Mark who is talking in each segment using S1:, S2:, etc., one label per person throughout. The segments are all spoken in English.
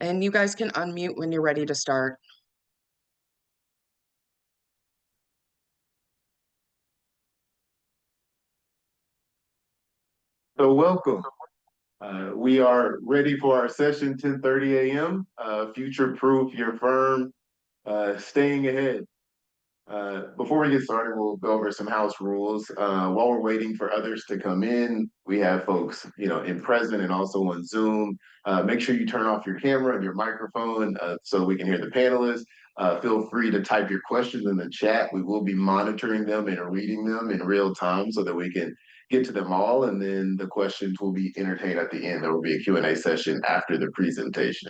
S1: And you guys can unmute when you're ready to start.
S2: So welcome. We are ready for our session, 10:30 a.m. Future Proof Your Firm, Staying Ahead. Before we get started, we'll go over some house rules. While we're waiting for others to come in, we have folks, in present and also on Zoom. Make sure you turn off your camera and your microphone so we can hear the panelists. Feel free to type your questions in the chat. We will be monitoring them and reading them in real time so that we can get to them all. And then the questions will be entertained at the end. There will be a Q&A session after the presentation.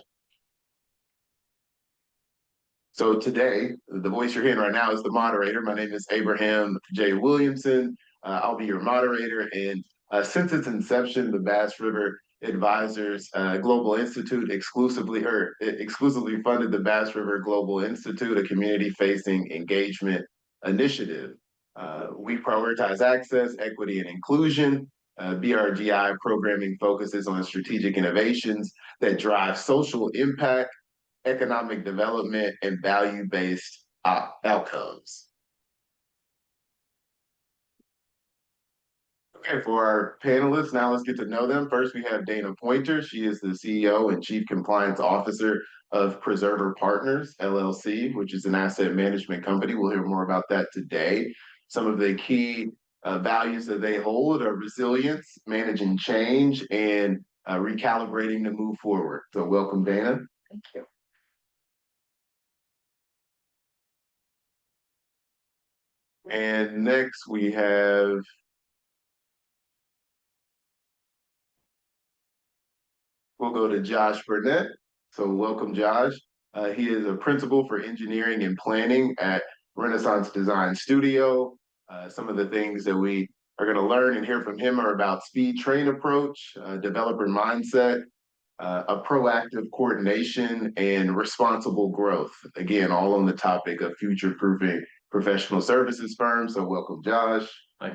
S2: So today, the voice you're hearing right now is the moderator. My name is Abraham J. Williamson. I'll be your moderator. And since its inception, the Bass River Advisors Global Institute exclusively funded the Bass River Global Institute, a community-facing engagement initiative. We prioritize access, equity, and inclusion. BRgi programming focuses on strategic innovations that drive social impact, economic development, and value-based outcomes. Okay, for our panelists, now let's get to know them. First, we have Dana Pointer. She is the CEO and Chief Compliance Officer of Preserver Partners, LLC, which is an asset management company. We'll hear more about that today. Some of the key values that they hold are resilience, managing change, and recalibrating to move forward. So welcome, Dana.
S1: Thank you.
S2: And next we'll go to Josh Burnett. So welcome, Josh. He is a principal for engineering and planning at Renaissance Design Studio. Some of the things that we are going to learn and hear from him are about speed train approach, developer mindset, a proactive coordination, and responsible growth. Again, all on the topic of future-proofing professional services firms. So welcome, Josh.
S3: Hi.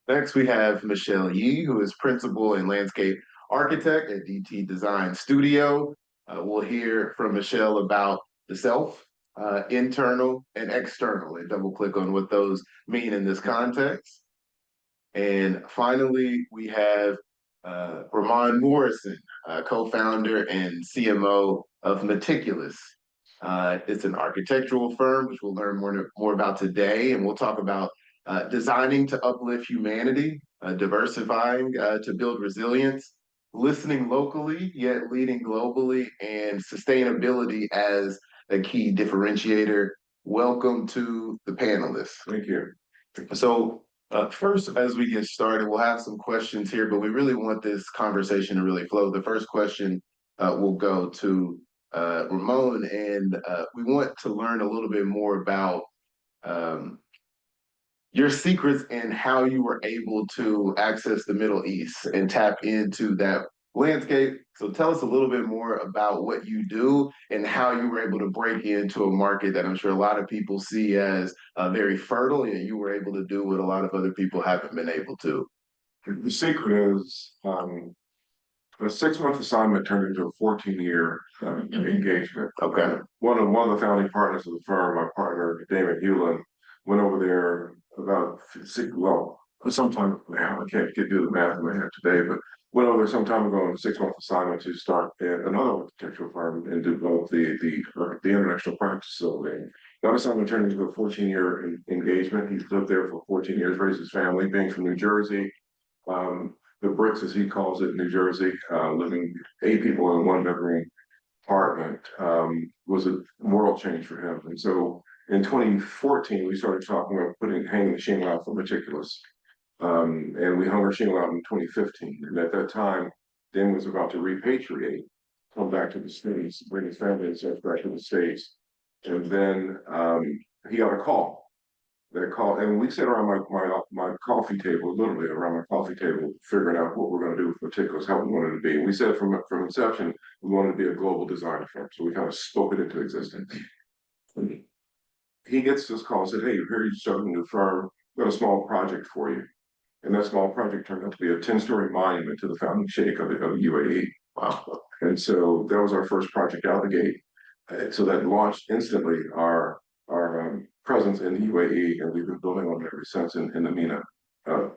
S2: Next, we have Michelle Yee, who is principal and landscape architect at DT Design Studio. We'll hear from Michelle about the self, internal, and external, and double click on what those mean in this context. And finally, we have Ramon Morrison, co-founder and CMO of Meticulous. It's an architectural firm, which we'll learn more about today, and we'll talk about designing to uplift humanity, diversifying to build resilience, listening locally yet leading globally, and sustainability as a key differentiator. Welcome to the panelists.
S3: Thank you.
S2: So first, as we get started, we'll have some questions here, but we really want this conversation to really flow. The first question will go to Ramon, and we want to learn a little bit more about your secrets and how you were able to access the Middle East and tap into that landscape. So tell us a little bit more about what you do and how you were able to break into a market that I'm sure a lot of people see as very fertile, and you were able to do what a lot of other people haven't been able to.
S3: The secret is a 6-month assignment turned into a 14-year engagement.
S2: Okay.
S3: One of the founding partners of the firm, my partner, David Hewlin, went over there sometime now. I can't do the math in my head today, but went over there some time ago on a 6-month assignment to start another architectural firm and develop the international practice facility. That assignment turned into a 14-year engagement. He's lived there for 14 years, raised his family, being from New Jersey. The bricks, as he calls it, New Jersey, living 8 people in a 1-bedroom apartment, was a world change for him. And so in 2014, we started talking about hanging the shingle out for Meticulous. And we hung our shingle out in 2015. And at that time, Dan was about to repatriate, come back to the States, bring his family and stuff back to the States. And then he got a call. And we sat around my coffee table, literally around my coffee table, figuring out what we're going to do with Meticulous, how we wanted to be. And we said from inception, we wanted to be a global design firm. So we kind of spoke it into existence. And he gets this call and said, "Hey, here you're starting a new firm. We've got a small project for you." And that small project turned out to be a 10-story monument to the founding sheikh of the UAE.
S2: Wow.
S3: And so that was our first project out the gate. So that launched instantly our presence in the UAE, and we've been building on it ever since in the MENA,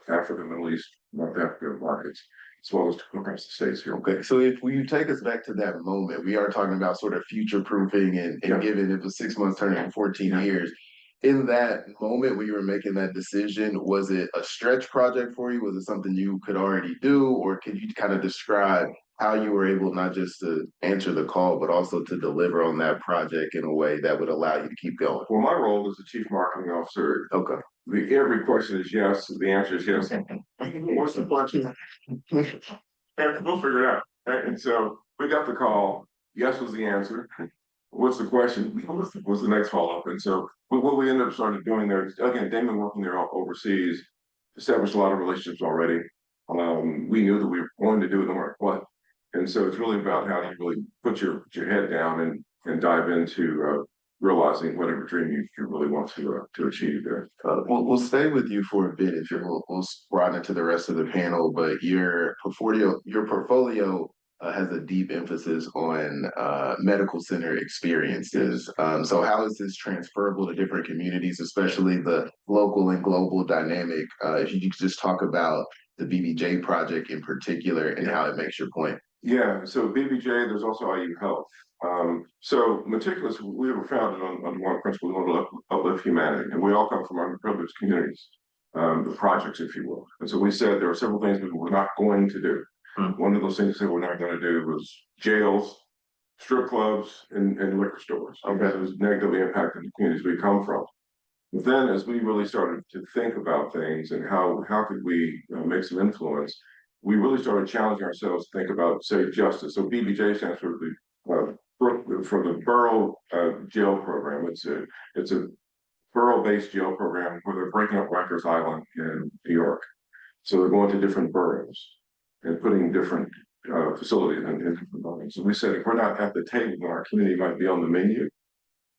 S3: Africa, Middle East, North Africa markets, as well as across the states here.
S2: Okay, so if you take us back to that moment, we are talking about sort of future proofing and given it was 6 months turning in 14 years. In that moment when you were making that decision, was it a stretch project for you? Was it something you could already do, or could you kind of describe how you were able not just to answer the call, but also to deliver on that project in a way that would allow you to keep going?
S3: Well, my role as the chief marketing officer,
S2: Okay.
S3: every question is yes. The answer is yes. What's the question? And we'll figure it out. Right? And so we got the call. Yes was the answer. What's the question? Was the next follow up? And so what we ended up started doing there, again, Damon working there overseas, established a lot of relationships already. We knew that we were going to do it no matter what. And so it's really about how you really put your head down and dive into realizing whatever dream you really want to achieve there.
S2: We'll stay with you for a bit if you're we'll broaden into the rest of the panel, but your portfolio has a deep emphasis on medical center experiences. So how is this transferable to different communities, especially the local and global dynamic? If you could just talk about the BBJ project in particular and how it makes your point.
S3: Yeah, so BBJ, there's also IU Health. So Meticulous, we were founded on one principle: we want to uplift humanity, and we all come from underprivileged communities, the projects, if you will. And so we said there are several things we were not going to do. One of those things that we're not going to do was jails, strip clubs, and liquor stores. Okay, it was negatively impacting the communities we come from. But then, as we really started to think about things and how could we make some influence, we really started challenging ourselves to think about, say, justice. So BBJ stands for the Borough Jail Program. It's a borough-based jail program where they're breaking up Rikers Island in New York. So they're going to different boroughs and putting different facilities in different buildings. So we said if we're not at the table, then our community might be on the menu.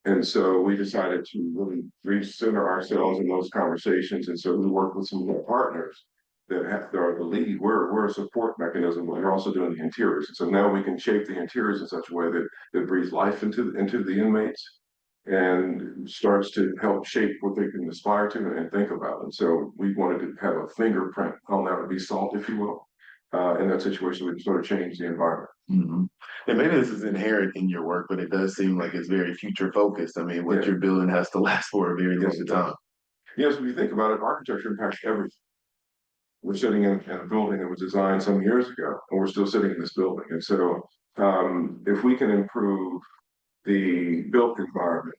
S3: And so we decided to really recenter ourselves in those conversations. And so we worked with some of our partners that are the lead. We're a support mechanism, but we're also doing the interiors. And so now we can shape the interiors in such a way that breathes life into the inmates and starts to help shape what they can aspire to and think about. And so we wanted to have a fingerprint on that would be salt, if you will. In that situation, we can sort of change the environment.
S2: Mm-hmm. And maybe this is inherent in your work, but it does seem like it's very future focused. I mean, what you're building has to last for a very long time.
S3: Yes, when you think about it, architecture impacts everything. We're sitting in a building that was designed some years ago, and we're still sitting in this building. And so, if we can improve the built environment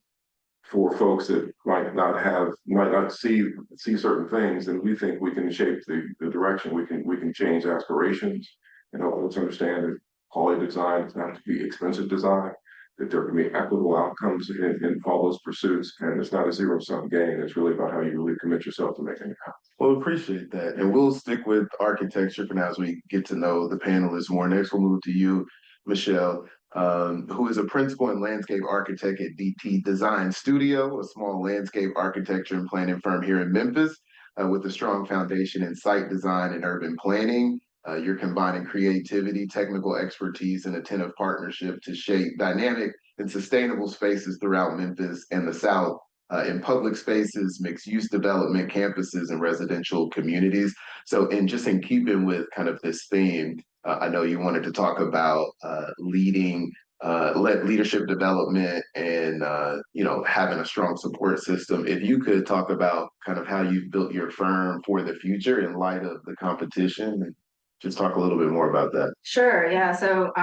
S3: for folks that might not see certain things, then we think we can shape the direction. We can change aspirations and help folks understand that quality design is not to be expensive design, that there can be equitable outcomes in all those pursuits, and it's not a zero-sum game. It's really about how you really commit yourself to making it happen.
S2: Well, appreciate that. And we'll stick with architecture for now as we get to know the panelists more. Next, we'll move to you, Michelle, who is a principal and landscape architect at DT Design Studio, a small landscape architecture and planning firm here in Memphis, with a strong foundation in site design and urban planning. You're combining creativity, technical expertise, and attentive partnership to shape dynamic and sustainable spaces throughout Memphis and the South. In public spaces, mixed use development, campuses, and residential communities. So, in keeping with kind of this theme, I know you wanted to talk about leadership development and having a strong support system. If you could talk about kind of how you've built your firm for the future in light of the competition, and just talk a little bit more about that.
S4: Sure. Yeah. So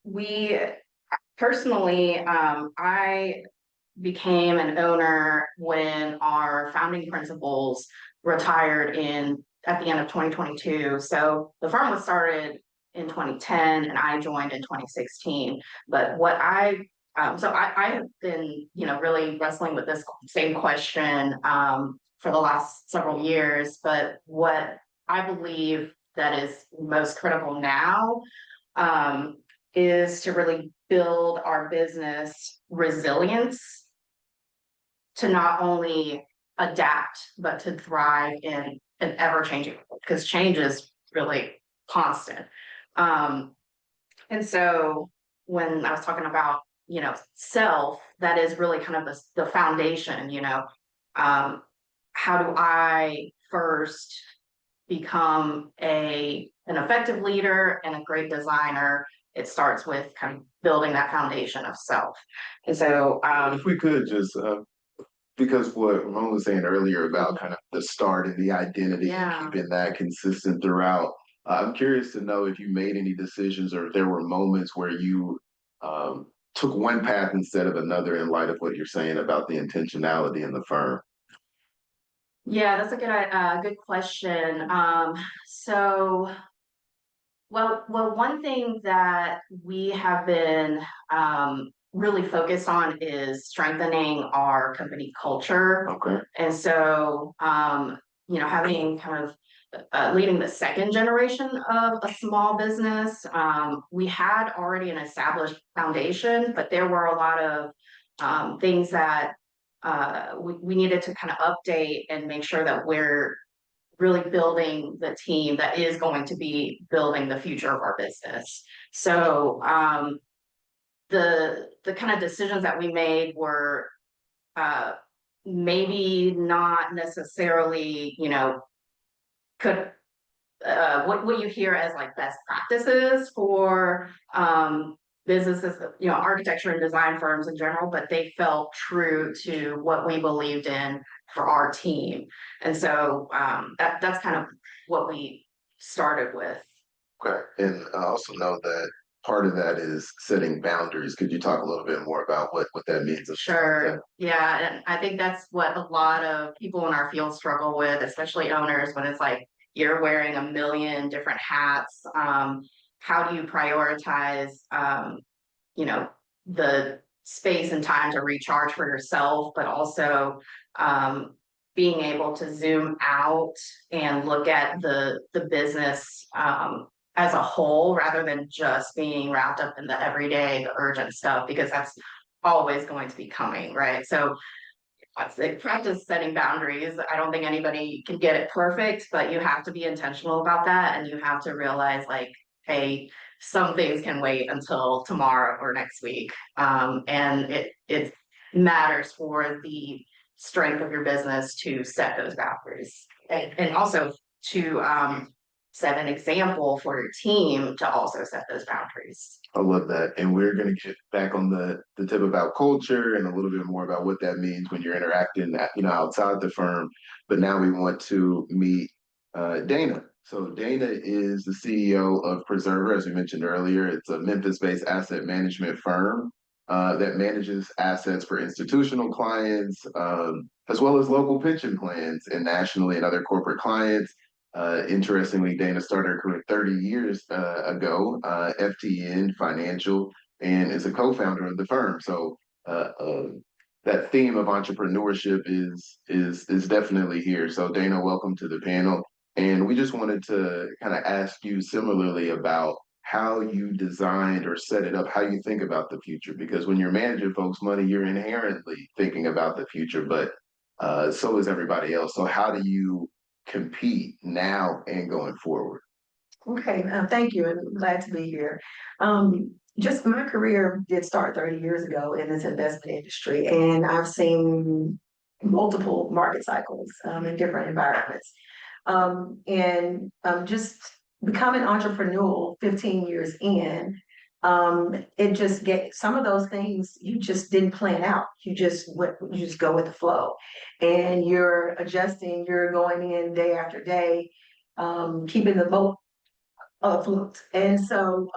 S4: we personally, I became an owner when our founding principals retired at the end of 2022. So the firm was started in 2010 and I joined in 2016. But I have been, really wrestling with this same question for the last several years. But what I believe that is most critical now is to really build our business resilience to not only adapt, but to thrive in an ever-changing world, because change is really constant. And so when I was talking about, self, that is really kind of the foundation, how do I first become an effective leader and a great designer? It starts with kind of building that foundation of self. And so,
S2: If we could just, because what Ramon was saying earlier about kind of the start and the identity and
S4: yeah.
S2: keeping that consistent throughout, I'm curious to know if you made any decisions or if there were moments where you took one path instead of another in light of what you're saying about the intentionality in the firm.
S4: Yeah, that's a good question. So one thing that we have been really focused on is strengthening our company culture.
S2: Okay.
S4: And so, having kind of leading the second generation of a small business, we had already an established foundation, but there were a lot of things that we needed to kind of update and make sure that we're really building the team that is going to be building the future of our business. So the kind of decisions that we made were uh, maybe not necessarily, could what you hear as like best practices for businesses, architecture and design firms in general, but they felt true to what we believed in for our team. And so that's kind of what we started with.
S2: Okay. And I also know that part of that is setting boundaries. Could you talk a little bit more about what that means?
S4: Sure. Yeah. And I think that's what a lot of people in our field struggle with, especially owners, when it's like you're wearing a million different hats. How do you prioritize, you know, the space and time to recharge for yourself, but also being able to zoom out and look at the business as a whole rather than just being wrapped up in the everyday, the urgent stuff, because that's always going to be coming, right? So I'd say practice setting boundaries. I don't think anybody can get it perfect, but you have to be intentional about that. And you have to realize like, hey, some things can wait until tomorrow or next week. And it matters for the strength of your business to set those boundaries and also to set an example for your team to also set those boundaries.
S2: I love that. And we're going to get back on the tip about culture and a little bit more about what that means when you're interacting, outside the firm. But now we want to meet Dana. So Dana is the CEO of Preserver, as we mentioned earlier. It's a Memphis-based asset management firm that manages assets for institutional clients, as well as local pension plans and nationally and other corporate clients. Interestingly, Dana started her career 30 years ago, FTN Financial, and is a co-founder of the firm. So that theme of entrepreneurship is definitely here. So Dana, welcome to the panel. And we just wanted to kind of ask you similarly about how you designed or set it up, how you think about the future. Because when you're managing folks' money, you're inherently thinking about the future, but so is everybody else. So how do you compete now and going forward?
S5: Okay, thank you, and I'm glad to be here. Just my career did start 30 years ago in this investment industry, and I've seen multiple market cycles in different environments. Just becoming entrepreneurial 15 years in, it just get some of those things you just didn't plan out. You just go with the flow, and you're adjusting. You're going in day after day, keeping the boat afloat. And so,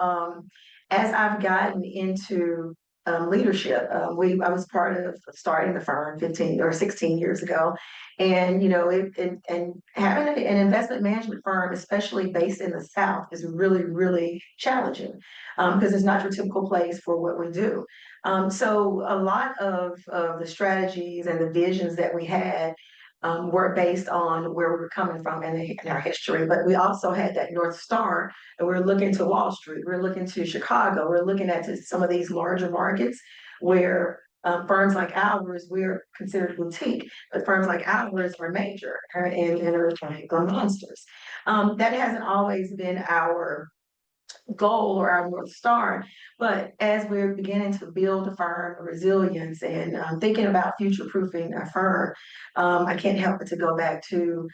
S5: as I've gotten into leadership, I was part of starting the firm 15 or 16 years ago, and and having an investment management firm, especially based in the South, is really really challenging because it's not your typical place for what we do. So a lot of the strategies and the visions that we had were based on where we were coming from in our history, but we also had that North Star, and we're looking to Wall Street, we're looking to Chicago, we're looking at some of these larger markets where firms like ours, we're considered boutique, but firms like ours are major and are monsters. That hasn't always been our goal or our North Star. But as we're beginning to build a firm, resilience, and thinking about future proofing our firm, I can't help but to go back to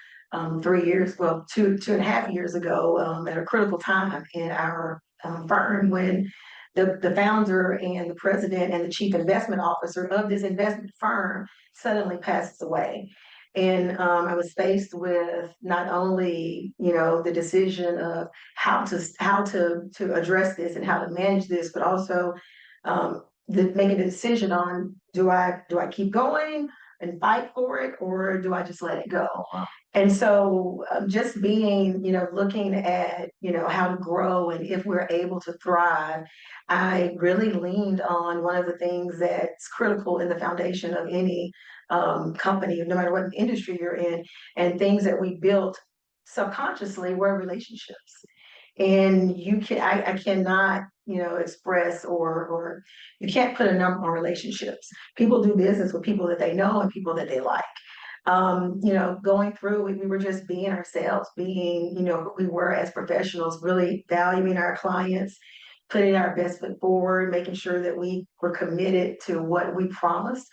S5: 3 years, well, 2.5 years ago, at a critical time in our firm when the founder and the president and the chief investment officer of this investment firm suddenly passes away. And I was faced with not only, the decision of how to address this and how to manage this, but also making a decision on do I keep going and fight for it, or do I just let it go? And so just being, looking at, how to grow and if we're able to thrive, I really leaned on one of the things that's critical in the foundation of any company, no matter what industry you're in, and things that we built subconsciously were relationships. And I cannot, express or you can't put a number on relationships. People do business with people that they know and people that they like. Going through, we were just being ourselves, being, who we were as professionals, really valuing our clients, putting our best foot forward, making sure that we were committed to what we promised.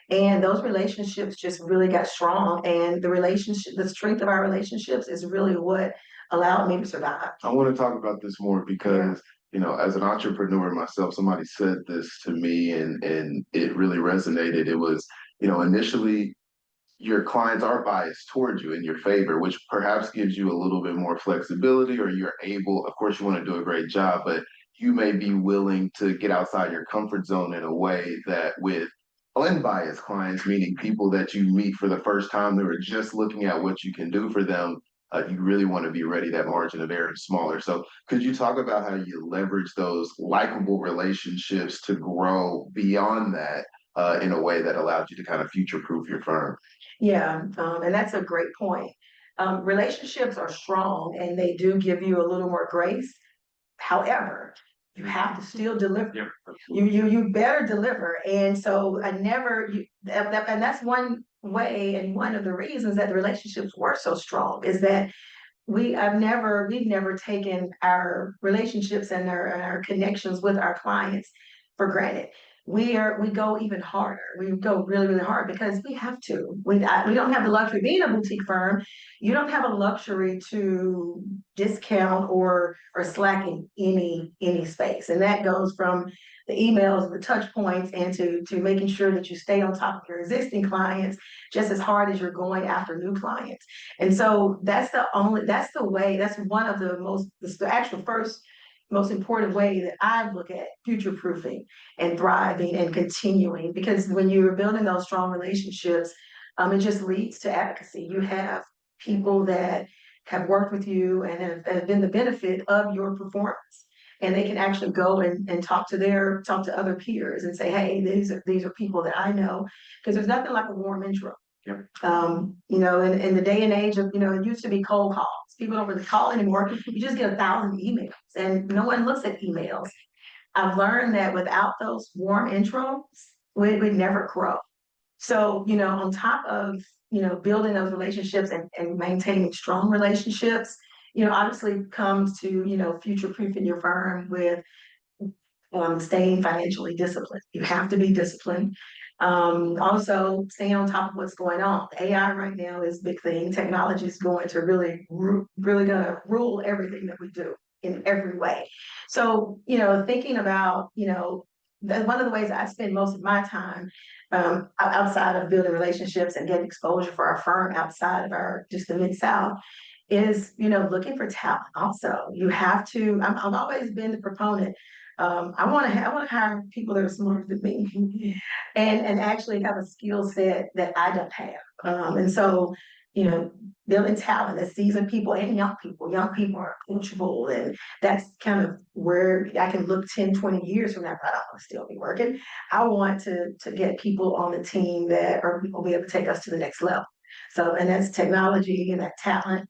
S5: And those relationships just really got strong. And the strength of our relationships is really what allowed me to survive.
S2: I want to talk about this more because, as an entrepreneur myself, somebody said this to me and it really resonated. It was, initially your clients are biased towards you in your favor, which perhaps gives you a little bit more flexibility, or you're able, of course, you want to do a great job, but you may be willing to get outside your comfort zone in a way that with unbiased clients, meaning people that you meet for the first time, they were just looking at what you can do for them. You really want to be ready. That margin of error is smaller. So, could you talk about how you leverage those likable relationships to grow beyond that in a way that allowed you to kind of future proof your firm?
S5: Yeah, and that's a great point. Relationships are strong and they do give you a little more grace. However, you have to still deliver.
S3: Yeah,
S5: You better deliver. And so I never and that's one way and one of the reasons that the relationships were so strong is that we've never taken our relationships and our connections with our clients for granted. We go even harder. We go really, really hard because we have to. We don't have the luxury being a boutique firm. You don't have a luxury to discount or slack in any space. And that goes from the emails, the touch points, and to making sure that you stay on top of your existing clients just as hard as you're going after new clients. And so that's the way, that's one of the actual first most important way that I look at future proofing and thriving and continuing. Because when you're building those strong relationships, it just leads to advocacy. You have people that have worked with you and have been the benefit of your performance. And they can actually go and talk to other peers and say, hey, these are people that I know. Because there's nothing like a warm intro.
S3: Yep.
S5: In the day and age of, it used to be cold calls. People don't really call anymore. You just get 1,000 emails and no one looks at emails. I've learned that without those warm intros, we'd never grow. So, on top of, building those relationships and maintaining strong relationships, obviously comes to, future proofing your firm with staying financially disciplined. You have to be disciplined. Also, staying on top of what's going on. AI right now is a big thing. Technology is going to really going to rule everything that we do in every way. So, thinking about, one of the ways I spend most of my time outside of building relationships and getting exposure for our firm outside of just the Mid-South is, looking for talent. Also, you have to. I've always been the proponent. I want to hire people that are smarter than me, and actually have a skill set that I don't have. And so, building talent, that seasoned people and young people. Young people are coachable, and that's kind of where I can look 10, 20 years from now. But I don't want to still be working. I want to get people on the team that will be able to take us to the next level. So, and that's technology and that talent,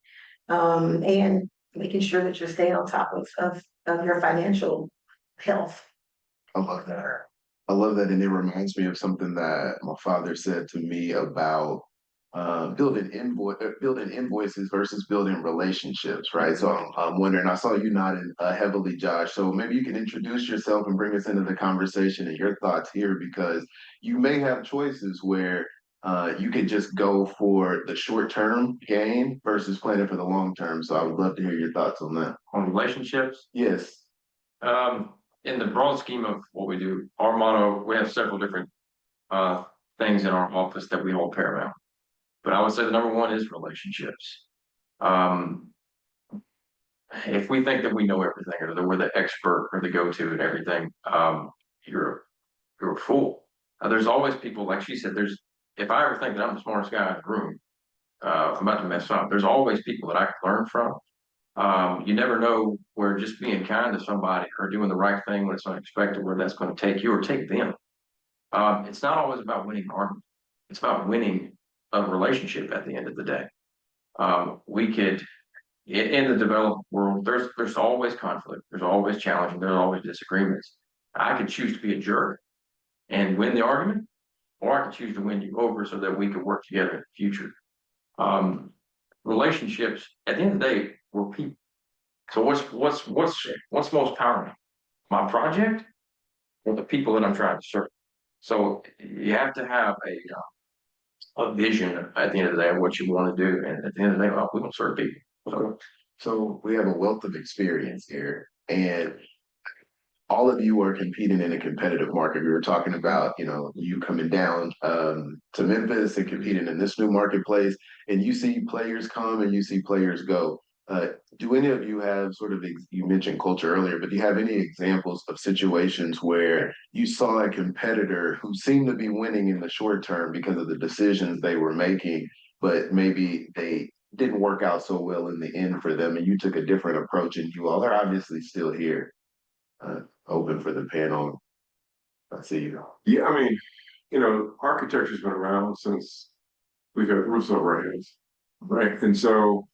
S5: and making sure that you're staying on top of your financial health.
S2: I love that. I love that. And it reminds me of something that my father said to me about building invoices versus building relationships, right? So I'm wondering, I saw you nodding heavily, Josh. So maybe you can introduce yourself and bring us into the conversation and your thoughts here, because you may have choices where you could just go for the short term gain versus planning for the long term. So I would love to hear your thoughts on that.
S6: On relationships.
S2: Yes.
S6: In the broad scheme of what we do, our motto, we have several different things in our office that we hold paramount. But I would say the number one is relationships. Um, if we think that we know everything or that we're the expert or the go-to and everything, you're you're a fool. There's always people, like she said, if I ever think that I'm the smartest guy in the room, I'm about to mess up. There's always people that I can learn from. You never know where just being kind to somebody or doing the right thing when it's unexpected, where that's going to take you or take them. It's not always about winning an argument. It's about winning a relationship at the end of the day. We could, in the developed world, there's always conflict. There's always challenging. There's always disagreements. I could choose to be a jerk and win the argument, or I could choose to win you over so that we could work together in the future. Relationships, at the end of the day, we're people. So what's most powerful? My project or the people that I'm trying to serve? So you have to have a vision at the end of the day of what you want to do, and at the end of the day, well, we want to serve people.
S2: Okay. So we have a wealth of experience here, and all of you are competing in a competitive market. We were talking about, you coming down to Memphis and competing in this new marketplace, and you see players come and you see players go. Do any of you have you mentioned culture earlier, but do you have any examples of situations where you saw a competitor who seemed to be winning in the short term because of the decisions they were making, but maybe they didn't work out so well in the end for them, and you took a different approach, and you all are obviously still here? Open for the panel. I see you.
S3: Yeah, I mean, architecture's been around since we've had roofs over our heads, right? And so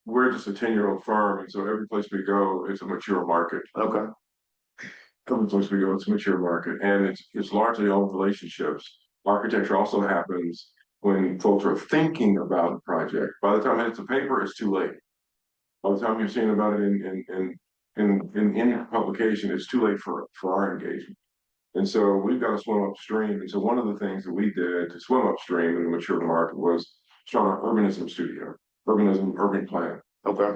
S3: we're just a 10-year-old firm, and so every place we go, it's a mature market.
S2: Okay.
S3: Every place we go, it's a mature market, and it's largely all relationships. Architecture also happens when folks are thinking about a project. By the time it hits the paper, it's too late. By the time you're seeing about it in publication, it's too late for our engagement. And so we've got to swim upstream. And so one of the things that we did to swim upstream in the mature market was start an urbanism studio, urban plan.
S2: Okay.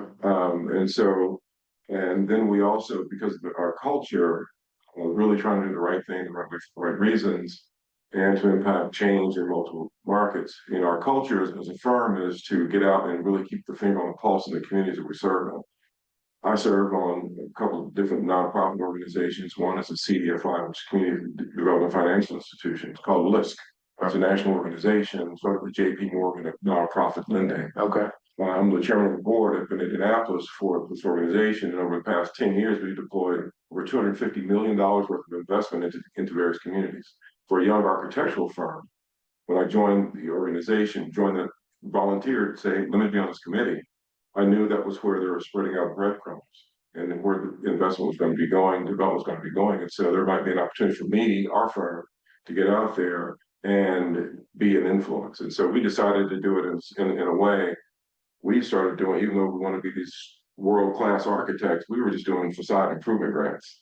S3: And then we also, because of our culture, really trying to do the right thing, the right way, for the right reasons, and to impact change in multiple markets. Our culture as a firm is to get out and really keep the finger on the pulse in the communities that we serve in. I serve on a couple of different nonprofit organizations. One is a CDFI, which is Community Development Financial Institution. It's called LISC. It's a national organization, sort of the JP Morgan of nonprofit lending.
S2: Okay.
S3: I'm the chairman of the board up in Indianapolis for this organization, and over the past 10 years, we deployed over $250 million worth of investment into various communities. For a young architectural firm, when I joined the organization, volunteered to say, let me be on this committee, I knew that was where they were spreading out breadcrumbs and where the investment was going to be going, development was going to be going. And so there might be an opportunity for me, our firm, to get out there and be an influence. And so we decided to do it in a way we started doing, even though we want to be these world-class architects, we were just doing facade improvement grants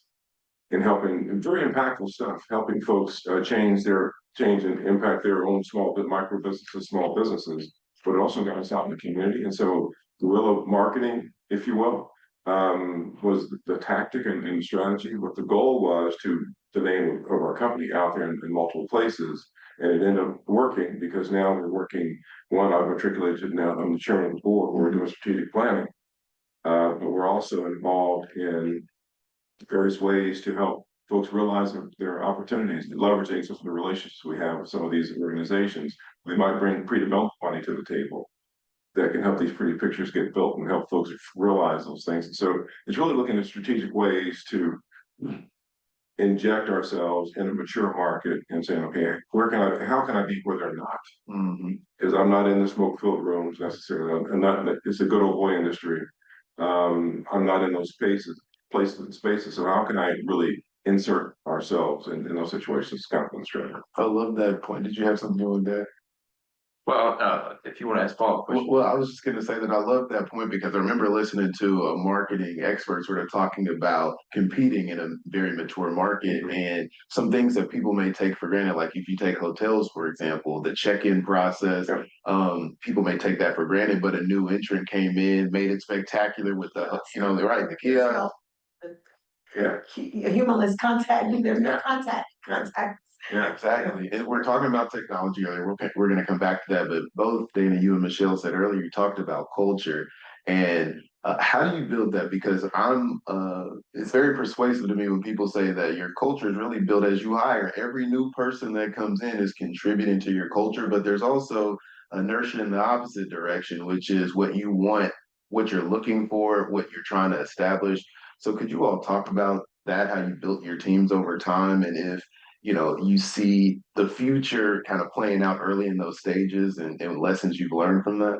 S3: and helping, very impactful stuff, helping folks change and impact their own micro businesses, small businesses, but it also got us out in the community. And so guerrilla marketing, if you will, was the tactic and the strategy, but the goal was to the name of our company out there in multiple places. And it ended up working because now we're working, one, I've matriculated now, I'm the chairman of the board, we're doing strategic planning, but we're also involved in various ways to help folks realize their opportunities, leveraging some of the relationships we have with some of these organizations. We might bring pre-development money to the table that can help these pretty pictures get built and help folks realize those things. And so it's really looking at strategic ways to inject ourselves in a mature market and saying, okay, how can I be where they're not? Because I'm not in the smoke-filled rooms necessarily. It's a good old boy industry. I'm not in those places. So how can I really insert ourselves in those situations? It's kind of the strategy.
S2: I love that point. Did you have something with that?
S6: Well, if you want to ask Paul a question.
S2: Well, I was just gonna say that I love that point because I remember listening to a marketing expert sort of talking about competing in a very mature market and some things that people may take for granted. Like if you take hotels, for example, the check-in process, people may take that for granted, but a new entrant came in, made it spectacular with the, right, the kiosk.
S3: Yeah,
S5: Humanless contact, there's no contact.
S2: Yeah, exactly. And we're talking about technology earlier. We're going to come back to that. But both Dana, you and Michelle said earlier, you talked about culture and how do you build that? Because it's very persuasive to me when people say that your culture is really built as you hire. Every new person that comes in is contributing to your culture, but there's also inertia in the opposite direction, which is what you want, what you're looking for, what you're trying to establish. So could you all talk about that, how you built your teams over time, and if you see the future kind of playing out early in those stages and lessons you've learned from that?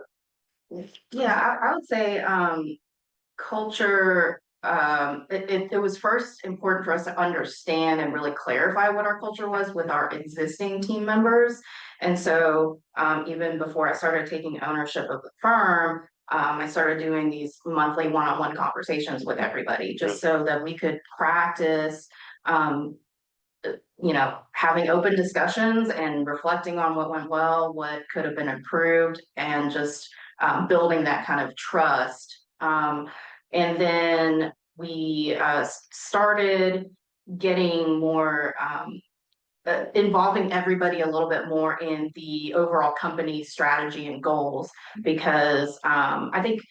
S4: Yeah, I would say culture, it was first important for us to understand and really clarify what our culture was with our existing team members. And so even before I started taking ownership of the firm, I started doing these monthly one-on-one conversations with everybody just so that we could practice having open discussions and reflecting on what went well, what could have been improved, and just building that kind of trust. And then we started getting more involving everybody a little bit more in the overall company strategy and goals, because I think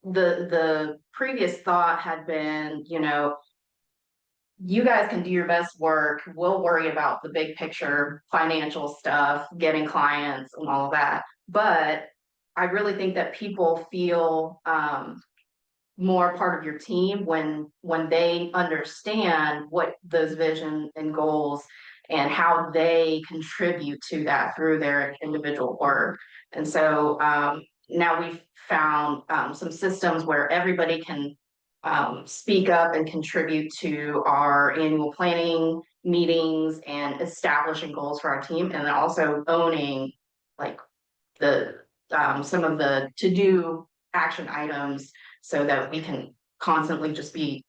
S4: the previous thought had been, you guys can do your best work. We'll worry about the big picture, financial stuff, getting clients and all of that. But I really think that people feel more part of your team when they understand what those vision and goals and how they contribute to that through their individual work. And so now we've found some systems where everybody can speak up and contribute to our annual planning meetings and establishing goals for our team, and then also owning like the some of the to-do action items so that we can constantly just be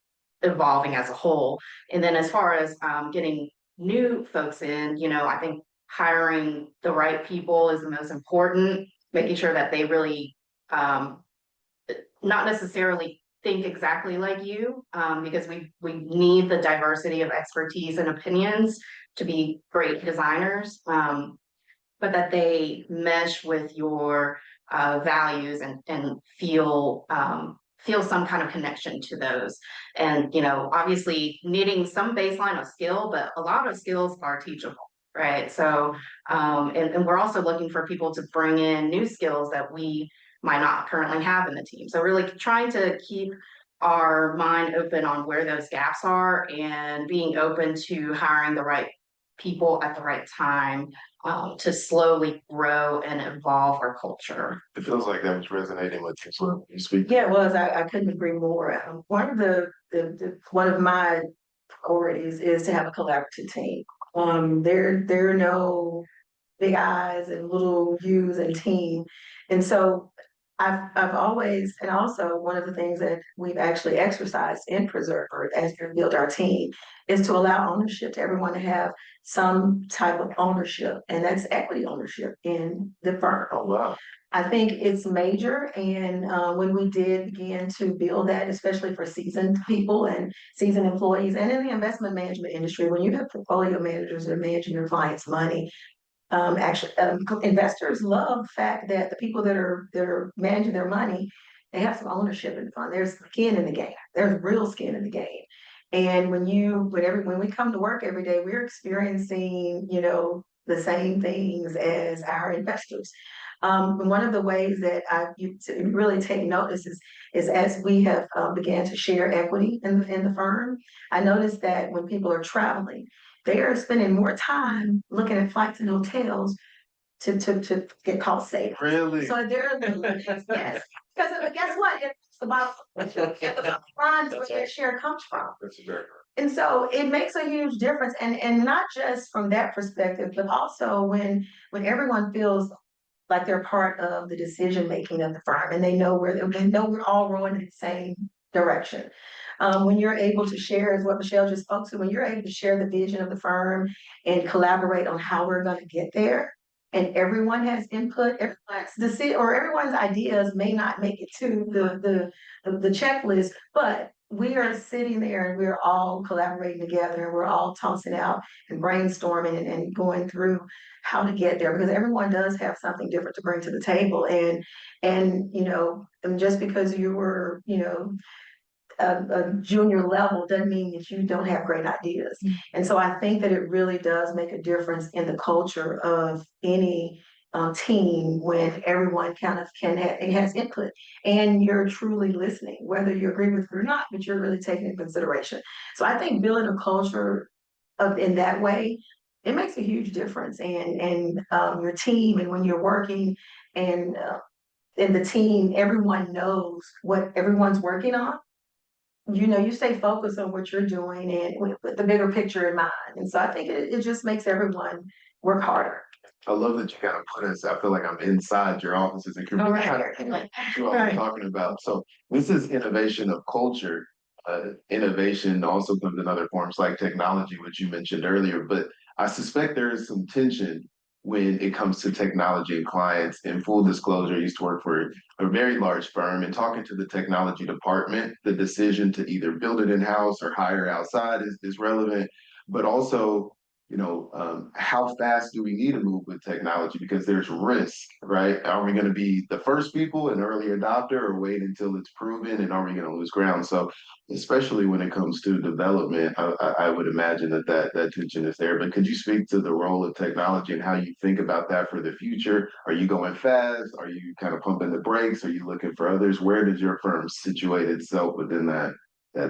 S4: evolving as a whole. And then as far as getting new folks in, I think hiring the right people is the most important, making sure that they really not necessarily think exactly like you, because we need the diversity of expertise and opinions to be great designers, but that they mesh with your values and feel some kind of connection to those. And obviously needing some baseline of skill, but a lot of skills are teachable. Right. So and we're also looking for people to bring in new skills that we might not currently have in the team. So really trying to keep our mind open on where those gaps are and being open to hiring the right people at the right time to slowly grow and evolve our culture.
S2: It feels like that was resonating with you. So you speak.
S5: Yeah, it was. I couldn't agree more. One of one of my priorities is to have a collaborative team. There are no big I's and little U's and team. And so I've always, and also one of the things that we've actually exercised in Preserver as we build our team is to allow ownership, to everyone to have some type of ownership, and that's equity ownership in the firm.
S2: Oh, wow.
S5: I think it's major, and when we did begin to build that, especially for seasoned people and seasoned employees, and in the investment management industry, when you have portfolio managers that are managing your clients' money, investors love the fact that the people that are managing their money, they have some ownership in the fund. There's skin in the game. There's real skin in the game. And when we come to work every day, we're experiencing, the same things as our investors. One of the ways that you really take notice is as we have began to share equity in the firm. I noticed that when people are traveling, they are spending more time looking at flights and hotels to get cost savings.
S2: Really?
S5: So they're yes, because guess what? It's about the funds where their share comes from.
S3: that's very.
S5: And so it makes a huge difference, and not just from that perspective, but also when everyone feels like they're part of the decision making of the firm, and they know we're all rowing in the same direction. When you're able to share, is what Michelle just spoke to, when you're able to share the vision of the firm and collaborate on how we're going to get there, and everyone has input, everyone's decision or everyone's ideas may not make it to the checklist, but we are sitting there and we're all collaborating together and we're all tossing out and brainstorming and going through how to get there, because everyone does have something different to bring to the table. And and just because you were, a junior level doesn't mean that you don't have great ideas. And so I think that it really does make a difference in the culture of any team when everyone kind of has input and you're truly listening, whether you agree with it or not, but you're really taking into consideration. So I think building a culture of in that way, it makes a huge difference. And your team, and when you're working and in the team, everyone knows what everyone's working on. You stay focused on what you're doing and with the bigger picture in mind. And so I think it just makes everyone work harder.
S2: I love that you kind of put us. I feel like I'm inside your offices and
S5: All
S2: kind
S5: right.
S2: of what I'm talking about. So this is innovation of culture. Innovation also comes in other forms like technology, which you mentioned earlier. But I suspect there is some tension when it comes to technology and clients. In full disclosure, I used to work for a very large firm, and talking to the technology department, the decision to either build it in-house or hire outside is relevant, but also how fast do we need to move with technology? Because there's risk, right? Are we going to be the first people, an early adopter, or wait until it's proven? And are we going to lose ground? So, especially when it comes to development, I would imagine that tension is there. But could you speak to the role of technology and how you think about that for the future? Are you going fast? Are you kind of pumping the brakes? Are you looking for others? Where does your firm situate itself within that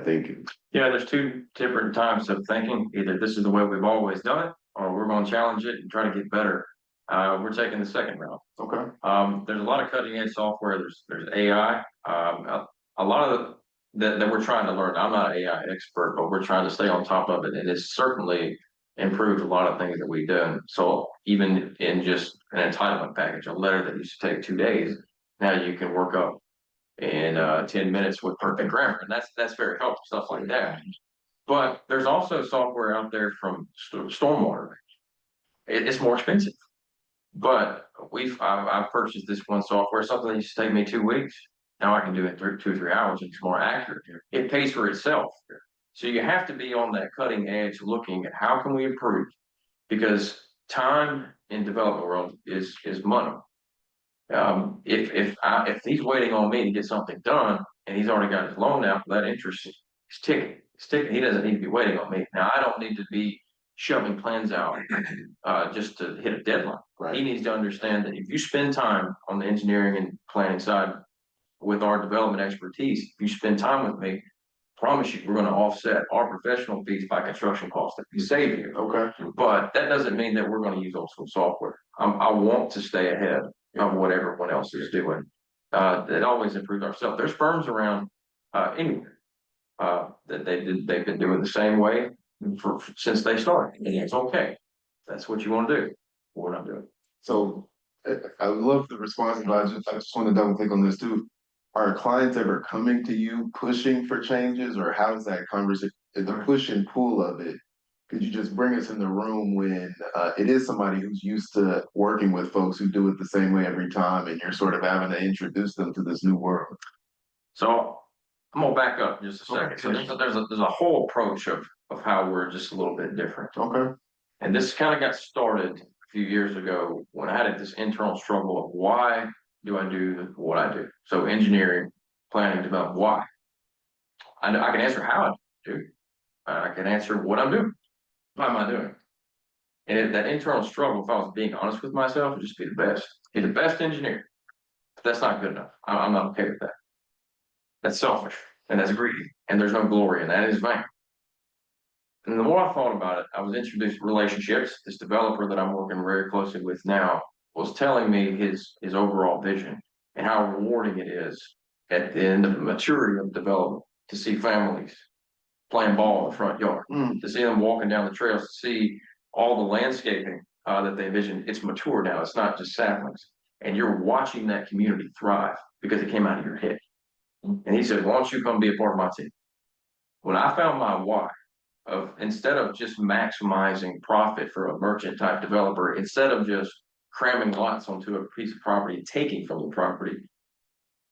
S2: thinking?
S6: Yeah, there's two different types of thinking. Either this is the way we've always done it, or we're going to challenge it and try to get better. We're taking the second route.
S2: Okay.
S6: There's a lot of cutting edge software. There's AI. A lot of that we're trying to learn. I'm not an AI expert, but we're trying to stay on top of it, and it's certainly improved a lot of things that we've done. So even in just an entitlement package, a letter that used to take 2 days, now you can work up in 10 minutes with perfect grammar, and that's very helpful, stuff like that. But there's also software out there from stormwater. It's more expensive, but I've purchased this one software, something that used to take me 2 weeks. Now I can do it in 2 or 3 hours. It's more accurate. It pays for itself. So you have to be on that cutting edge, looking at how can we improve, because time in development world is money. If he's waiting on me to get something done and he's already got his loan out for that interest, it's ticking. It's ticking. He doesn't need to be waiting on me. Now I don't need to be shoving plans out just to hit a deadline.
S2: Right.
S6: He needs to understand that if you spend time on the engineering and planning side with our development expertise, if you spend time with me, promise you we're going to offset our professional fees by construction costs that we save you.
S2: Okay.
S6: But that doesn't mean that we're going to use old school software. I want to stay ahead of what everyone else is doing. That always improve ourselves. There's firms around anywhere that they've been doing the same way since they started, and it's okay. That's what you want to do. We're not doing.
S2: So I love the response, but I just want to double click on this too. Are clients ever coming to you pushing for changes, or how is that conversation, the push and pull of it? Could you just bring us in the room when it is somebody who's used to working with folks who do it the same way every time, and you're sort of having to introduce them to this new world?
S6: So I'm gonna back up just a second.
S2: Okay.
S6: So there's a whole approach of how we're just a little bit different.
S2: Okay.
S6: And this kind of got started a few years ago when I had this internal struggle of why do I do what I do? So engineering, planning, development, why? I can answer how I do. I can answer what I'm doing. Why am I doing it? And that internal struggle, if I was being honest with myself, would just be the best. Be the best engineer. But that's not good enough. I'm not okay with that. That's selfish and that's greedy. And there's no glory in that. It is vain. And the more I thought about it, I was introduced to relationships. This developer that I'm working very closely with now was telling me his overall vision and how rewarding it is at the end of the maturity of development to see families playing ball in the front yard, to see them walking down the trails, to see all the landscaping that they envisioned. It's mature now. It's not just saplings. and you're watching that community thrive because it came out of your head. And he said, why don't you come be a part of my team? When I found my why of instead of just maximizing profit for a merchant type developer, instead of just cramming lots onto a piece of property, taking from the property,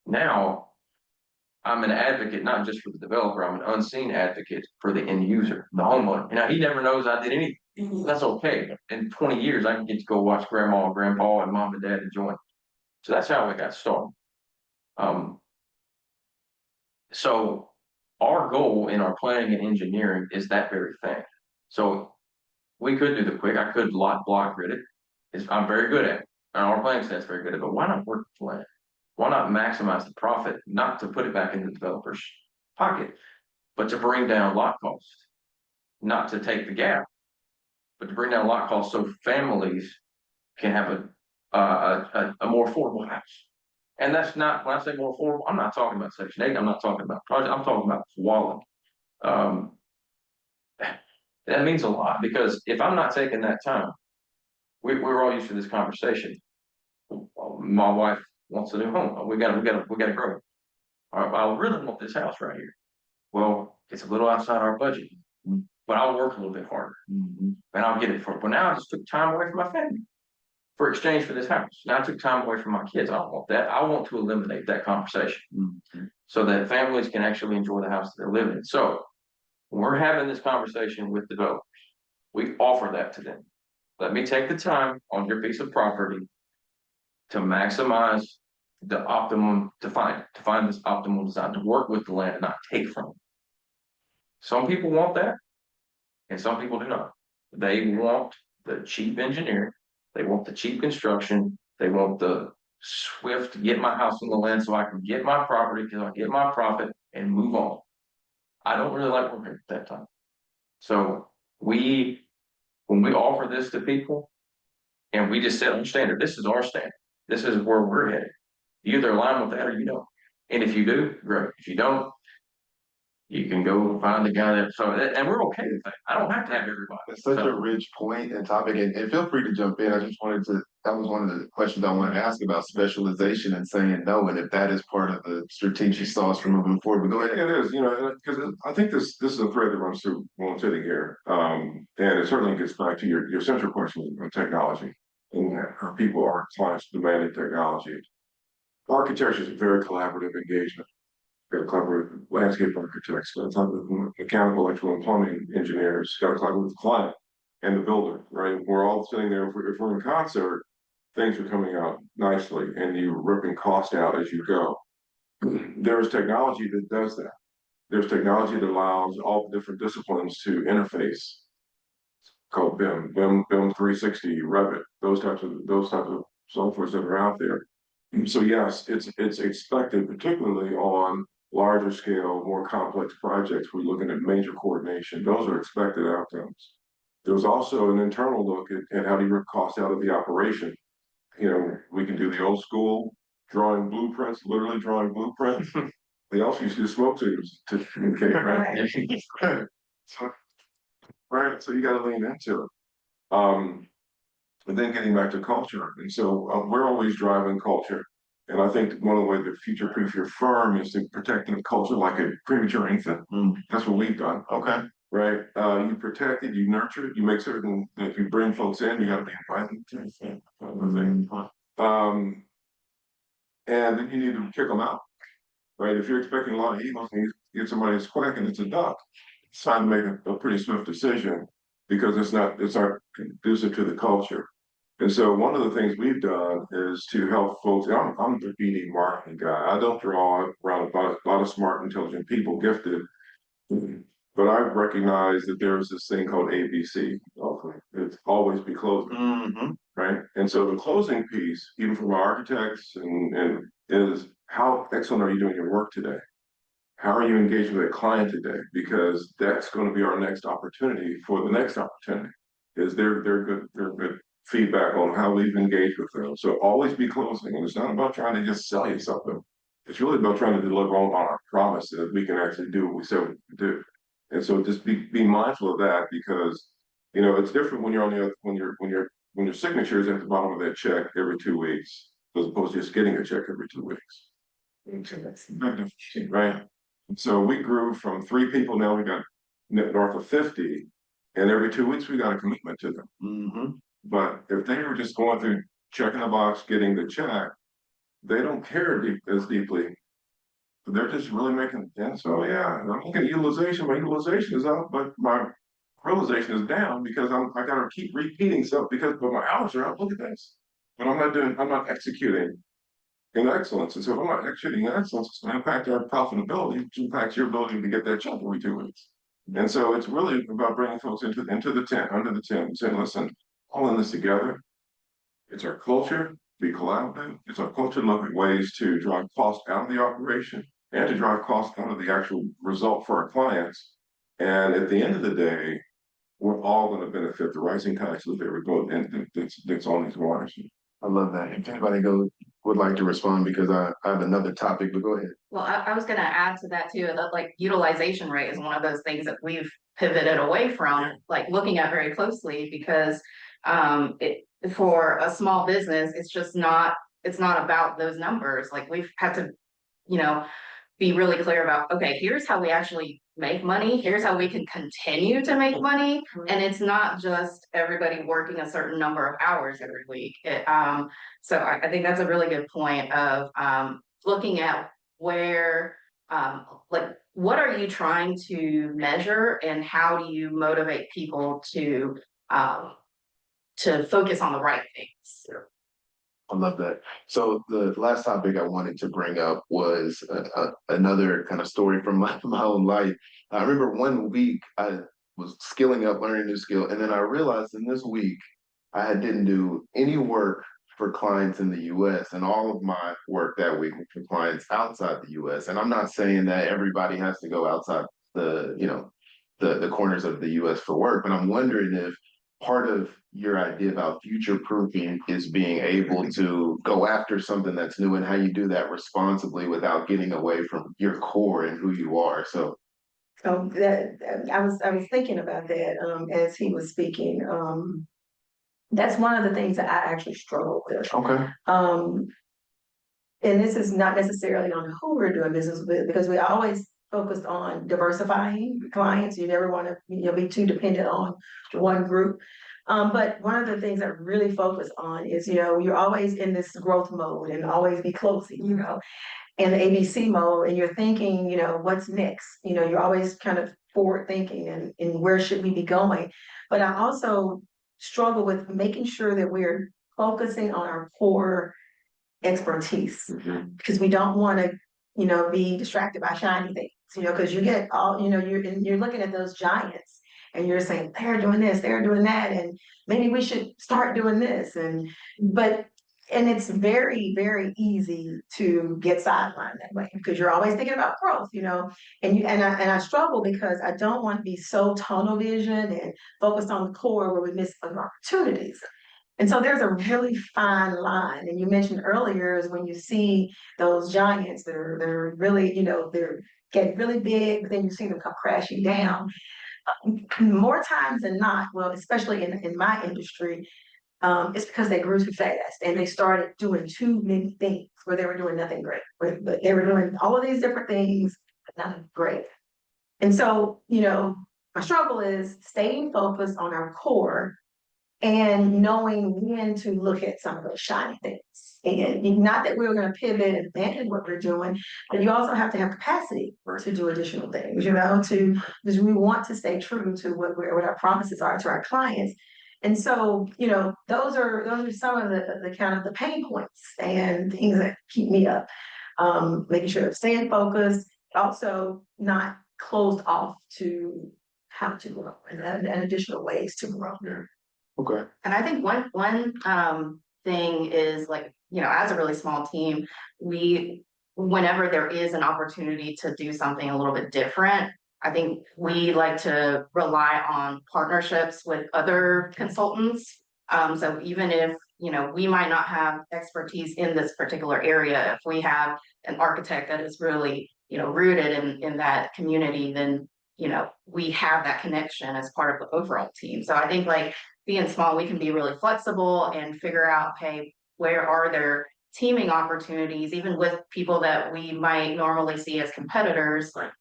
S6: now I'm an advocate, not just for the developer, I'm an unseen advocate for the end user, the homeowner. Now he never knows I did anything. That's okay. In 20 years, I can get to go watch grandma and grandpa and mom and dad enjoying. So that's how I got started. Um, so our goal in our planning and engineering is that very thing. So we could do the quick, I could block grid it. I'm very good at it. And our planning staff's very good at it, but why not work the plan? Why not maximize the profit, not to put it back in the developer's pocket, but to bring down lot costs, not to take the gap, but to bring down lot costs so families can have a more affordable house. And that's not, when I say more affordable, I'm not talking about Section 8, I'm not talking about project, I'm talking about quality. That means a lot because if I'm not taking that time, we're all used to this conversation. My wife wants a new home. We gotta grow. I really want this house right here. Well, it's a little outside our budget, but I'll work a little bit harder and I'll get it for it. But now I just took time away from my family for exchange for this house. Now I took time away from my kids. I don't want that. I want to eliminate that conversation so that families can actually enjoy the house that they're living in. So when we're having this conversation with developers, we offer that to them. Let me take the time on your piece of property to maximize the optimum, to find this optimal design, to work with the land and not take from it. Some people want that, and some people do not. They want the cheap engineering, they want the cheap construction, they want the swift get my house on the land so I can get my property because I get my profit and move on. I don't really like working at that time. So when we offer this to people and we just set our standard, this is our standard. This is where we're headed. You either align with that or you don't. And if you do, great. If you don't, you can go find the guy that, and we're okay with that. I don't have to have everybody.
S2: It's such a rich point and topic, and feel free to jump in. I just wanted to, that was one of the questions I wanted to ask about specialization and saying no, and if that is part of the strategic sauce for moving forward. But go ahead.
S3: It is, because I think this is a thread that runs through while I'm sitting here. And it certainly gets back to your central question on technology and how people are clients demanding technology. Architecture is a very collaborative engagement. Got to collaborate with landscape architects, got to collaborate with mechanical, electrical, and plumbing engineers, got to collaborate with the client and the builder, right? We're all sitting there, if we're in concert, things are coming out nicely and you're ripping cost out as you go. There is technology that does that. There's technology that allows all the different disciplines to interface. It's called BIM 360, Revit, those types of softwares that are out there. So yes, it's expected, particularly on larger scale, more complex projects. We're looking at major coordination. Those are expected outcomes. There's also an internal look at how do you rip costs out of the operation. We can do the old school drawing blueprints, literally drawing blueprints. They also used to do smoke signals to communicate, right? So you got to lean into it. And then getting back to culture. And so we're always driving culture. And I think one of the ways to future-proof your firm is to protect the culture like a premature infant. That's what we've done.
S2: Okay.
S3: Right? You protect it, you nurture it, you make certain that if you bring folks in, you got to be invited. And then you need to kick them out. Right? If you're expecting a lot of eagles and you get somebody that's quacking, it's a duck. It's time to make a pretty swift decision because it's not conducive to the culture. And so one of the things we've done is to help folks. I'm the BD marketing guy. I don't draw around a lot of smart, intelligent people, gifted, but I recognize that there's this thing called ABC. It's always be closing, right? And so the closing piece, even from architects, and is how excellent are you doing your work today? How are you engaging with a client today? Because that's going to be our next opportunity for the next opportunity. Is they're good feedback on how we've engaged with them. So always be closing. And it's not about trying to just sell you something. It's really about trying to deliver on our promise that we can actually do what we said we could do. And so just be mindful of that because it's different when you're on the other, when your signature is at the bottom of that check every 2 weeks. as opposed to just getting a check every 2 weeks. Right? So we grew from 3 people, now we got north of 50, and every 2 weeks we got a commitment to them.
S2: Mm-hmm.
S3: But if they were just going through checking the box, getting the check, they don't care as deeply. They're just really making, and so yeah, I'm looking at utilization. My utilization is up, but my realization is down because I gotta keep repeating stuff but my hours are up. Look at this. But I'm not executing in excellence. And so if I'm not executing in excellence, it's gonna impact our profitability, which impacts your ability to get that check every 2 weeks. And so it's really about bringing folks into the tent, under the tent, and saying, listen, all in this together. It's our culture, be collaborative. It's our culture to look at ways to drive cost out of the operation and to drive cost out of the actual result for our clients. And at the end of the day, we're all going to benefit. The rising taxes that we're going, and that's on these waters.
S2: I love that. If anybody would like to respond, because I have another topic, but go ahead.
S4: Well, I was gonna add to that too, that like utilization rate is one of those things that we've pivoted away from, like looking at very closely, because it, for a small business, it's not about those numbers. Like we've had to, you know, be really clear about, okay, here's how we actually make money, here's how we can continue to make money. And it's not just everybody working a certain number of hours every week. So I think that's a really good point of looking at where, like, what are you trying to measure and how do you motivate people to focus on the right things?
S2: I love that. So the last topic I wanted to bring up was another kind of story from my own life. I remember one week I was skilling up, learning a new skill, and then I realized in this week didn't do any work for clients in the US, and all of my work that week was for clients outside the US. And I'm not saying that everybody has to go outside the corners of the US for work, but I'm wondering if part of your idea about future proofing is being able to go after something that's new, and how you do that responsibly without getting away from your core and who you are. So
S5: I was thinking about that as he was speaking. That's one of the things that I actually struggle with.
S2: okay.
S5: And this is not necessarily on who we're doing business with, because we always focused on diversifying clients. You never want to be too dependent on one group. But one of the things that really focus on is, you're always in this growth mode and always be closing, in the ABC mode, and you're thinking, what's next? You're always kind of forward thinking and where should we be going? But I also struggle with making sure that we're focusing on our core expertise, because we don't want to, be distracted by shiny things, because you get all, you're looking at those giants and you're saying they're doing this, they're doing that, and maybe we should start doing this. And it's very, very easy to get sidelined that way, because you're always thinking about growth, and I struggle because I don't want to be so tunnel vision and focused on the core where we miss opportunities. And so there's a really fine line. And you mentioned earlier is when you see those giants, they're really, they're getting really big, but then you see them come crashing down. More times than not, well, especially in my industry, it's because they grew too fast and they started doing too many things where they were doing nothing great. But they were doing all of these different things, but nothing great. And so, my struggle is staying focused on our core and knowing when to look at some of those shiny things. And not that we're going to pivot and abandon what we're doing, but you also have to have capacity to do additional things, because we want to stay true to what our promises are to our clients. And so, those are some of the kind of the pain points and things that keep me up. Making sure I'm staying focused, also not closed off to how to grow and additional ways to grow.
S3: Yeah.
S2: Okay.
S4: And I think one thing is, like, as a really small team, whenever there is an opportunity to do something a little bit different, I think we like to rely on partnerships with other consultants. So even if, we might not have expertise in this particular area, if we have an architect that is really, rooted in that community, then, we have that connection as part of the overall team. So I think, like, being small, we can be really flexible and figure out, hey, where are there teaming opportunities, even with people that we might normally see as competitors.
S3: Right.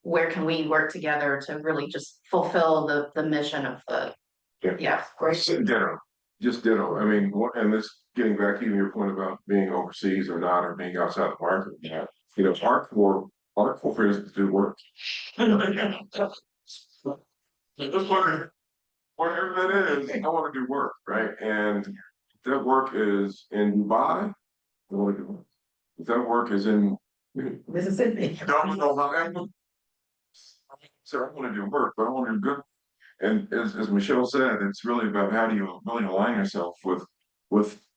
S4: Where can we work together to really just fulfill the mission of the,
S3: Yeah.
S4: yeah, great.
S3: Ditto, just ditto. I mean, and this getting back to your point about being overseas or not, or being outside the market. Yeah. You know, our core is to do work. Just whatever that is, I want to do work, right? And if that work is in Dubai, I want to do work. If that work is in
S5: Mississippi.
S3: don't know how. So I want to do work, but I want to do good. And as Michelle said, it's really about how do you really align yourself with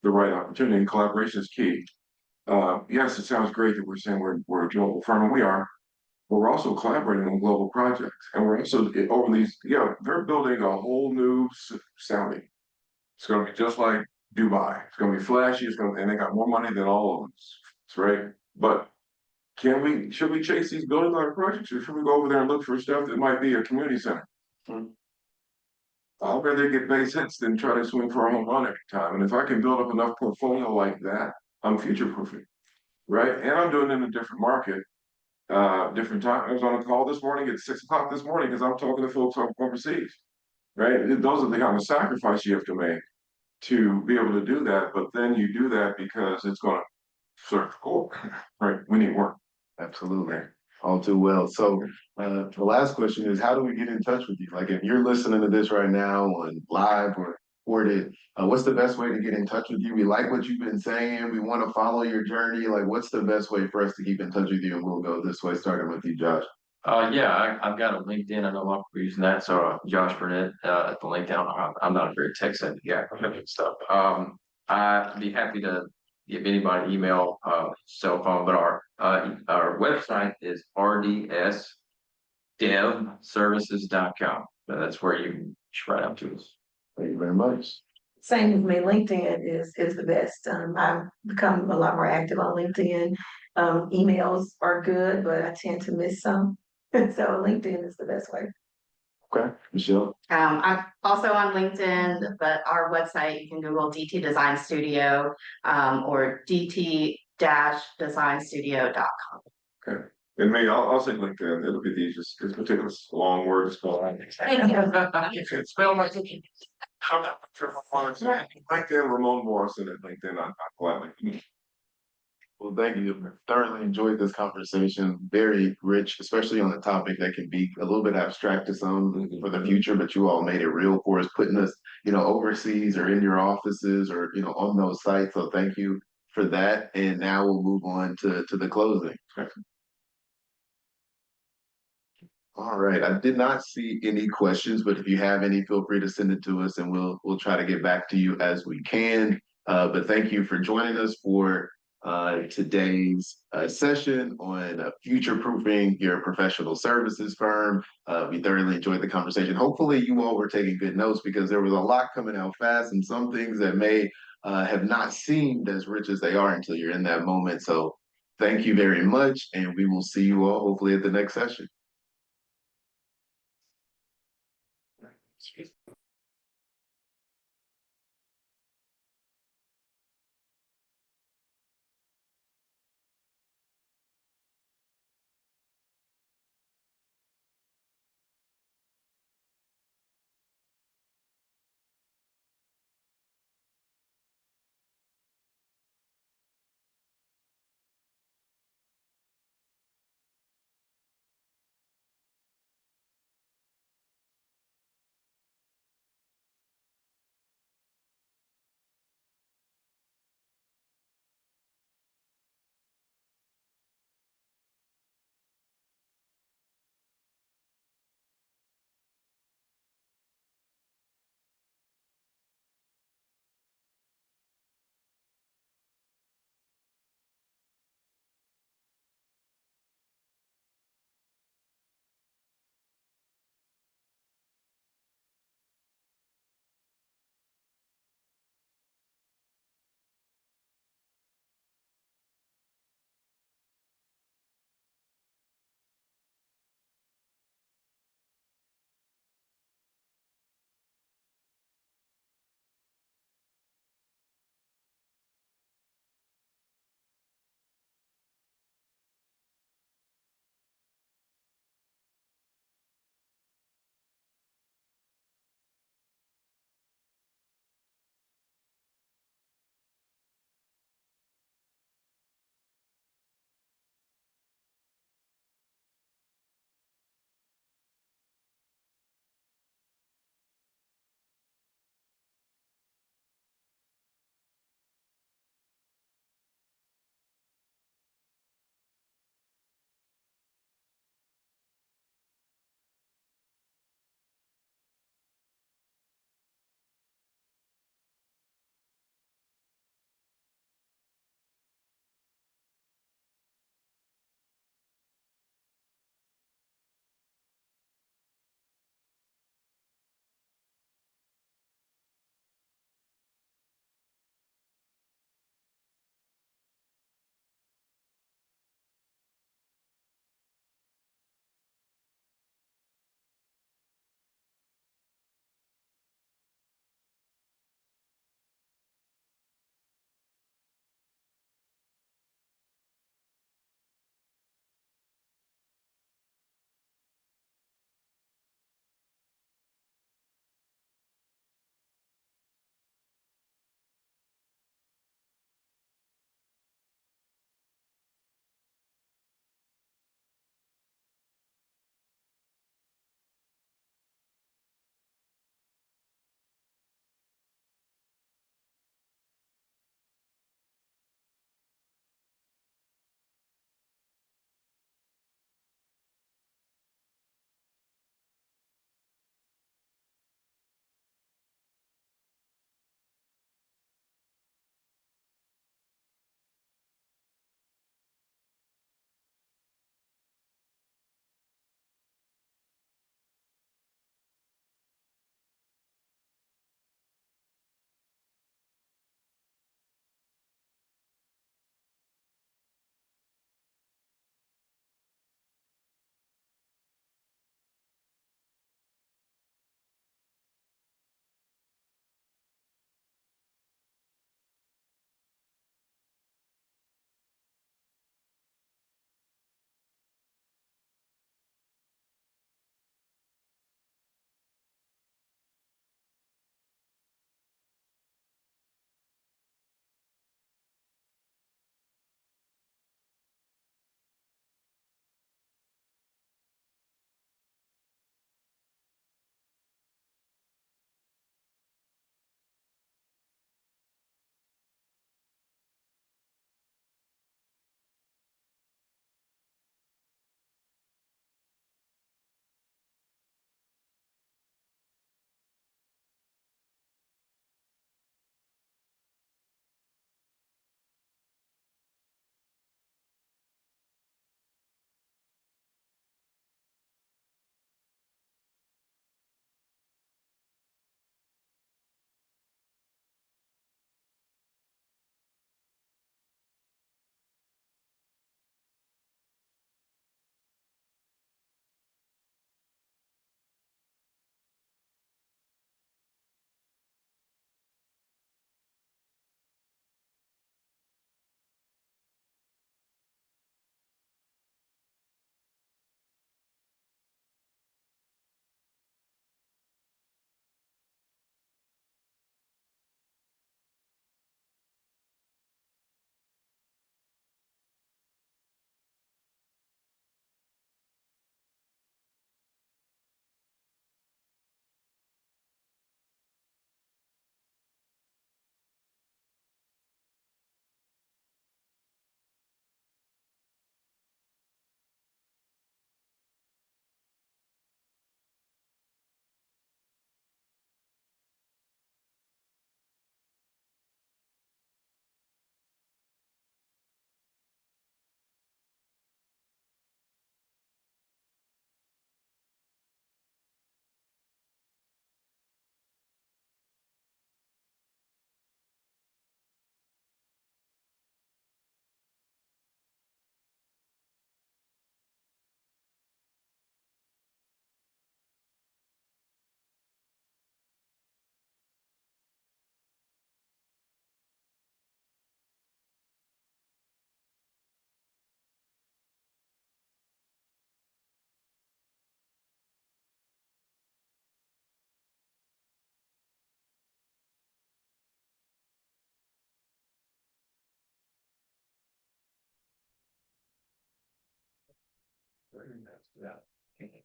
S3: the right opportunity. And collaboration is key. Yes, it sounds great that we're saying we're a global firm, and we are, but we're also collaborating on global projects. And we're also over these, they're building a whole new Saudi. It's going to be just like Dubai. It's going to be flashy. And they got more money than all of us. That's right. But should we chase these billion-dollar projects, or should we go over there and look for stuff that might be a community center? I'd rather get base hits than try to swing for a home run every time. And if I can build up enough portfolio like that, I'm future proofing, right? And I'm doing it in a different market, different time. I was on a call this morning at 6 o'clock this morning because I'm talking to folks overseas, right? Those are the kind of sacrifice you have to make to be able to do that. But then you do that because it's going to serve the core, right? We need work.
S2: Absolutely. All too well. So the last question is, how do we get in touch with you? Like if you're listening to this right now on live or recorded, what's the best way to get in touch with you? We like what you've been saying. We want to follow your journey. Like what's the best way for us to keep in touch with you? And we'll go this way, starting with you, Josh.
S6: Yeah, I've got a LinkedIn. I know a lot of people using that. So Josh Burnett at the LinkedIn. I'm not a very tech savvy guy and stuff. I'd be happy to give anybody email, cell phone, but our website is rdsdevservices.com. So that's where you can write out to us.
S2: Thank you very much.
S5: Same with me. LinkedIn is the best. I've become a lot more active on LinkedIn. Emails are good, but I tend to miss some. So LinkedIn is the best way.
S2: Okay, Michelle.
S4: I'm also on LinkedIn, but our website, you can Google DT Design Studio, or dt-designstudio.com.
S3: Okay. And me, I'll say LinkedIn. It'll be the easiest. It's particularly long word to spell. I can spell my LinkedIn, Ramon Morrison at LinkedIn. I'm gladly.
S2: Well, thank you. Thoroughly enjoyed this conversation. Very rich, especially on a topic that can be a little bit abstract to some for the future, but you all made it real for us, putting us, overseas or in your offices or, on those sites. So thank you for that. And now we'll move on to the closing. All right. I did not see any questions, but if you have any, feel free to send it to us and we'll try to get back to you as we can. But thank you for joining us for today's session on future-proofing your professional services firm. We thoroughly enjoyed the conversation. Hopefully you all were taking good notes because there was a lot coming out fast and some things that may have not seemed as rich as they are until you're in that moment. So thank you very much, and we will see you all hopefully at the next session.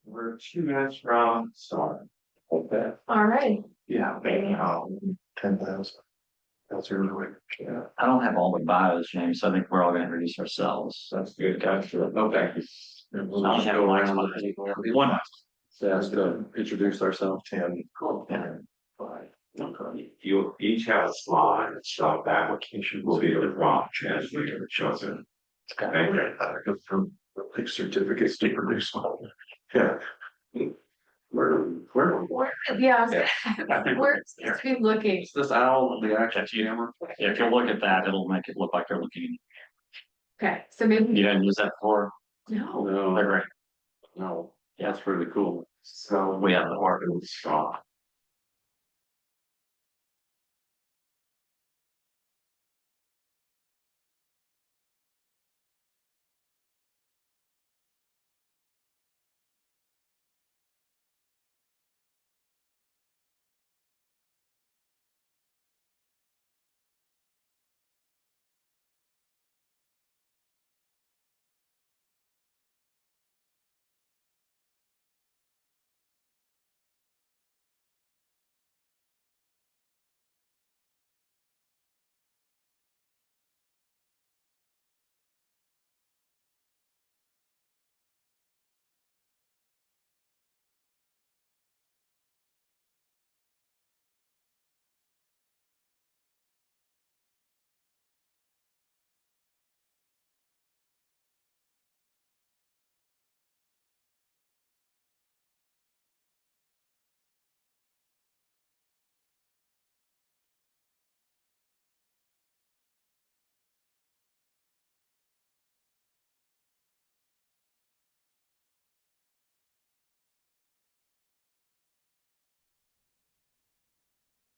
S6: We're 2 minutes from start. Okay.
S4: All right.
S6: Yeah, maybe 10,000. That's really quick. Yeah,
S7: I don't have all the bios, James, so I think we're all gonna introduce ourselves.
S6: that's good. Gotcha. Okay. We'll
S7: I'll
S6: just
S7: have
S6: go
S7: one.
S6: around.
S7: One.
S6: So has to introduce ourselves, 10.
S7: Cool.
S6: 10, 5. Okay. You each have a slide, so the application will be the watch as we shows it. Okay. From certificates to produce. Yeah. Where?
S4: Yeah,
S6: I think
S4: we're supposed to be looking.
S6: Is this owl the action camera?
S7: Yeah, if you look at that, it'll make it look like they're looking.
S4: Okay, so maybe.
S7: You didn't use that before?
S4: No.
S7: They're
S6: No,
S7: great.
S6: no, that's pretty cool. So
S7: We have the
S6: market with Scott.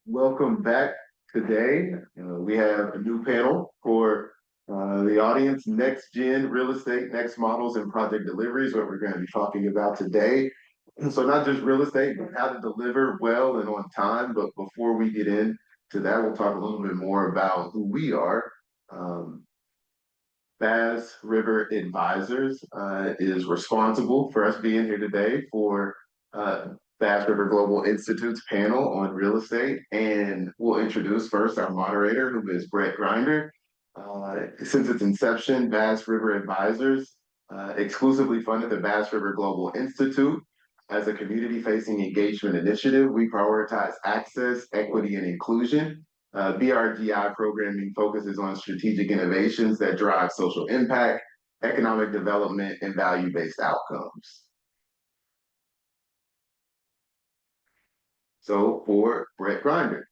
S6: Welcome back today. We have a new panel for the audience, next gen real estate, next models and project deliveries, what we're going to be talking about today. And so not just real estate, but how to deliver well and on time. But before we get into that, we'll talk a little bit more about who we are. Bass River Advisors is responsible for us being here today for Bass River Global Institute's panel on real estate. And we'll introduce first our moderator, who is Brett Grinder. Since its inception, Bass River Advisors exclusively funded the Bass River Global Institute. As a community-facing engagement initiative, we prioritize access, equity, and inclusion. BRgi programming focuses on strategic innovations that drive social impact, economic development, and value-based outcomes. So for Brett Grinder.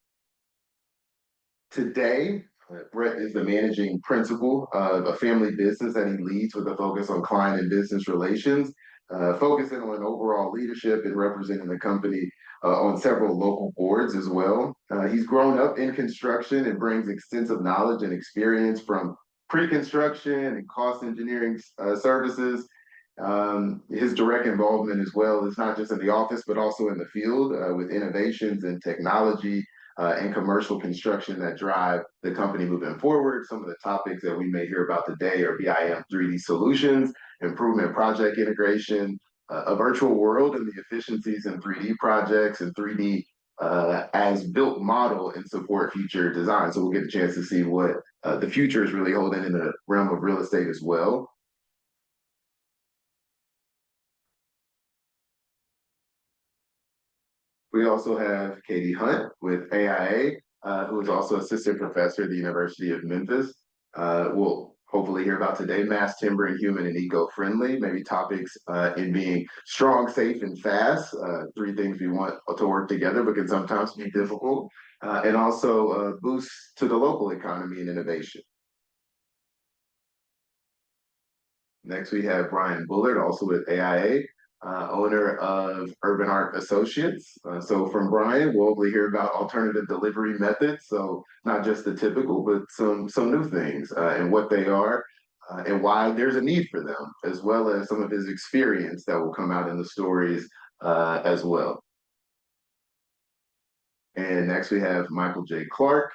S6: Today, Brett is the managing principal of a family business that he leads with a focus on client and business relations, focusing on overall leadership and representing the company on several local boards as well. He's grown up in construction and brings extensive knowledge and experience from pre-construction and cost engineering services. His direct involvement as well is not just in the office, but also in the field with innovations in technology and commercial construction that drive the company moving forward. Some of the topics that we may hear about today are BIM 3D solutions, improvement project integration, a virtual world and the efficiencies in 3D projects and 3D as built model and support future design. So we'll get a chance to see what the future is really holding in the realm of real estate as well. We also have Katie Hunt with AIA, who is also assistant professor at the University of Memphis. We'll hopefully hear about today, mass timber and human and eco-friendly, maybe topics in being strong, safe, and fast. Three things we want to work together, but can sometimes be difficult. And also boosts to the local economy and innovation. Next, we have Brian Bullard, also with AIA, owner of Urban Art Associates. So from Brian, we'll hear about alternative delivery methods. So not just the typical, but some new things and what they are and why there's a need for them, as well as some of his experience that will come out in the stories as well. And next we have Michael J. Clark,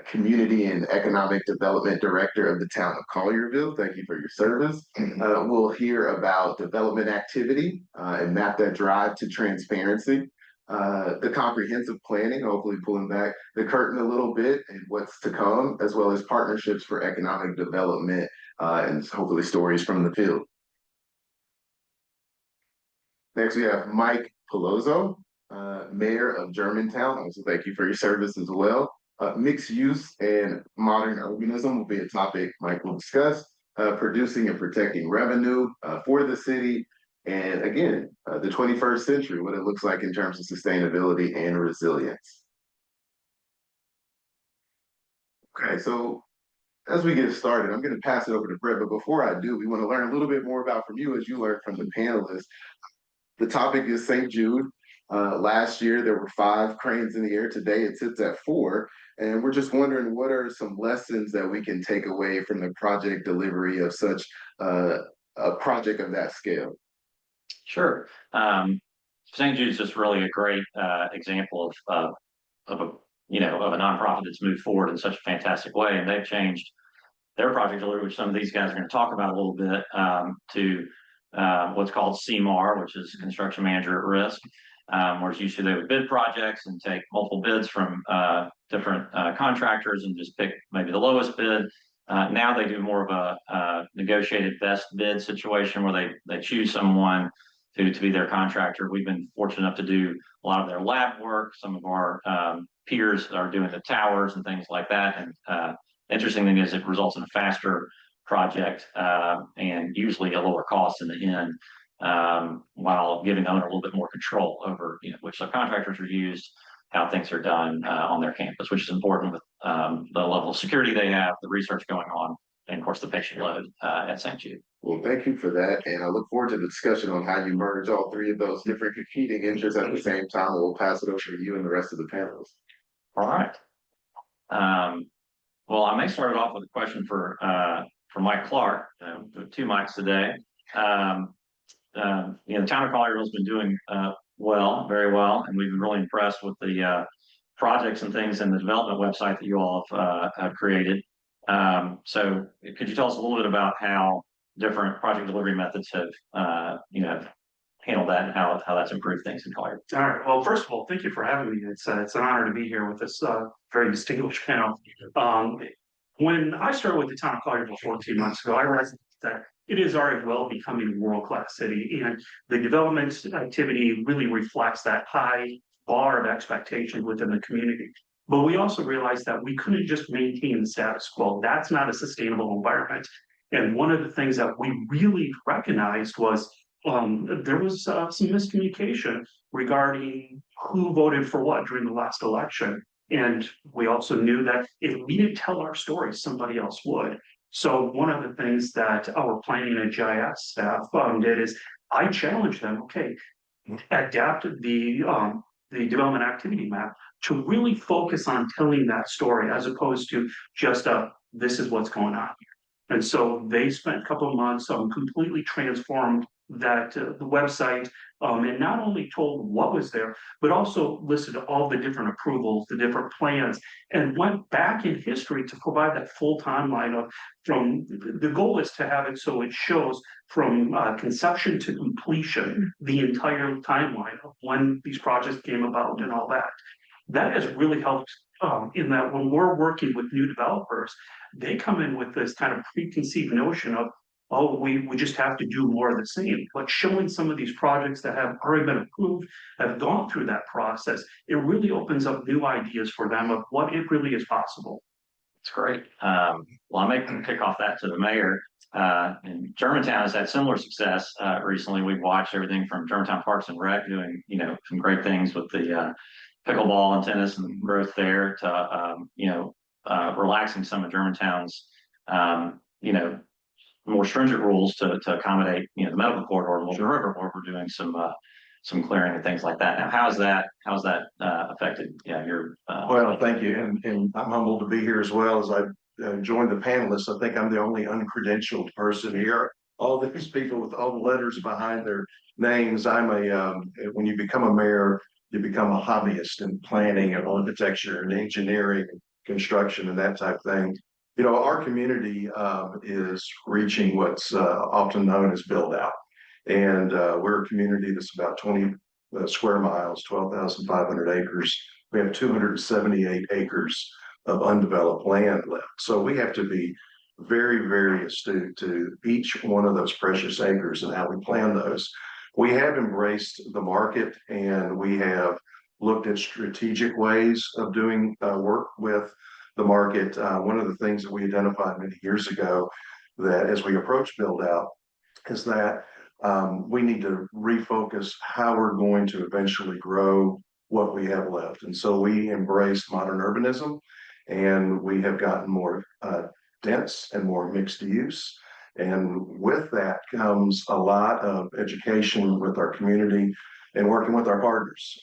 S2: Community and Economic Development Director of the town of Collierville. Thank you for your service. We'll hear about development activity and map that drive to transparency. The comprehensive planning, hopefully pulling back the curtain a little bit and what's to come, as well as partnerships for economic development and hopefully stories from the field. Next, we have Mike Peloso, Mayor of Germantown. Also, thank you for your service as well. Mixed use and modern urbanism will be a topic Mike will discuss. Producing and protecting revenue for the city. And again, the 21st century, what it looks like in terms of sustainability and resilience. Okay, so as we get started, I'm going to pass it over to Brett, but before I do, we want to learn a little bit more about from you as you learned from the panelists. The topic is St. Jude. Last year, there were 5 cranes in the air. Today, it sits at 4. And we're just wondering, what are some lessons that we can take away from the project delivery of such a project of that scale?
S7: Sure. St. Jude's just really a great example of a of a nonprofit that's moved forward in such a fantastic way, and they've changed their project delivery, which some of these guys are going to talk about a little bit, to what's called CMAR, which is Construction Manager at Risk. Whereas usually they would bid projects and take multiple bids from different contractors and just pick maybe the lowest bid. Now they do more of a negotiated best bid situation where they choose someone to be their contractor. We've been fortunate enough to do a lot of their lab work. Some of our peers are doing the towers and things like that. And interesting thing is it results in a faster project and usually a lower cost in the end, while giving the owner a little bit more control over which subcontractors are used, how things are done on their campus, which is important with the level of security they have, the research going on, and of course the patient load at St. Jude.
S2: Well, thank you for that. And I look forward to the discussion on how you merge all 3 of those different competing interests at the same time. We'll pass it over to you and the rest of the panelists.
S7: All right. Well, I may start it off with a question for Mike Clark. 2 mics today. The town of Collierville has been doing very well, and we've been really impressed with the projects and things and the development website that you all have created. So could you tell us a little bit about how different project delivery methods have handled that and how that's improved things in Collierville?
S8: All right. Well, first of all, thank you for having me. It's an honor to be here with this very distinguished panel. When I started with the town of Collierville 14 months ago, I realized that it is already well becoming a world-class city, and the development activity really reflects that high bar of expectation within the community. But we also realized that we couldn't just maintain the status quo. That's not a sustainable environment. And one of the things that we really recognized was there was some miscommunication regarding who voted for what during the last election. And we also knew that if we didn't tell our story, somebody else would. So one of the things that our planning and GIS staff did is I challenged them, okay, adapt the development activity map to really focus on telling that story as opposed to just this is what's going on here. And so they spent a couple of months completely transformed that the website and not only told what was there, but also listed all the different approvals, the different plans, and went back in history to provide that full timeline of from the goal is to have it so it shows from conception to completion the entire timeline of when these projects came about and all that. That has really helped in that when we're working with new developers, they come in with this kind of preconceived notion of, oh, we just have to do more of the same. But showing some of these projects that have already been approved, have gone through that process, it really opens up new ideas for them of what it really is possible.
S7: That's great. Well, I may kick off that to the mayor. And Germantown has had similar success recently. We've watched everything from Germantown Parks and Rec doing, some great things with the pickleball and tennis and growth there to, relaxing some of Germantown's, more stringent rules to accommodate, the medical corridor along the river, where we're doing some clearing and things like that. Now, how's that affected? Your
S9: well, thank you, and I'm humbled to be here as well as I joined the panelists. I think I'm the only uncredentialed person here. All these people with all the letters behind their names. When you become a mayor, you become a hobbyist in planning and architecture and engineering, construction and that type of thing. You know, our community is reaching what's often known as build out. And we're a community that's about 20 square miles, 12,500 acres. We have 278 acres of undeveloped land left. So we have to be very, very astute to each one of those precious acres and how we plan those. We have embraced the market and we have looked at strategic ways of doing work with the market. One of the things that we identified many years ago that as we approach build out is that we need to refocus how we're going to eventually grow what we have left. And so we embrace modern urbanism and we have gotten more dense and more mixed use. And with that comes a lot of education with our community and working with our partners.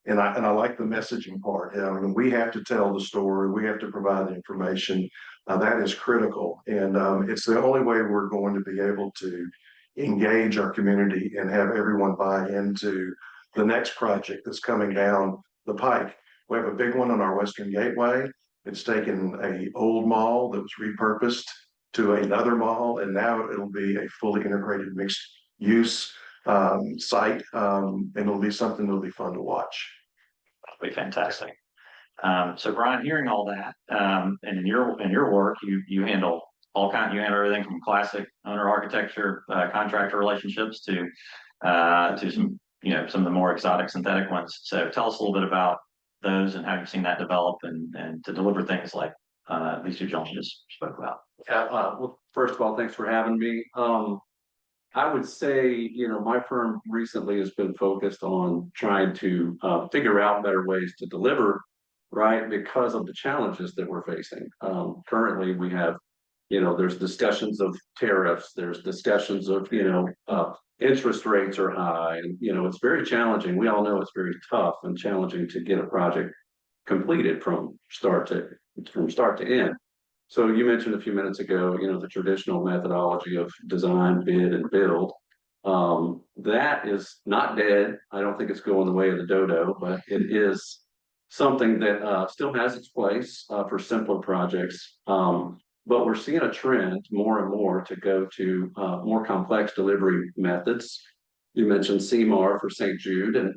S9: And I like the messaging part. I mean, we have to tell the story. We have to provide the information. That is critical. And it's the only way we're going to be able to engage our community and have everyone buy into the next project that's coming down the pike. We have a big one on our Western Gateway. It's taken an old mall that was repurposed to another mall, and now it'll be a fully integrated mixed use site. And it'll be something that'll be fun to watch.
S7: That'll be fantastic. So Brian, hearing all that, and in your work, you handle you handle everything from classic owner architecture, contractor relationships to some, some of the more exotic synthetic ones. So tell us a little bit about those and how you've seen that develop and to deliver things like these two gentlemen just spoke about.
S10: Yeah, well, first of all, thanks for having me. I would say, my firm recently has been focused on trying to figure out better ways to deliver, right? Because of the challenges that we're facing. Currently, we have, there's discussions of tariffs, there's discussions of, interest rates are high, and, it's very challenging. We all know it's very tough and challenging to get a project completed from start to end. So you mentioned a few minutes ago, the traditional methodology of design, bid, and build. That is not dead. I don't think it's going the way of the dodo, but it is something that still has its place for simpler projects. But we're seeing a trend more and more to go to more complex delivery methods. You mentioned CMAR for St. Jude, and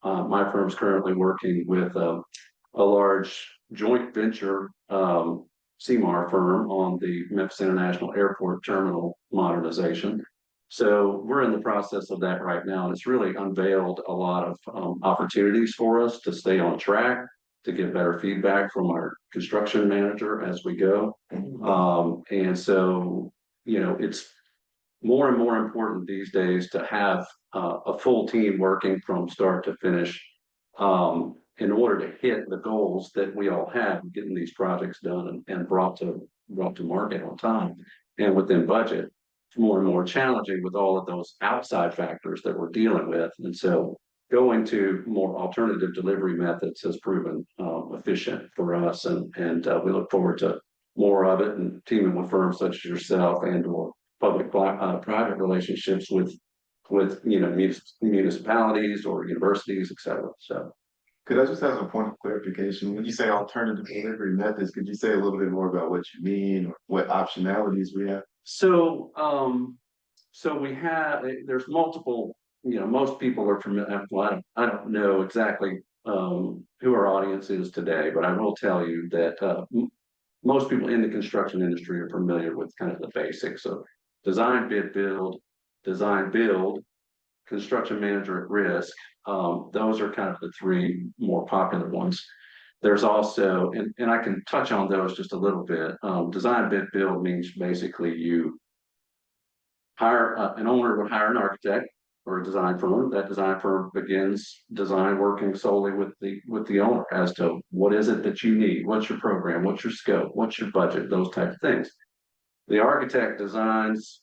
S10: my firm's currently working with a large joint venture CMAR firm on the Memphis International Airport terminal modernization. So we're in the process of that right now, and it's really unveiled a lot of opportunities for us to stay on track, to get better feedback from our construction manager as we go. And so, it's more and more important these days to have a full team working from start to finish in order to hit the goals that we all have, getting these projects done and brought to market on time and within budget. It's more and more challenging with all of those outside factors that we're dealing with. And so going to more alternative delivery methods has proven efficient for us. And we look forward to more of it and teaming with firms such as yourself and or public-private relationships with municipalities or universities, et cetera. So.
S2: Could I just have a point of clarification? When you say alternative delivery methods, could you say a little bit more about what you mean or what optionalities we have?
S10: So, we have, there's multiple, most people are familiar. Well, I don't know exactly who our audience is today, but I will tell you that most people in the construction industry are familiar with kind of the basics of design, bid, build, construction manager at risk. Those are kind of the three more popular ones. There's also, and I can touch on those just a little bit. Design, bid, build means basically you hire, an owner would hire an architect or a design firm. That design firm begins design working solely with the owner as to what is it that you need, what's your program, what's your scope, what's your budget, those type of things. The architect designs,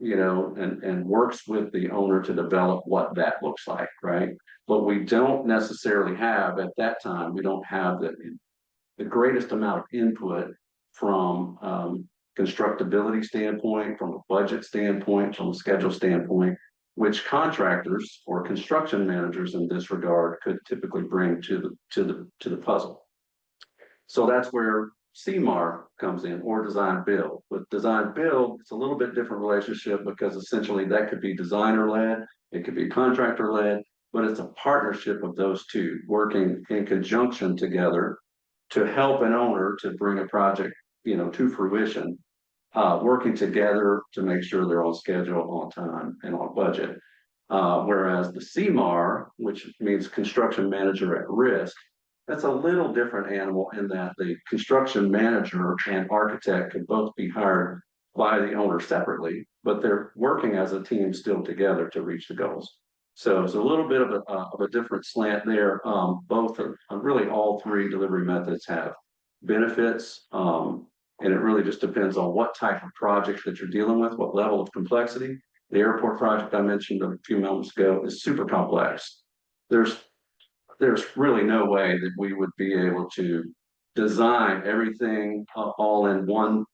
S10: and works with the owner to develop what that looks like, right? But we don't necessarily have at that time, we don't have the greatest amount of input from constructability standpoint, from a budget standpoint, from a schedule standpoint, which contractors or construction managers in this regard could typically bring to the puzzle. So that's where CMAR comes in, or design build. With design build, it's a little bit different relationship because essentially that could be designer led, it could be contractor led, but it's a partnership of those two working in conjunction together to help an owner to bring a project, to fruition, working together to make sure they're on schedule, on time, and on budget. Whereas the CMAR, which means construction manager at risk, that's a little different animal in that the construction manager and architect can both be hired by the owner separately, but they're working as a team still together to reach the goals. So it's a little bit of a different slant there. Really all three delivery methods have benefits. And it really just depends on what type of project that you're dealing with, what level of complexity. The airport project I mentioned a few moments ago is super complex. There's really no way that we would be able to design everything all in one,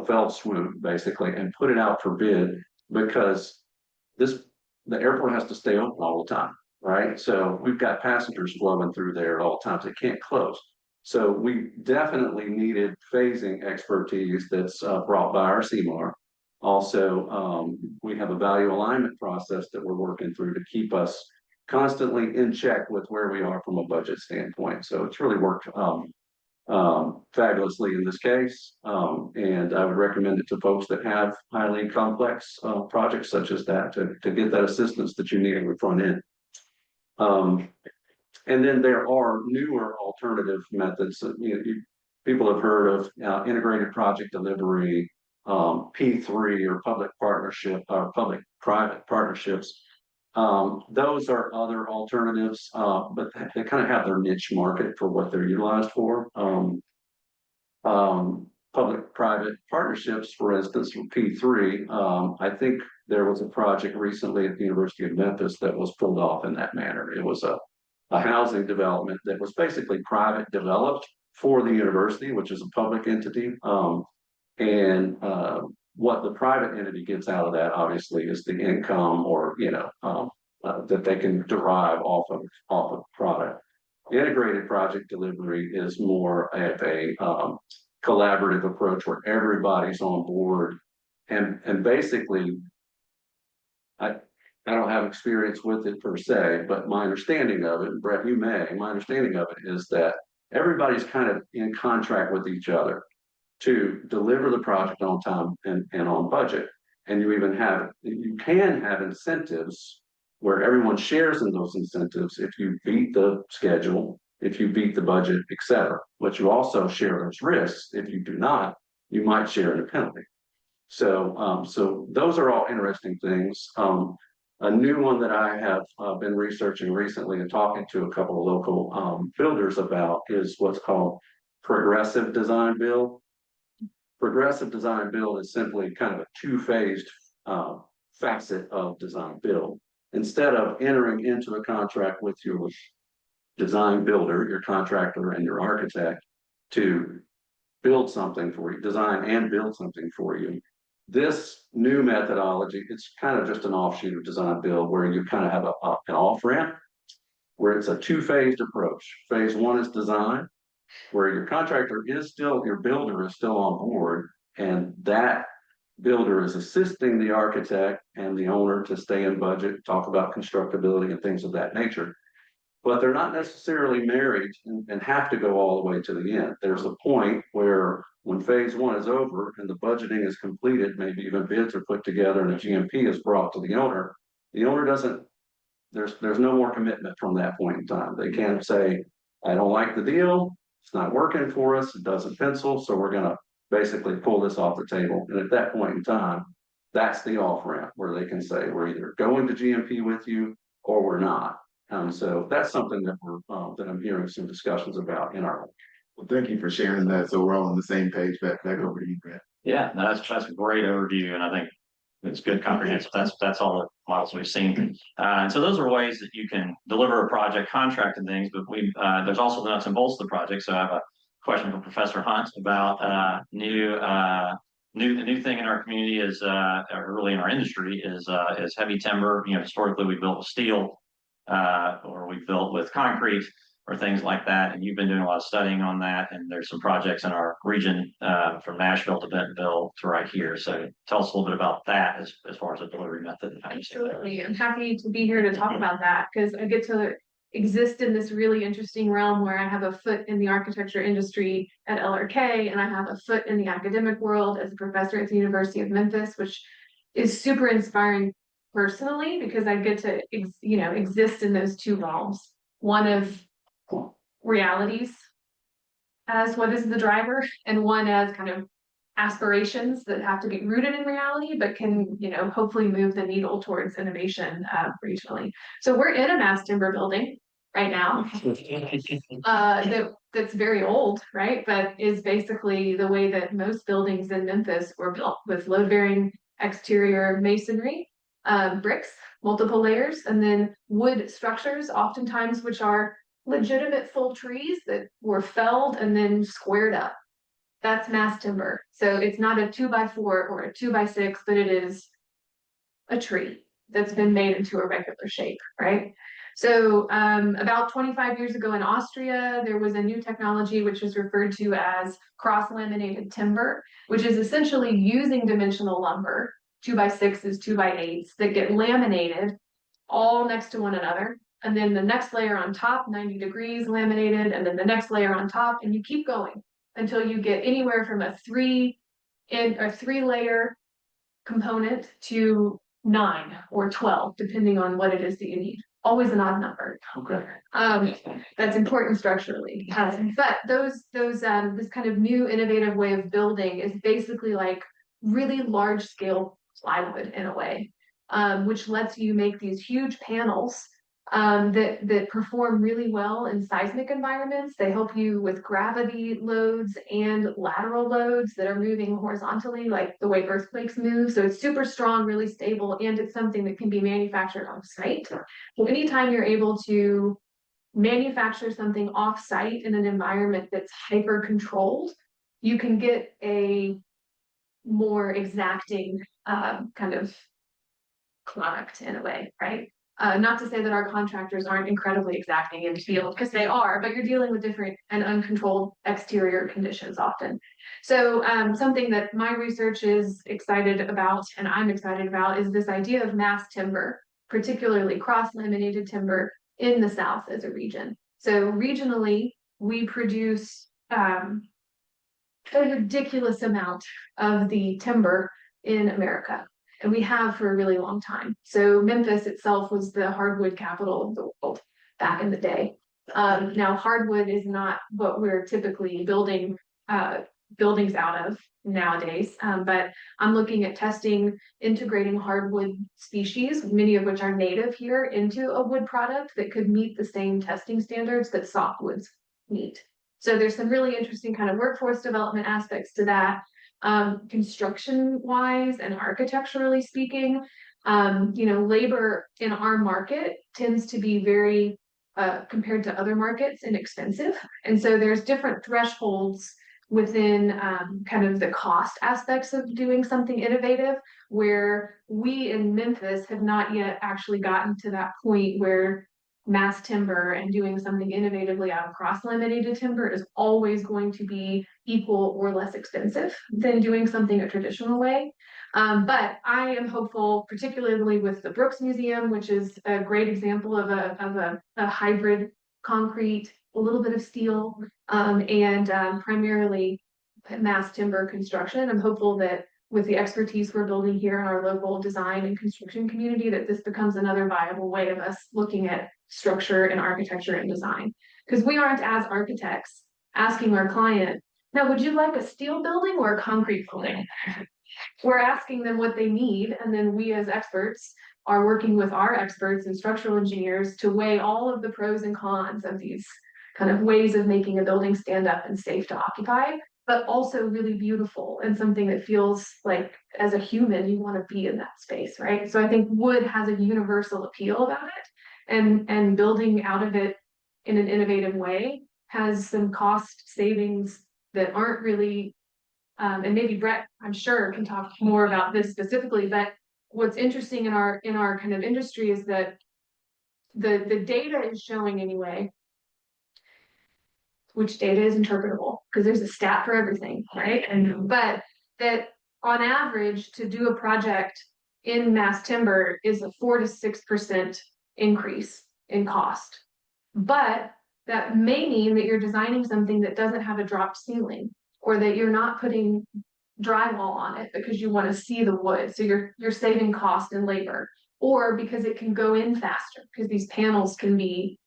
S10: fell swoop basically, and put it out for bid, because the airport has to stay open all the time, right? So we've got passengers flowing through there at all times. They can't close. So we definitely needed phasing expertise that's brought by our CMAR. Also, we have a value alignment process that we're working through to keep us constantly in check with where we are from a budget standpoint. So it's really worked fabulously in this case. And I would recommend it to folks that have highly complex projects such as that to get that assistance that you need on the front end. And then there are newer alternative methods that people have heard of, integrated project delivery, P3 or public partnership or public-private partnerships. Those are other alternatives, but they kind of have their niche market for what they're utilized for. Public-private partnerships, for instance, with P3, I think there was a project recently at the University of Memphis that was pulled off in that manner. It was a housing development that was basically private developed for the university, which is a public entity. What the private entity gets out of that, obviously, is the income or that they can derive off of product. The integrated project delivery is more of a collaborative approach where everybody's on board, and basically, I don't have experience with it per se, but my understanding of it, and Brett, my understanding of it is that everybody's kind of in contract with each other to deliver the project on time and on budget. And you can have incentives where everyone shares in those incentives if you beat the schedule, if you beat the budget, etc. But you also share those risks. If you do not, you might share in a penalty. So those are all interesting things. A new one that I have been researching recently and talking to a couple of local builders about is what's called progressive design build. Progressive design build is simply kind of a two-phased facet of design build. Instead of entering into a contract with your design builder, your contractor, and your architect to build something for you, design and build something for you, this new methodology, it's kind of just an offshoot of design build where you kind of have an off-ramp where it's a two-phased approach. Phase one is design, where your contractor is still, your builder is still on board, and that builder is assisting the architect and the owner to stay in budget, talk about constructability and things of that nature. But they're not necessarily married and have to go all the way to the end. There's a point where when phase one is over and the budgeting is completed, maybe even bids are put together and a GMP is brought to the owner doesn't, there's no more commitment from that point in time. They can't say, I don't like the deal, it's not working for us, it doesn't pencil, so we're gonna basically pull this off the table. And at that point in time, that's the off ramp where they can say, we're either going to GMP with you or we're not. So that's something that that I'm hearing some discussions about in our.
S2: Well, thank you for sharing that. So we're all on the same page. Back over to you, Brett.
S7: Yeah, no, that's a great overview, and I think it's good comprehensive. That's all the models we've seen. And so those are ways that you can deliver a project, contract and things, but there's also the nuts and bolts of the project. So I have a question for Professor Hunt about new thing in our community is really in our industry is heavy timber. Historically we built with steel or we built with concrete. or things like that. And you've been doing a lot of studying on that. And there's some projects in our region from Nashville to Bentonville to right here. So tell us a little bit about that as far as the delivery method.
S11: Absolutely. I'm happy to be here to talk about that because I get to exist in this really interesting realm where I have a foot in the architecture industry at LRK and I have a foot in the academic world as a professor at the University of Memphis, which is super inspiring personally because I get to exist in those two realms. One of realities as what is the driver, and one as kind of aspirations that have to be rooted in reality, but can, hopefully move the needle towards innovation regionally. So we're in a mass timber building right now that's very old, right? But is basically the way that most buildings in Memphis were built, with load-bearing exterior masonry, bricks, multiple layers, and then wood structures, oftentimes which are legitimate full trees that were felled and then squared up. That's mass timber. So it's not a 2x4 or a 2x6, but it is a tree that's been made into a regular shape, right? So about 25 years ago in Austria, there was a new technology which is referred to as cross-laminated timber, which is essentially using dimensional lumber, 2x6s, 2x8s, that get laminated all next to one another. And then the next layer on top, 90 degrees laminated, and then the next layer on top, and you keep going until you get anywhere from a 3-layer component to 9 or 12, depending on what it is that you need. Always an odd number.
S3: Okay.
S11: That's important structurally. But this kind of new innovative way of building is basically like really large scale plywood in a way, which lets you make these huge panels that perform really well in seismic environments. They help you with gravity loads and lateral loads that are moving horizontally, like the way earthquakes move. So it's super strong, really stable, and it's something that can be manufactured off site. So anytime you're able to manufacture something off site in an environment that's hyper controlled, you can get a more exacting kind of product in a way, right? Not to say that our contractors aren't incredibly exacting in the field, because they are, but you're dealing with different and uncontrolled exterior conditions often. So something that my research is excited about, and I'm excited about, is this idea of mass timber, particularly cross-laminated timber in the South as a region. So regionally, we produce a ridiculous amount of the timber in America. And we have for a really long time. So Memphis itself was the hardwood capital of the world back in the day. Now hardwood is not what we're typically building buildings out of nowadays, but I'm looking at testing integrating hardwood species, many of which are native here, into a wood product that could meet the same testing standards that softwoods meet. So there's some really interesting kind of workforce development aspects to that. Construction wise and architecturally speaking, labor in our market tends to be very, compared to other markets, inexpensive. And so there's different thresholds within kind of the cost aspects of doing something innovative, where we in Memphis have not yet actually gotten to that point where mass timber and doing something innovatively out of cross-laminated timber is always going to be equal or less expensive than doing something a traditional way. But I am hopeful, particularly with the Brooks Museum, which is a great example of a hybrid concrete, a little bit of steel, and primarily mass timber construction. I'm hopeful that with the expertise we're building here in our local design and construction community, that this becomes another viable way of us looking at structure and architecture and design. Because we aren't, as architects, asking our client, now, would you like a steel building or a concrete building? We're asking them what they need, and then we as experts are working with our experts and structural engineers to weigh all of the pros and cons of these kind of ways of making a building stand up and safe to occupy, but also really beautiful and something that feels like, as a human, you want to be in that space, right? So I think wood has a universal appeal about it, and building out of it in an innovative way has some cost savings that aren't really, and maybe Brett, I'm sure, can talk more about this specifically, but what's interesting in our kind of industry is that the data is showing anyway which data is interpretable, because there's a stat for everything, right? But that on average, to do a project in mass timber is a 4 to 6% increase in cost. But that may mean that you're designing something that doesn't have a drop ceiling, or that you're not putting drywall on it because you want to see the wood. So you're saving cost and labor, or because it can go in faster because these panels can be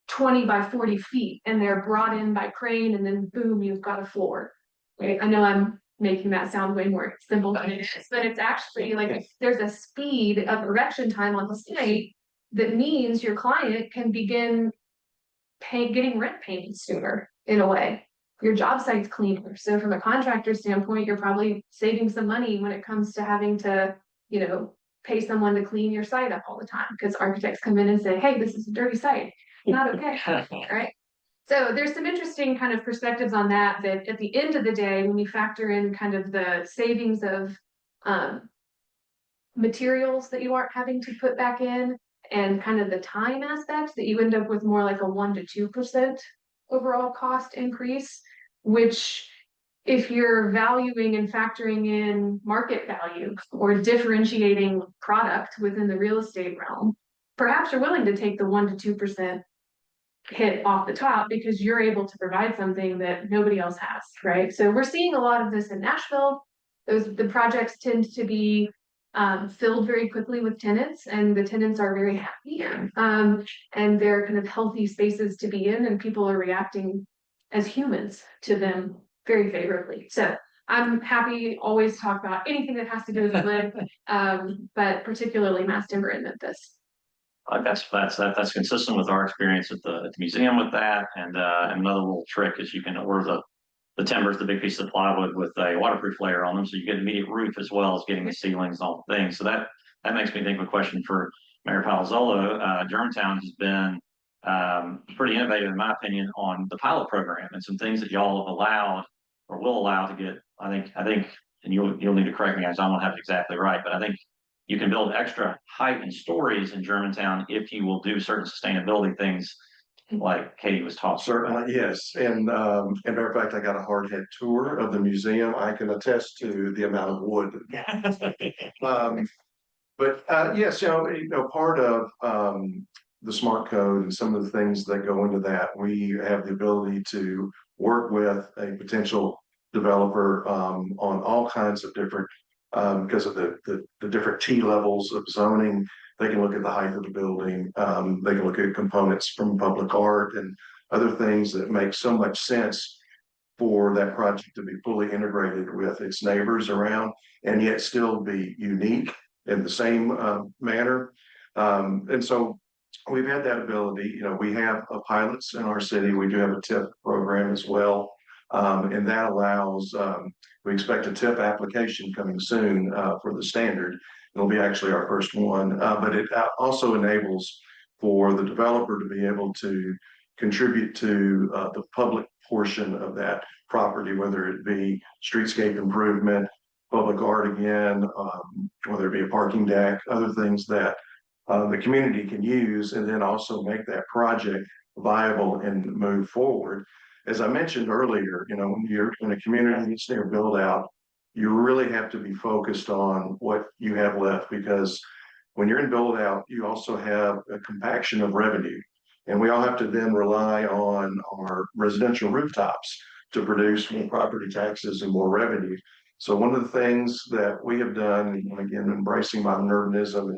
S11: 20 by 40 feet and they're brought in by crane, and then boom, you've got a floor. Right? I know I'm making that sound way more simple than it is, but it's actually like there's a speed of erection time on the site that means your client can begin getting rent payments sooner in a way. Your job site's cleaner. So from a contractor standpoint, you're probably saving some money when it comes to having to, pay someone to clean your site up all the time, because architects come in and say, hey, this is a dirty site. Not okay, right? So there's some interesting kind of perspectives on that at the end of the day, when you factor in kind of the savings of materials that you aren't having to put back in, and kind of the time aspects, that you end up with more like a 1 to 2% overall cost increase, which, if you're valuing and factoring in market value or differentiating product within the real estate realm, perhaps you're willing to take the 1 to 2% hit off the top because you're able to provide something that nobody else has, right? So we're seeing a lot of this in Nashville. The projects tend to be filled very quickly with tenants, and the tenants are very happy, and they're kind of healthy spaces to be in, and people are reacting as humans to them very favorably. So I'm happy always to talk about anything that has to do with wood, but particularly mass timber in Memphis.
S7: That's consistent with our experience at the museum with that, and another little trick is you can order the timbers, the big piece of plywood with a waterproof layer on them, so you get immediate roof as well as getting the ceilings and all the things. So that makes me think of a question for Mayor Palazzolo. Germantown has been pretty innovative, in my opinion, on the pilot program, and some things that y'all have allowed or will allow to get. I think, and you'll need to correct me, guys. I don't have it exactly right, but I think you can build extra height and stories in Germantown if you will do certain sustainability things, like Katie was talking about.
S9: Certainly, yes. And matter of fact, I got a hard head tour of the museum. I can attest to the amount of wood. But yes, part of the smart code and some of the things that go into that, we have the ability to work with a potential developer on all kinds of different, because of the different T levels of zoning. They can look at the height of the building. They can look at components from public art and other things that make so much sense for that project to be fully integrated with its neighbors around, and yet still be unique in the same manner. And so we've had that ability. We have pilots in our city. We do have a TIP program as well. And that allows, we expect a TIP application coming soon for the standard. It'll be actually our first one, but it also enables for the developer to be able to contribute to the public portion of that property, whether it be streetscape improvement, public art again, whether it be a parking deck, other things that the community can use, and then also make that project viable and move forward. As I mentioned earlier, when you're in a community that's near build out, you really have to be focused on what you have left, because when you're in build out, you also have a compaction of revenue. And we all have to then rely on our residential rooftops to produce more property taxes and more revenue. So one of the things that we have done, again, embracing modern urbanism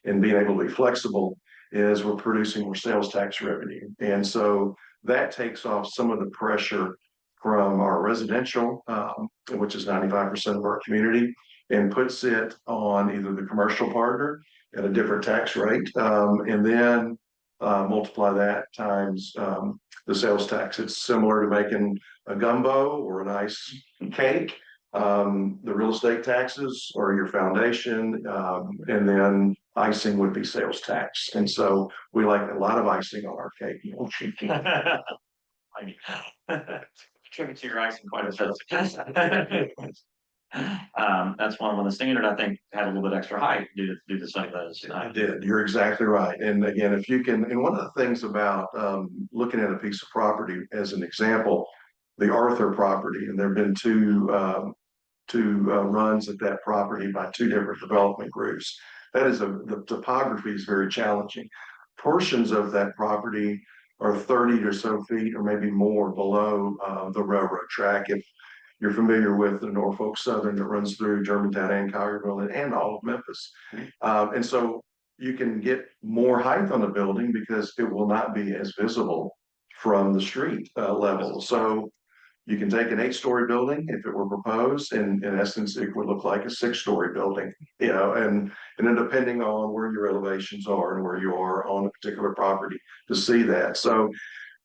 S9: and being able to be flexible, is we're producing more sales tax revenue. And so that takes off some of the pressure from our residential, which is 95% of our community, and puts it on either the commercial partner at a different tax rate, and then multiply that times the sales tax. It's similar to making a gumbo or a nice cake. The real estate taxes are your foundation, and then icing would be sales tax. And so we like a lot of icing on our cake.
S7: Contribute to your icing quite a bit. That's one when the standard, I think, had a little bit extra height due to some of those.
S9: I did. You're exactly right. And again, if you can, and one of the things about looking at a piece of property as an example, the Arthur property, and there have been two runs at that property by two different development groups. The topography is very challenging. Portions of that property are 30 or so feet or maybe more below the railroad track. If you're familiar with the Norfolk Southern that runs through Germantown and Collierville and all of Memphis. And so you can get more height on the building because it will not be as visible from the street level. So you can take an 8-story building if it were proposed, and in essence, it would look like a 6-story building, and then depending on where your elevations are and where you are on a particular property to see that. So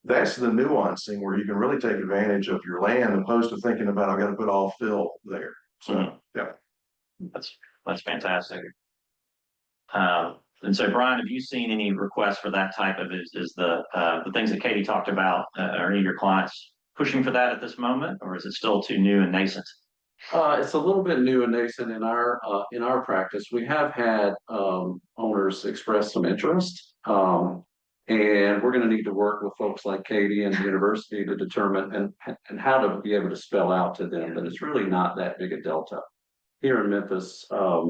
S9: that's the nuancing where you can really take advantage of your land opposed to thinking about, I've got to put all fill there. So, yeah.
S7: That's fantastic. And so, Brian, have you seen any requests for that type of is the things that Katie talked about? Are any of your clients pushing for that at this moment, or is it still too new and nascent?
S10: It's a little bit new and nascent in our practice. We have had owners express some interest, and we're going to need to work with folks like Katie and the university to determine and how to be able to spell out to them that it's really not that big a delta. Here in Memphis, our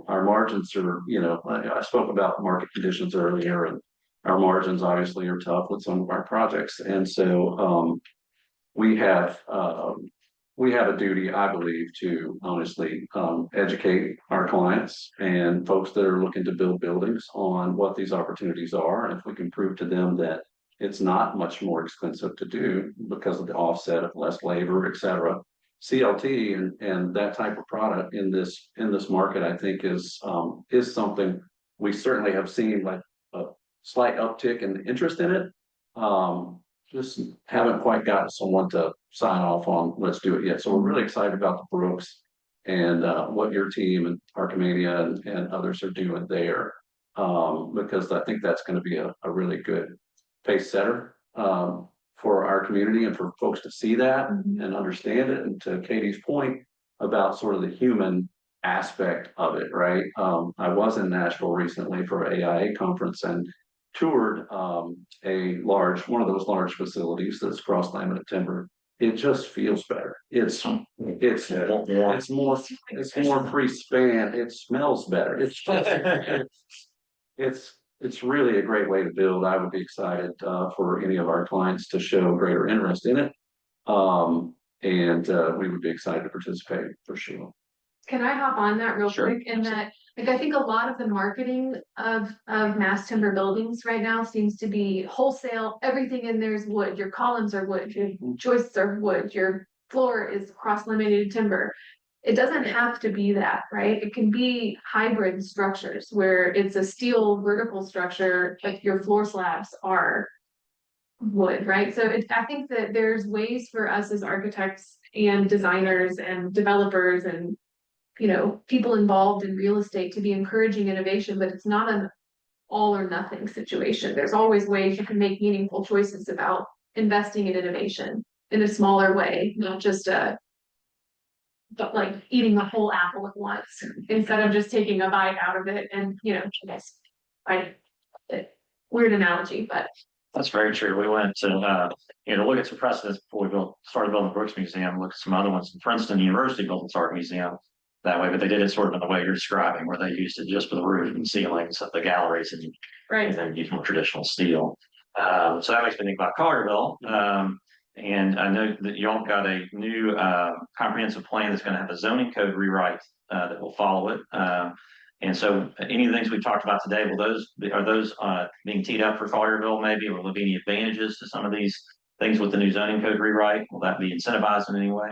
S10: margins are, I spoke about market conditions earlier, and our margins obviously are tough with some of our projects, and so we have a duty, I believe, to honestly educate our clients and folks that are looking to build buildings on what these opportunities are. And if we can prove to them that it's not much more expensive to do because of the offset of less labor, et cetera. CLT and that type of product in this market, I think is something we certainly have seen like a slight uptick in interest in it. Just haven't quite gotten someone to sign off on let's do it yet. So we're really excited about the Brooks and what your team and Archimania and others are doing there, because I think that's going to be a really good pace setter for our community and for folks to see that and understand it. And to Katie's point about sort of the human aspect of it, right? I was in Nashville recently for an AIA conference and toured one of those large facilities that's cross laminate timber. It just feels better. It's more free span. It smells better. It's really a great way to build. I would be excited for any of our clients to show greater interest in it. And we would be excited to participate for sure.
S11: Can I hop on that real
S7: Sure.
S11: quick? In that, like, I think a lot of the marketing of mass timber buildings right now seems to be wholesale. Everything in there is wood. Your columns are wood. Your joists are wood. Your floor is cross-laminated timber. It doesn't have to be that, right? It can be hybrid structures where it's a steel vertical structure, but your floor slabs are wood, right? So I think that there's ways for us as architects and designers and developers and people involved in real estate to be encouraging innovation, but it's not an all or nothing situation. There's always ways you can make meaningful choices about investing in innovation in a smaller way, not just but like eating the whole apple at once instead of just taking a bite out of it. And weird analogy, but
S7: That's very true. We went to look at some precedents before we started building the Brooks Museum, look at some other ones. Princeton University built its art museum that way, but they did it sort of in the way you're describing, where they used it just for the roof and ceilings of the galleries and then use more traditional steel. So that makes me think about Collierville. And I know that y'all got a new comprehensive plan that's going to have a zoning code rewrite that will follow it. And so any of the things we talked about today, are those being teed up for Collierville maybe? Or will there be any advantages to some of these things with the new zoning code rewrite? Will that be incentivized in any way?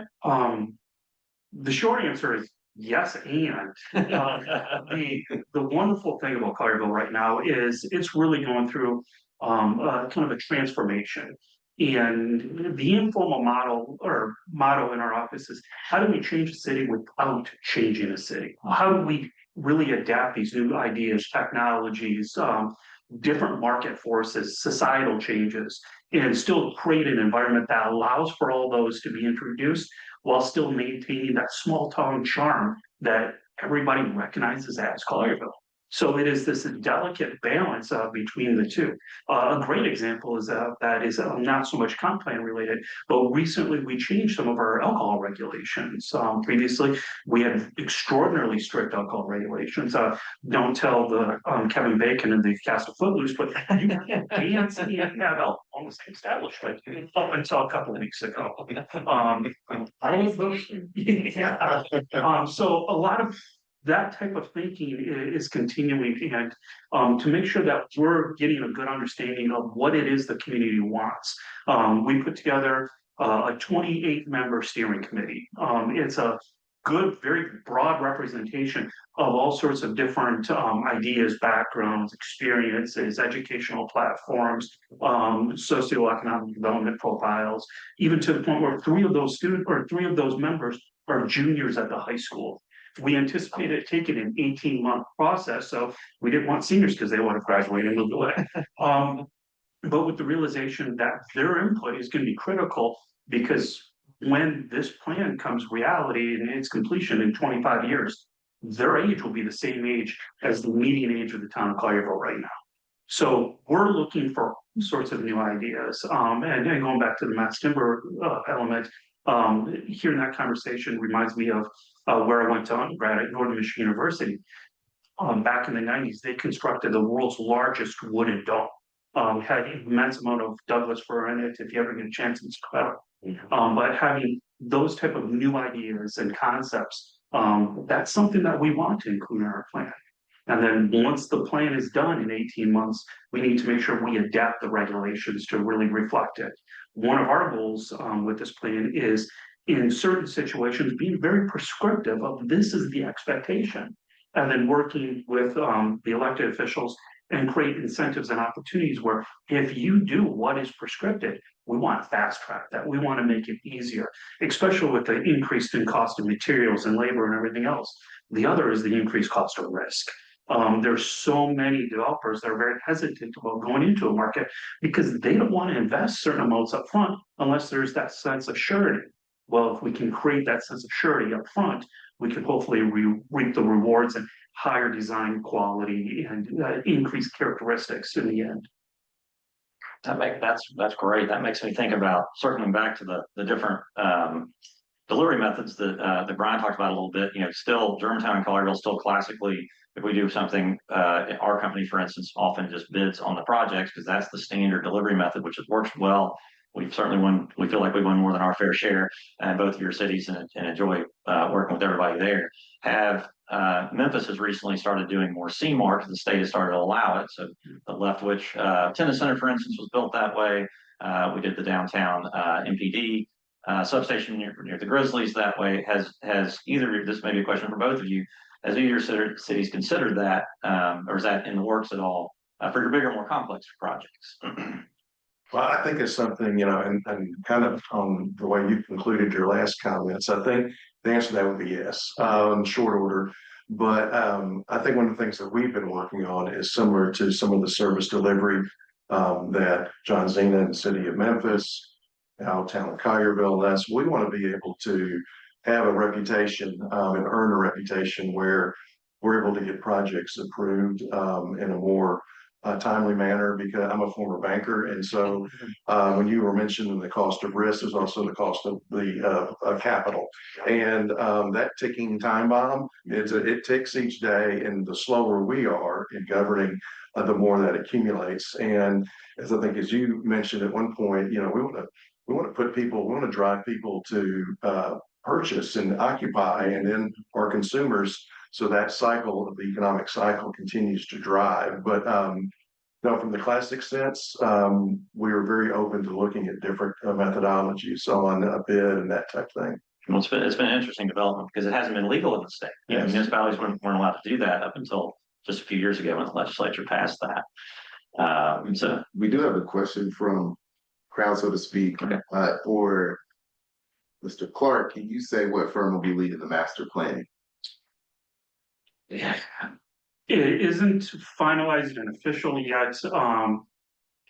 S8: The short answer is yes, and the wonderful thing about Collierville right now is it's really going through kind of a transformation. And the informal motto in our office is, how do we change the city without changing the city? How do we really adapt these new ideas, technologies, different market forces, societal changes, and still create an environment that allows for all those to be introduced while still maintaining that small town charm that everybody recognizes as Collierville. So it is this delicate balance between the two. A great example is that is not so much comp plan related, but recently we changed some of our alcohol regulations. Previously, we had extraordinarily strict alcohol regulations. Don't tell the Kevin Bacon and the cast of Footloose, but you can't dance and have alcohol in the same establishment up until a couple of weeks ago. Yeah. So a lot of that type of thinking is continuing, and to make sure that we're getting a good understanding of what it is the community wants. We put together a 28-member steering committee. It's a good, very broad representation of all sorts of different ideas, backgrounds, experiences, educational platforms, socioeconomic development profiles, even to the point where three of those members are juniors at the high school. We anticipated taking an 18-month process, so we didn't want seniors because they want to graduate and move away. But with the realization that their input is going to be critical, because when this plan comes reality and its completion in 25 years, their age will be the same age as the median age of the town of Collierville right now. So we're looking for all sorts of new ideas. And going back to the mass timber element, hearing that conversation reminds me of where I went to undergrad at Northern Michigan University. Back in the 90s, they constructed the world's largest wooden dome. Had an immense amount of Douglas fir in it. If you ever get a chance, it's incredible. But having those type of new ideas and concepts, that's something that we want to include in our plan. And then once the plan is done in 18 months, we need to make sure we adapt the regulations to really reflect it. One of our goals with this plan is, in certain situations, being very prescriptive of this is the expectation, and then working with the elected officials and create incentives and opportunities where if you do what is prescriptive, we want to fast track that. We want to make it easier, especially with the increase in cost of materials and labor and everything else. The other is the increased cost of risk. There's so many developers that are very hesitant about going into a market because they don't want to invest certain amounts up front unless there's that sense of surety. Well, if we can create that sense of surety up front, we can hopefully reap the rewards and higher design quality and increased characteristics in the end.
S7: That's great. That makes me think about circling back to the different delivery methods that Brian talked about a little bit. You know, still Germantown and Collierville still classically, if we do something, our company, for instance, often just bids on the projects because that's the standard delivery method, which has worked well. We've certainly won. We feel like we won more than our fair share in both of your cities, and enjoy working with everybody there. Memphis has recently started doing more CMARC. The state has started to allow it. So the Leftwich Tennis Center, for instance, was built that way. We did the downtown MPD substation near the Grizzlies that way. Has either, this may be a question for both of you, has either of your cities considered that, or is that in the works at all for your bigger, more complex projects?
S9: Well, I think it's something, and kind of on the way you concluded your last comments, I think the answer to that would be yes, short order. But I think one of the things that we've been working on is similar to some of the service delivery that John Zena and the city of Memphis, our town of Collierville, we want to be able to have a reputation and earn a reputation where we're able to get projects approved in a more timely manner, because I'm a former banker. And so when you were mentioning the cost of risk, there's also the cost of the capital. And that ticking time bomb, it ticks each day. And the slower we are in governing, the more that accumulates. And as I think, as you mentioned at one point, we want to drive people to purchase and occupy, and then our consumers. So that cycle of the economic cycle continues to drive. But from the classic sense, we are very open to looking at different methodologies on a bid and that type of thing.
S7: Well, it's been an interesting development because it hasn't been legal in the state.
S9: Yes.
S7: Municipalities weren't allowed to do that up until just a few years ago when the legislature passed that. So
S2: we do have a question from crowd, so to speak,
S7: okay.
S2: For Mr. Clark. Can you say what firm will be leading the master planning?
S7: Yeah.
S8: It isn't finalized and official yet.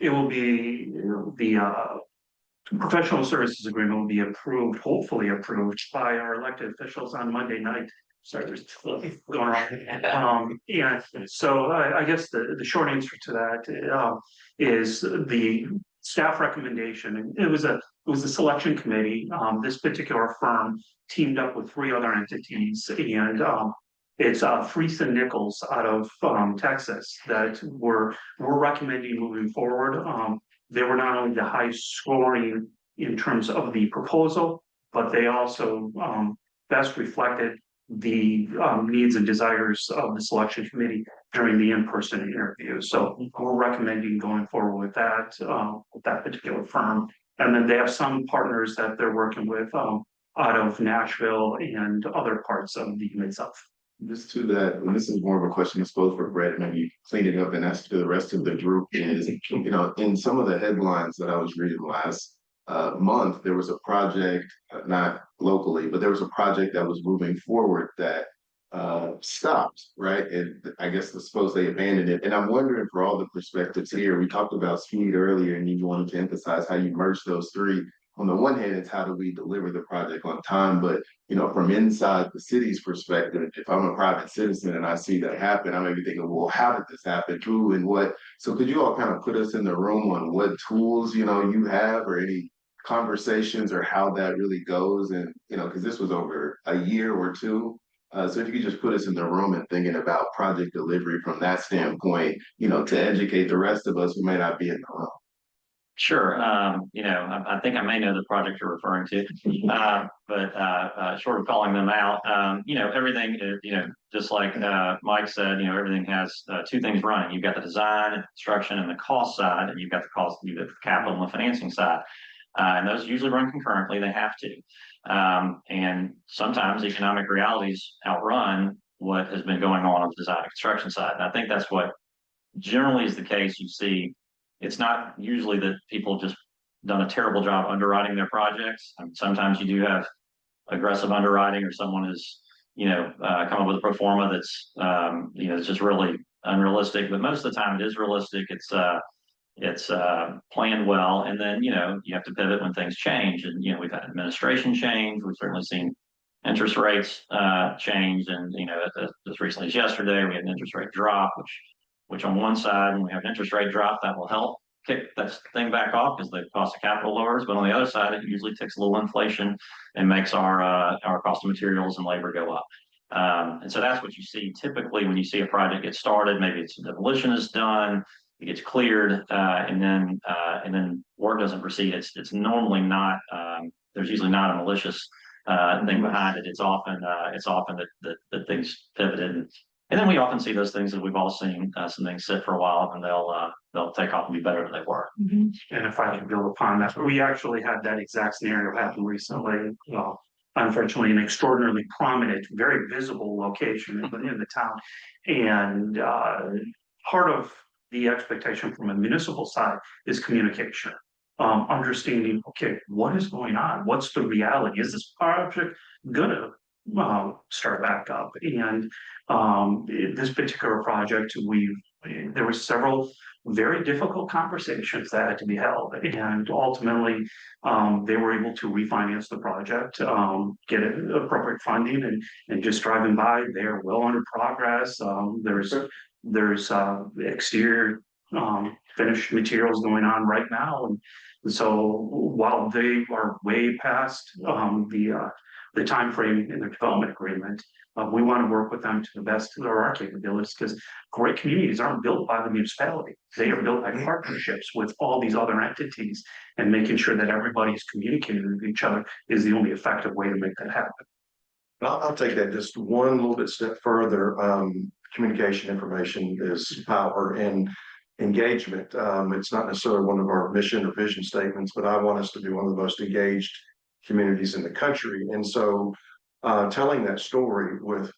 S8: It will be the professional services agreement will be approved, hopefully approved by our elected officials on Monday night. Sorry, there's going on. And so I guess the short answer to that is the staff recommendation. And it was a selection committee. This particular firm teamed up with 3 other entities, and it's Fries and Nichols out of Texas that we're recommending moving forward. They were not only the highest scoring in terms of the proposal, but they also best reflected the needs and desires of the selection committee during the in-person interview. So we're recommending going forward with that particular firm. And then they have some partners that they're working with out of Nashville and other parts of the Mid-South.
S2: Just to that, and this is more of a question, I suppose, for Brett, maybe clean it up and ask to the rest of the group is, in some of the headlines that I was reading last month, there was a project, not locally, but there was a project that was moving forward that stopped, right? And I guess I suppose they abandoned it. And I'm wondering for all the perspectives here, we talked about speed earlier and you wanted to emphasize how you merge those 3. On the one hand, it's how do we deliver the project on time, but from inside the city's perspective, if I'm a private citizen and I see that happen, I may be thinking, well, how did this happen? Who and what? So could you all kind of put us in the room on what tools, you have or any conversations or how that really goes? And, because this was over a year or 2. So if you could just put us in the room and thinking about project delivery from that standpoint, to educate the rest of us who may not be in the room.
S7: Sure. I think I may know the project you're referring to, but short of calling them out, everything, just like Mike said, everything has 2 things running. You've got the design, construction, and the cost side, and you've got the capital and the financing side. And those usually run concurrently. They have to. And sometimes economic realities outrun what has been going on the design and construction side. And I think that's what generally is the case. You see, it's not usually that people just done a terrible job underwriting their projects. I mean, sometimes you do have aggressive underwriting, or someone has, come up with a pro forma that's, it's just really unrealistic. But most of the time, it is realistic. It's planned well, and then you have to pivot when things change. And we've had administration change. We've certainly seen interest rates change, and as recently as yesterday, we had an interest rate drop, which on one side, when we have an interest rate drop, that will help kick that thing back off because the cost of capital lowers. But on the other side, it usually takes a little inflation and makes our cost of materials and labor go up. And so that's what you see typically when you see a project get started. Maybe it's demolition is done, it gets cleared, and then work doesn't proceed. It's normally not. There's usually not a malicious thing behind it. It's often that things pivoted. And then we often see those things that we've all seen. Some things sit for a while, and they'll take off and be better than they were.
S8: And if I can build upon that, we actually had that exact scenario happen recently. Unfortunately, an extraordinarily prominent, very visible location in the town, and part of the expectation from a municipal side is communication. Understanding, okay, what is going on? What's the reality? Is this project gonna start back up? And this particular project, there were several very difficult conversations that had to be held, and ultimately they were able to refinance the project, get appropriate funding, and just driving by, they're well under progress. There's exterior finished materials going on right now, and so while they are way past the time frame in their development agreement, we want to work with them to the best of our capabilities, because great communities aren't built by the municipality. They are built by partnerships with all these other entities, and making sure that everybody is communicating with each other is the only effective way to make that happen.
S9: I'll take that just one little bit step further. Communication information is power, and engagement. It's not necessarily one of our mission or vision statements, but I want us to be one of the most engaged communities in the country. And so telling that story with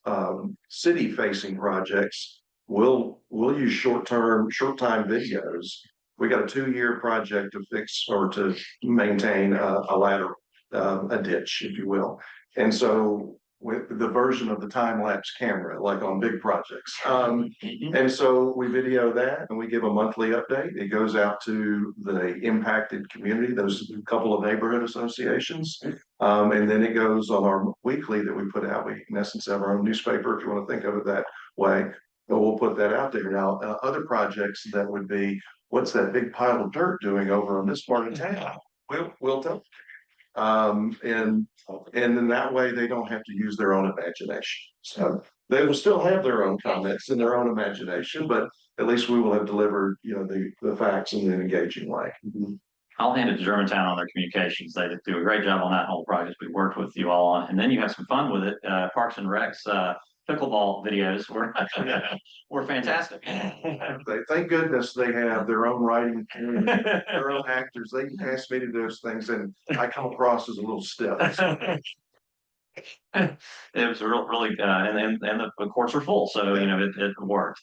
S9: city facing projects, we'll use short time videos. We got a 2-year project to fix or to maintain a ladder, a ditch, if you will. And so with the version of the time-lapse camera, like on big projects. And so we video that and we give a monthly update. It goes out to the impacted community, those couple of neighborhood associations. And then it goes on our weekly that we put out. We in essence have our own newspaper, if you want to think of it that way. But we'll put that out there. Now, other projects that would be, what's that big pile of dirt doing over on this part of town? We'll tell. And then that way they don't have to use their own imagination. So they will still have their own comments and their own imagination, but at least we will have delivered, the facts in an engaging way.
S7: I'll hand it to Germantown on their communications. They do a great job on that whole project we worked with you all on. And then you have some fun with it. Parks and Recs, pickleball videos were fantastic.
S9: Thank goodness they have their own writing, their own actors. They can ask me to do those things and I come across as a little stiff.
S7: It was really, and the courts were full, so it worked,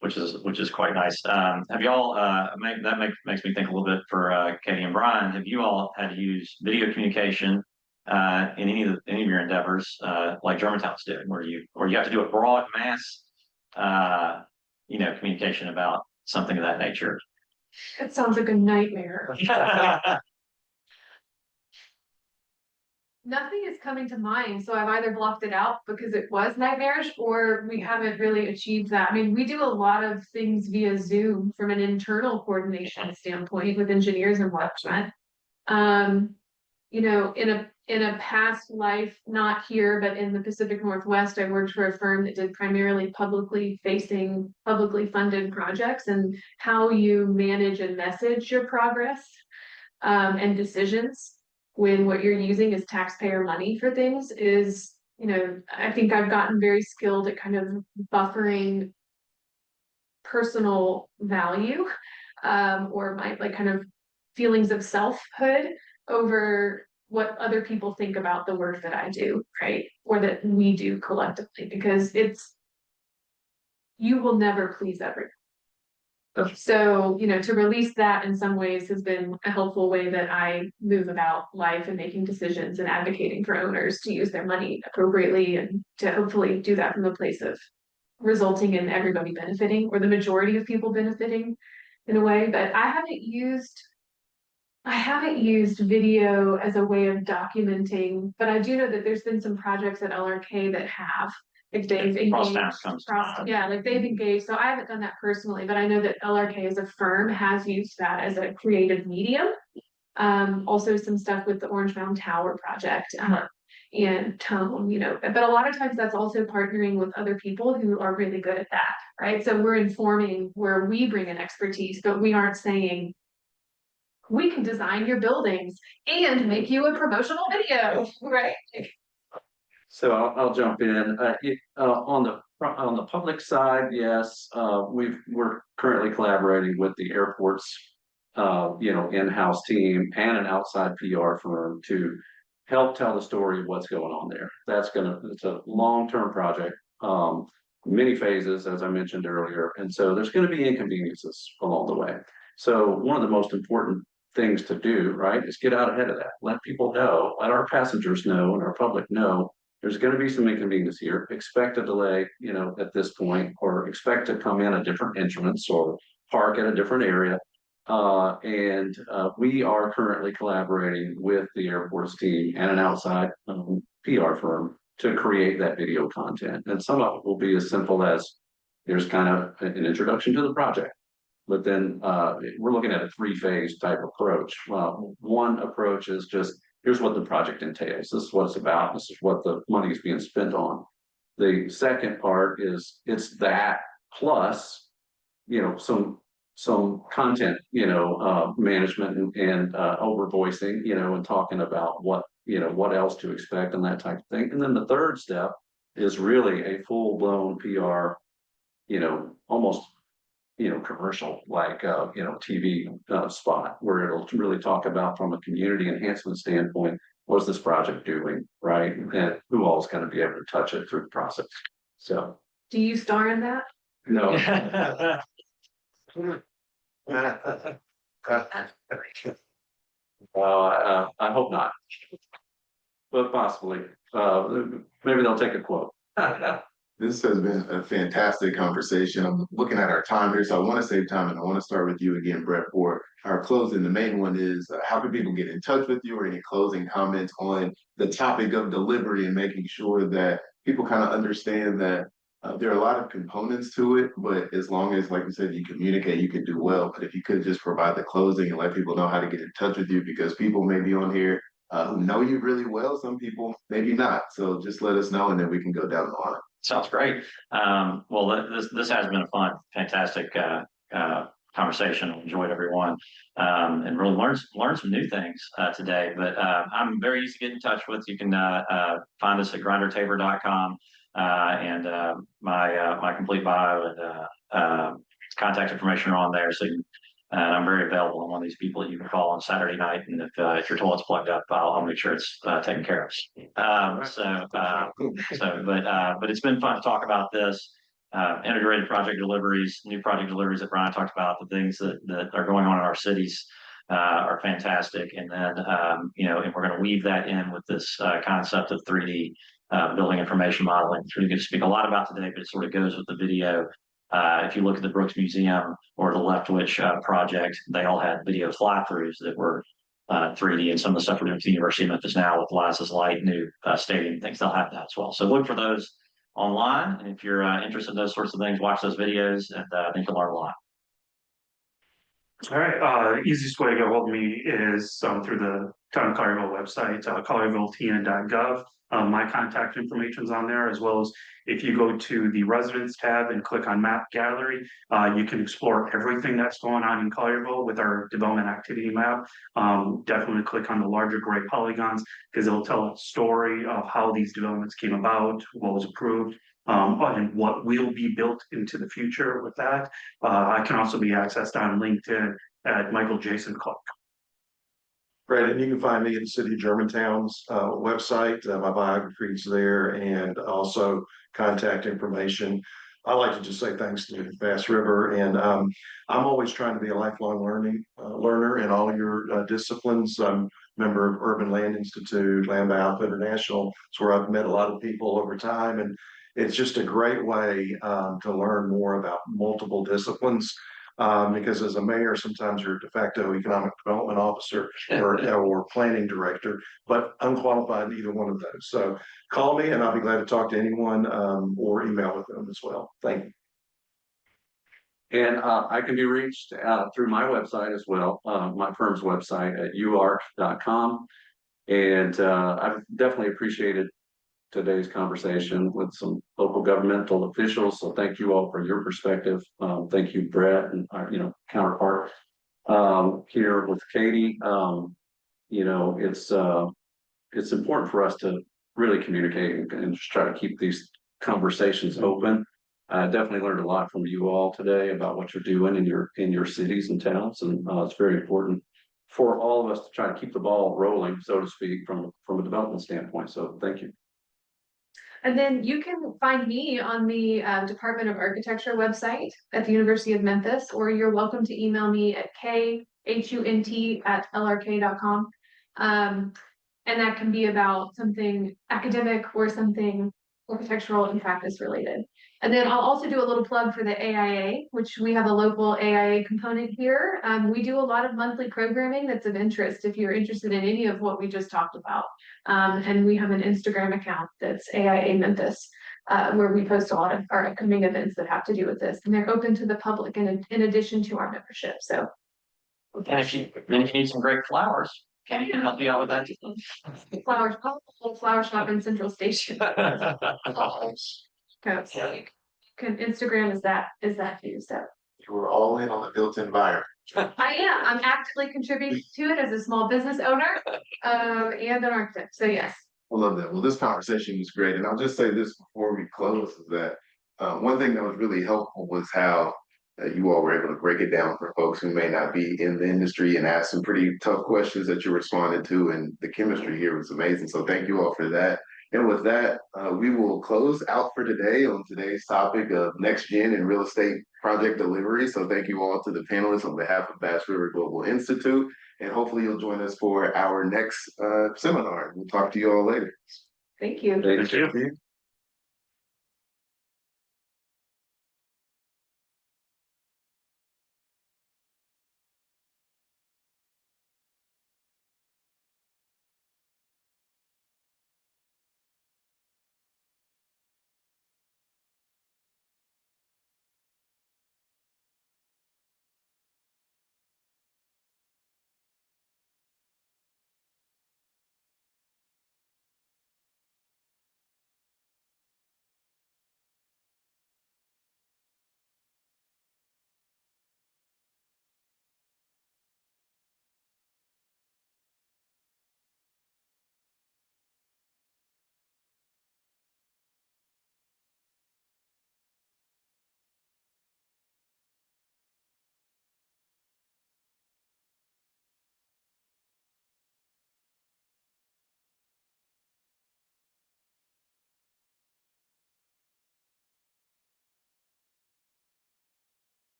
S7: which is quite nice. Have y'all? Makes me think a little bit for Katie and Brian. Have you all had to use video communication in any of your endeavors, like Germantown's doing, where you have to do a broad mass, communication about something of that nature?
S11: It sounds like a nightmare. Nothing is coming to mind, so I've either blocked it out because it was nightmarish, or we haven't really achieved that. I mean, we do a lot of things via Zoom from an internal coordination standpoint with engineers and whatnot. In a past life, not here, but in the Pacific Northwest, I worked for a firm that did primarily publicly funded projects, and how you manage and message your progress and decisions when what you're using is taxpayer money for things is, I think I've gotten very skilled at kind of buffering personal value or my kind of feelings of selfhood over what other people think about the work that I do, right? Or that we do collectively, because you will never please everyone. So, to release that in some ways has been a helpful way that I move about life and making decisions and advocating for owners to use their money appropriately, and to hopefully do that from a place of resulting in everybody benefiting, or the majority of people benefiting in a way. But I haven't used video as a way of documenting, but I do know that there's been some projects at LRK that have. Like they've engaged, like they've engaged. So I haven't done that personally, but I know that LRK as a firm has used that as a creative medium. Also some stuff with the Orange Mountain Tower project and tone, but a lot of times that's also partnering with other people who are really good at that, right? So we're informing where we bring in expertise, but we aren't saying we can design your buildings and make you a promotional video, right?
S10: So I'll jump in. On the public side, yes, we're currently collaborating with the airport's in-house team and an outside PR firm to help tell the story of what's going on there. It's a long-term project, many phases, as I mentioned earlier, and so there's going to be inconveniences along the way. So one of the most important things to do, right, is get out ahead of that. Let people know, let our passengers know, and our public know. There's going to be some inconvenience here. Expect a delay, at this point, or expect to come in a different entrance or park at a different area. And we are currently collaborating with the airport's team and an outside PR firm to create that video content. And some of it will be as simple as here's kind of an introduction to the project. But then we're looking at a 3-phase type approach. One approach is just, here's what the project entails. This is what it's about. This is what the money is being spent on. The second part is it's that plus, some content, management and over voicing, and talking about what else to expect and that type of thing. And then the third step is really a full blown PR, almost commercial like TV spot where it'll really talk about from a community enhancement standpoint, what's this project doing, right? And who all is going to be able to touch it through the process. So
S11: do you star in that?
S10: No. I hope not. but possibly, maybe they'll take a quote.
S2: This has been a fantastic conversation. I'm looking at our time here, so I want to save time and I want to start with you again, Brett, for our closing. The main one is how can people get in touch with you, or any closing comments on the topic of delivery and making sure that people kind of understand that there are a lot of components to it, but as long as, like you said, you communicate, you can do well. But if you could just provide the closing and let people know how to get in touch with you, because people may be on here who know you really well, some people maybe not. So just let us know and then we can go down the line.
S7: Sounds great. Well, this has been a fun, fantastic conversation. Enjoyed everyone, and really learned some new things today. But I'm very easy to get in touch with. You can find us at grindertabor.com, and my complete bio and contact information are on there. So and I'm very available. I'm one of these people that you can call on Saturday night, and if your toilet's plugged up, I'll make sure it's taken care of. But it's been fun to talk about this. Integrated project deliveries, new project deliveries that Brian talked about, the things that are going on in our cities are fantastic. And then, and we're going to weave that in with this concept of 3D building information modeling, which we're going to speak a lot about today, but it sort of goes with the video. If you look at the Brooks Museum or the Leftwich project, they all had video fly-throughs that were 3D, and some of the stuff we're doing at the University of Memphis now with Liza's Light, new stadium things, they'll have that as well. So look for those online, and if you're interested in those sorts of things, watch those videos, and I think you'll learn a lot.
S8: All right, easiest way to get a hold of me is through the Town of Collierville website, colliervilletn.gov. My contact information is on there, as well as if you go to the residents tab and click on map gallery, you can explore everything that's going on in Collierville with our development activity map. Definitely click on the larger gray polygons, because it'll tell a story of how these developments came about, what was approved, and what will be built into the future with that. I can also be accessed on LinkedIn at Michael Jason Clark.
S9: Great, and you can find me at the City of Germantown's website. My biography is there, and also contact information. I like to just say thanks to Bass River, and I'm always trying to be a lifelong learner in all your disciplines. I'm a member of Urban Land Institute, Land by Alpha International. It's where I've met a lot of people over time, and it's just a great way to learn more about multiple disciplines. Because as a mayor, sometimes you're a de facto economic development officer or planning director, but unqualified in either one of those. So call me and I'll be glad to talk to anyone or email with them as well. Thank you.
S10: And I can be reached through my website as well, my firm's website at uarch.com. And I've definitely appreciated today's conversation with some local governmental officials. So thank you all for your perspective. Thank you, Brett, and our counterpart here with Katie. It's important for us to really communicate and just try to keep these conversations open. I definitely learned a lot from you all today about what you're doing in your cities and towns, and it's very important for all of us to try to keep the ball rolling, so to speak, from a development standpoint. So thank you.
S11: And then you can find me on the Department of Architecture website at the University of Memphis, or you're welcome to email me at khunt@lrk.com. And that can be about something academic or something architectural and practice related. And then I'll also do a little plug for the AIA, which we have a local AIA component here. We do a lot of monthly programming that's of interest if you're interested in any of what we just talked about. And we have an Instagram account that's AIA Memphis, where we post a lot of our upcoming events that have to do with this. And they're open to the public in addition to our membership. So.
S7: And if you need some great flowers, can you help you out with that?
S11: Flowers, flower shop in Central Station. So you can Instagram is that too. So
S2: You were all in on the built environment.
S11: I am. I'm actively contributing to it as a small business owner and an architect. So yes.
S2: I love that. Well, this conversation was great. And I'll just say this before we close, is that one thing that was really helpful was how you all were able to break it down for folks who may not be in the industry and ask some pretty tough questions that you responded to. And the chemistry here was amazing. So thank you all for that. And with that, we will close out for today on today's topic of next gen and real estate project delivery. So thank you all to the panelists on behalf of Bass River Global Institute. And hopefully you'll join us for our next seminar. We'll talk to you all later.
S11: Thank you.
S8: Thank you.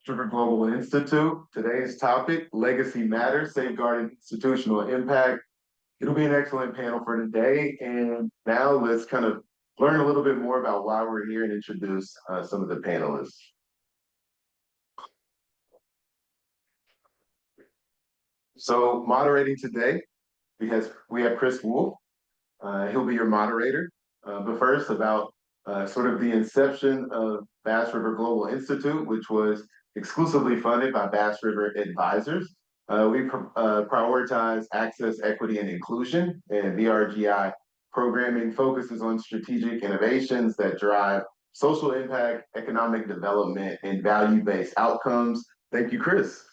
S2: River Global Institute. Today's topic, Legacy Matters, Safeguarding Institutional Impact. It'll be an excellent panel for today. And now let's kind of learn a little bit more about why we're here and introduce some of the panelists. So moderating today, we have Chris Wolf. He'll be your moderator. But first, about sort of the inception of Bass River Global Institute, which was exclusively funded by Bass River Advisors. We prioritize access, equity, and inclusion, and BRgi programming focuses on strategic innovations that drive social impact, economic development, and value-based outcomes. Thank you, Chris.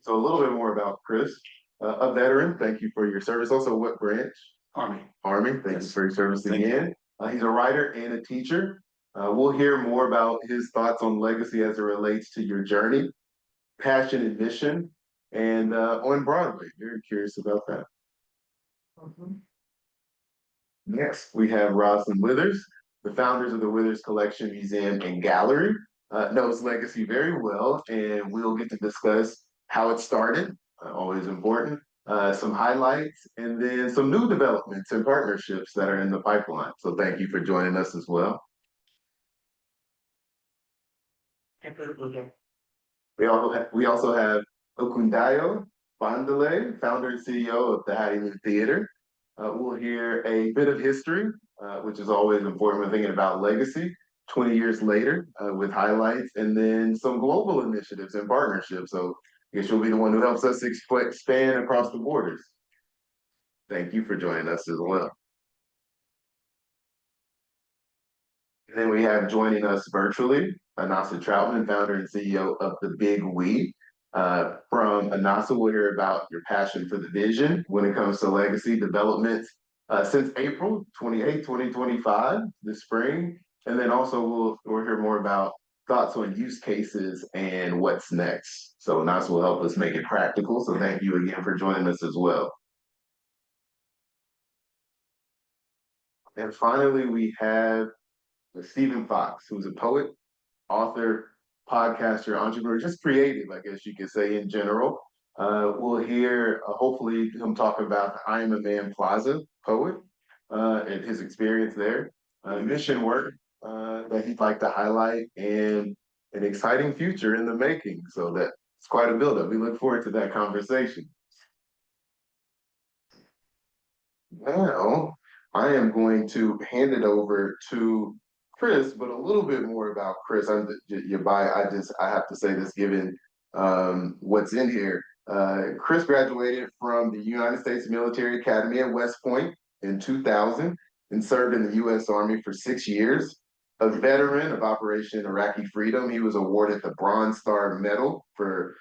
S2: So a little bit more about Chris, a veteran. Thank you for your service. Also, what branch?
S8: Army.
S2: Army. Thank you for your service
S8: Thank
S2: again. He's a writer and a teacher. We'll hear more about his thoughts on legacy as it relates to your journey, passion and mission, and on Broadway. Very curious about that. Next, we have Rosalind Withers, the founders of the Withers Collection Museum and Gallery. Knows legacy very well, and we'll get to discuss how it started, always important, some highlights, and then some new developments and partnerships that are in the pipeline. So thank you for joining us as well. We also have Okundayo Bandele, founder and CEO of the Hattie Theater. We'll hear a bit of history, which is always important when thinking about legacy, 20 years later, with highlights, and then some global initiatives and partnerships. So I guess you'll be the one who helps us expand across the borders. Thank you for joining us as well. And then we have joining us virtually, Anasa Troutman, founder and CEO of the BRgi. From Anasa, we'll hear about your passion for the vision when it comes to legacy developments since April 28, 2025, this spring. And then also we'll hear more about thoughts on use cases and what's next. So Anasa will help us make it practical. So thank you again for joining us as well. And finally, we have Stephen Fox, who's a poet, author, podcaster, entrepreneur, just creative, I guess you could say in general. We'll hear, hopefully, him talk about the I Am a Man Plaza poet and his experience there, mission work that he'd like to highlight, and an exciting future in the making. So that's quite a buildup. We look forward to that conversation. Now, I am going to hand it over to Chris, but a little bit more about Chris. I have to say this given what's in here. Chris graduated from the United States Military Academy at West Point in 2000 and served in the U.S. Army for 6 years. A veteran of Operation Iraqi Freedom, he was awarded the Bronze Star Medal for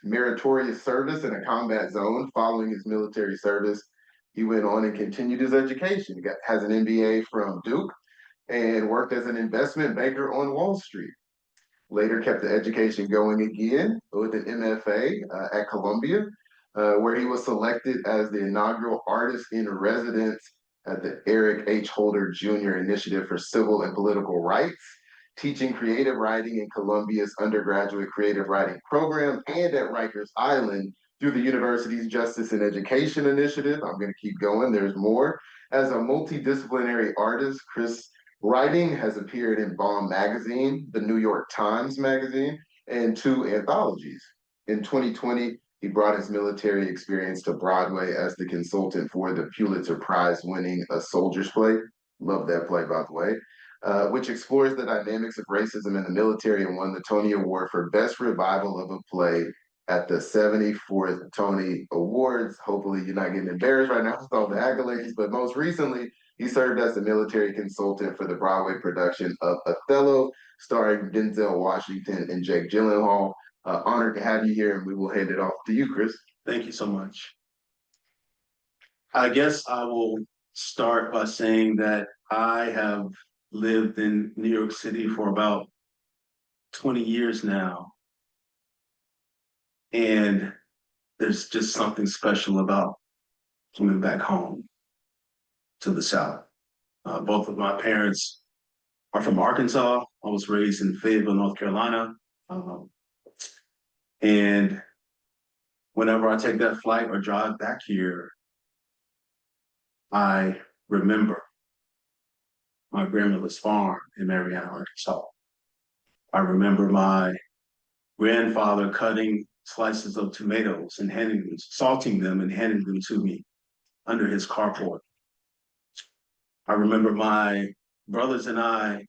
S2: meritorious service in a combat zone. Following his military service, he went on and continued his education. He has an MBA from Duke and worked as an investment banker on Wall Street. Later kept the education going again with an MFA at Columbia, where he was selected as the inaugural artist in residence at the Eric H. Holder Jr. Initiative for Civil and Political Rights, teaching creative writing in Columbia's undergraduate creative writing program and at Rikers Island through the university's Justice and Education Initiative. I'm going to keep going. There's more. As a multidisciplinary artist, Chris' writing has appeared in Bomb Magazine, the New York Times Magazine, and 2 anthologies. In 2020, he brought his military experience to Broadway as the consultant for the Pulitzer Prize-winning A Soldier's Play. Love that play, by the way, which explores the dynamics of racism in the military and won the Tony Award for Best Revival of a Play at the 74th Tony Awards. Hopefully you're not getting embarrassed right now with all the accolades, but most recently, he served as a military consultant for the Broadway production of Othello, starring Denzel Washington and Jake Gyllenhaal. Honored to have you here, and we will hand it off to you, Chris.
S12: Thank you so much. I guess I will start by saying that I have lived in New York City for about 20 years now. And there's just something special about coming back home to the South. Both of my parents are from Arkansas. I was raised in Fayetteville, North Carolina. Um, and whenever I take that flight or drive back here, I remember my grandmother's farm in Marianna, Arkansas. I remember my grandfather cutting slices of tomatoes and handing them, salting them and handing them to me under his carport. I remember my brothers and I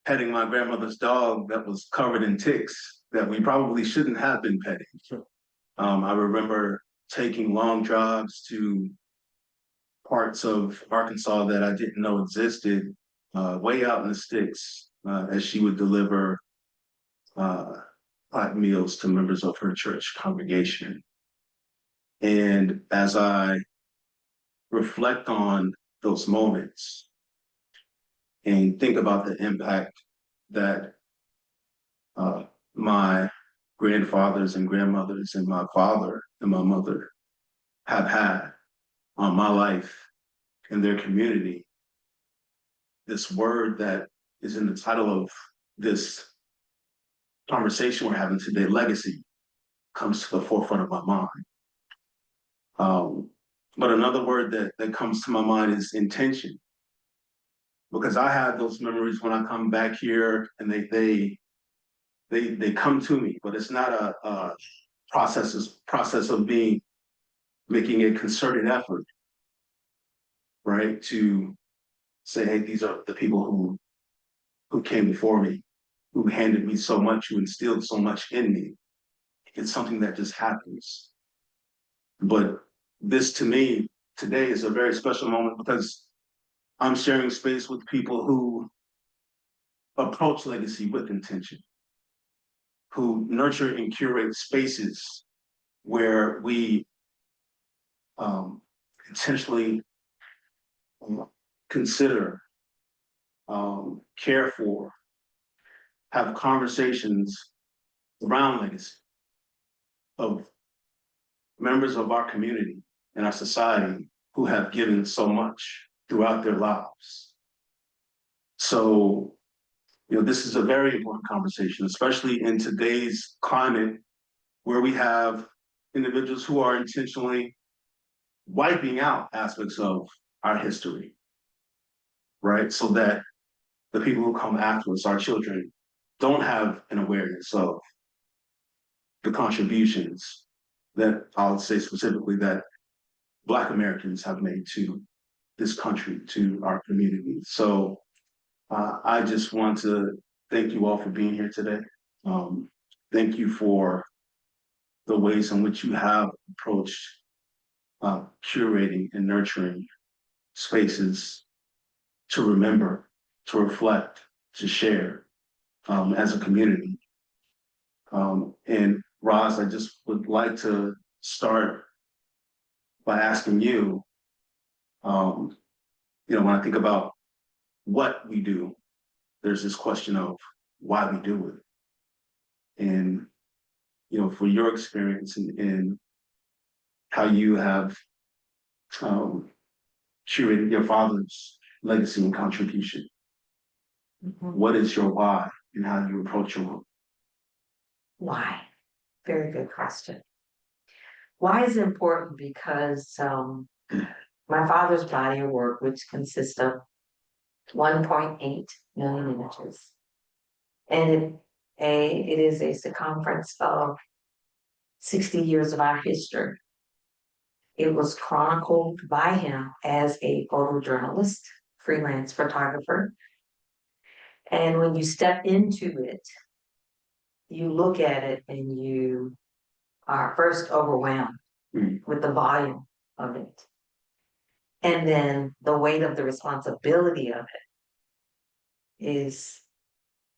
S12: petting my grandmother's dog that was covered in ticks that we probably shouldn't have been petting. I remember taking long drives to parts of Arkansas that I didn't know existed, way out in the sticks, as she would deliver hot meals to members of her church congregation. And as I reflect on those moments and think about the impact that my grandfathers and grandmothers and my father and my mother have had on my life and their community, this word that is in the title of this conversation we're having today, legacy, comes to the forefront of my mind. But another word that comes to my mind is intention, because I have those memories when I come back here and they come to me, but it's not a process of making a concerted effort, right? To say, hey, these are the people who came before me, who handed me so much, who instilled so much in me. It's something that just happens. But this to me today is a very special moment because I'm sharing space with people who approach legacy with intention, who nurture and curate spaces where we intentionally consider, care for, have conversations around legacy of members of our community and our society who have given so much throughout their lives. So, this is a very important conversation, especially in today's climate where we have individuals who are intentionally wiping out aspects of our history, right? So that the people who come after us, our children, don't have an awareness of the contributions that I'll say specifically that Black Americans have made to this country, to our community. So I just want to thank you all for being here today. Thank you for the ways in which you have approached curating and nurturing spaces to remember, to reflect, to share as a community. And Roz, I just would like to start by asking you, when I think about what we do, there's this question of why we do it. And, for your experience in how you have curated your father's legacy and contribution, what is your why and how do you approach your work?
S5: Why? Very good question. Why is it important? Because my father's body of work, which consists of 1.8 million images, and it is a circumference of 60 years of our history. It was chronicled by him as a photojournalist, freelance photographer. And when you step into it, you look at it and you are first overwhelmed with the volume of it. And then the weight of the responsibility of it is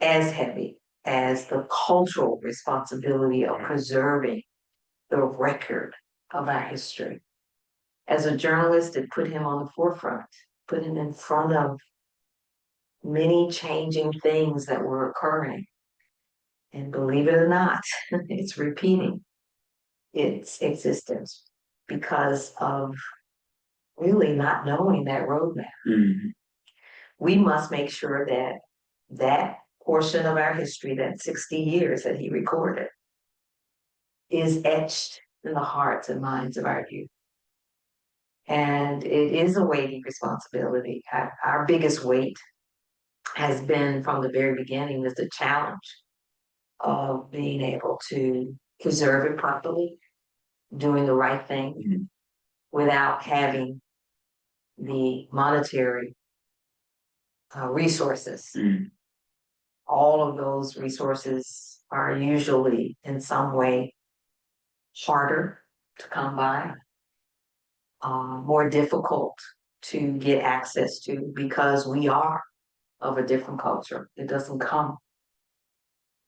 S5: as heavy as the cultural responsibility of preserving the record of our history. As a journalist, it put him on the forefront, put him in front of many changing things that were occurring. And believe it or not, it's repeating its existence because of really not knowing that roadmap.
S12: Mhm.
S5: We must make sure that that portion of our history, that 60 years that he recorded, is etched in the hearts and minds of our youth. And it is a weighty responsibility. Our biggest weight has been from the very beginning is the challenge of being able to preserve it properly, doing the right thing without having the monetary resources. All of those resources are usually in some way harder to come by, more difficult to get access to because we are of a different culture. It doesn't come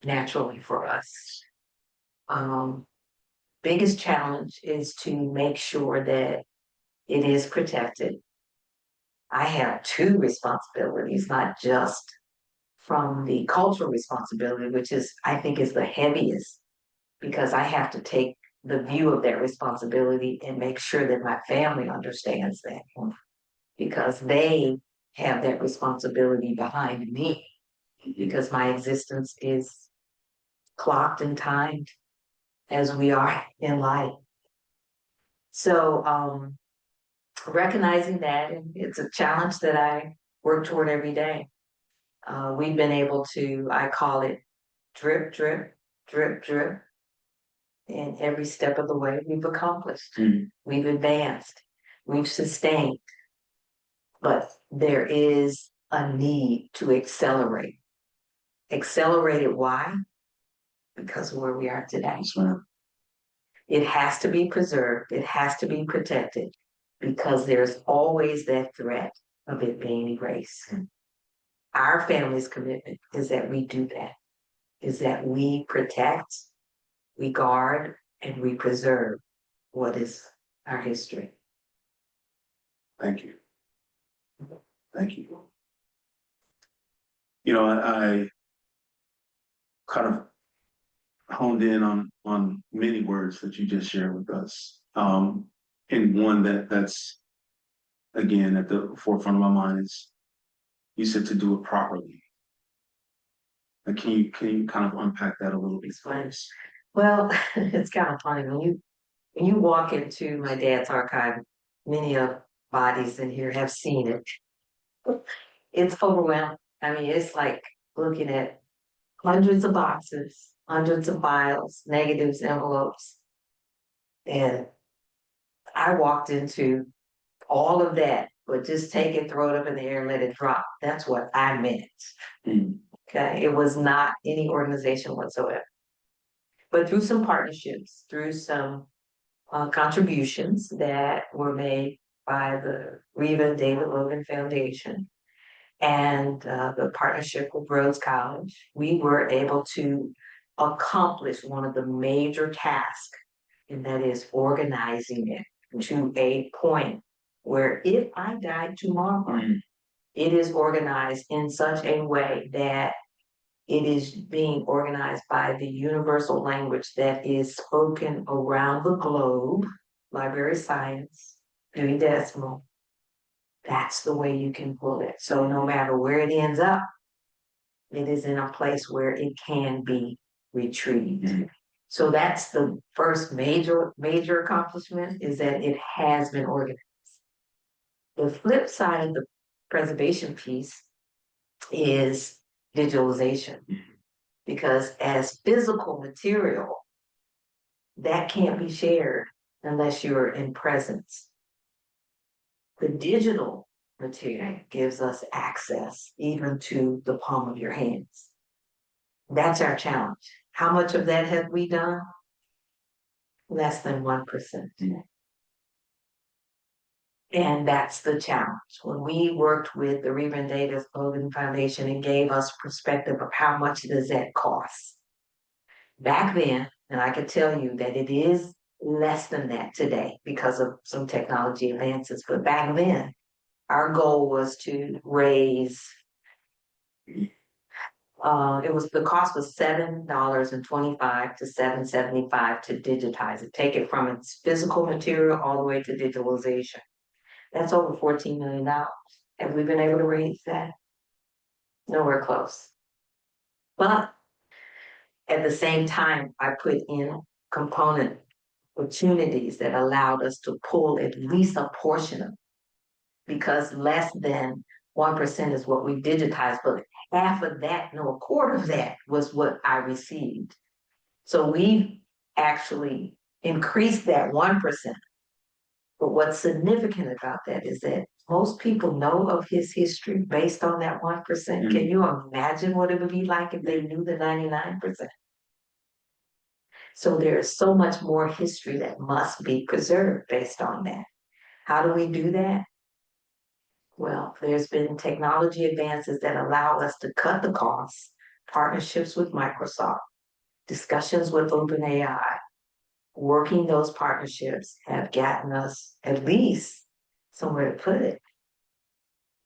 S5: naturally for us. Biggest challenge is to make sure that it is protected. I have two responsibilities, not just from the cultural responsibility, which is, I think, is the heaviest, because I have to take the view of that responsibility and make sure that my family understands that, because they have that responsibility behind me, because my existence is clocked and timed as we are in life. So recognizing that, and it's a challenge that I work toward every day. We've been able to, I call it drip, drip, drip, drip. And every step of the way we've accomplished, we've advanced, we've sustained. But there is a need to accelerate. Accelerated, why? Because of where we are today. It has to be preserved, it has to be protected, because there's always that threat of it being erased. Our family's commitment is that we do that, is that we protect, we guard, and we preserve what is our history.
S12: Thank you. Thank you. You know, I kind of honed in on many words that you just shared with us. And one that's again at the forefront of my mind is you said to do it properly. Like, can you kind of unpack that a little bit for us?
S5: Well, it's kind of funny when you walk into my dad's archive, many of bodies in here have seen it. It's overwhelming. I mean, it's like looking at hundreds of boxes, hundreds of files, negatives, envelopes. And I walked into all of that, but just take it, throw it up in the air and let it drop. That's what I meant. Okay. It was not any organization whatsoever. But through some partnerships, through some contributions that were made by the Reva David Logan Foundation and the partnership with Rhodes College, we were able to accomplish one of the major tasks, and that is organizing it to a point where if I died tomorrow, it is organized in such a way that it is being organized by the universal language that is spoken around the globe, library science, Dewey Decimal. That's the way you can pull it. So no matter where it ends up, it is in a place where it can be retrieved. So that's the first major accomplishment, is that it has been organized. The flip side of the preservation piece is digitalization, because as physical material, that can't be shared unless you're in presence. The digital material gives us access even to the palm of your hands. That's our challenge. How much of that have we done? Less than 1%. And that's the challenge. When we worked with the Reba and David Logan Foundation, it gave us perspective of how much does that cost. Back then, and I can tell you that it is less than that today because of some technology advances, but back then, our goal was to raise, the cost was $7.25 to $7.75 to digitize it, take it from its physical material all the way to digitalization. That's over $14 million. Have we been able to raise that? Nowhere close. But at the same time, I put in component opportunities that allowed us to pull at least a portion of it. Because less than 1% is what we digitized, but half of that, no, a quarter of that was what I received. So we actually increased that 1%. But what's significant about that is that most people know of his history based on that 1%. Can you imagine what it would be like if they knew the 99%? So there is so much more history that must be preserved based on that. How do we do that? Well, there's been technology advances that allow us to cut the costs, partnerships with Microsoft, discussions with OpenAI. Working those partnerships have gotten us at least somewhere to put it.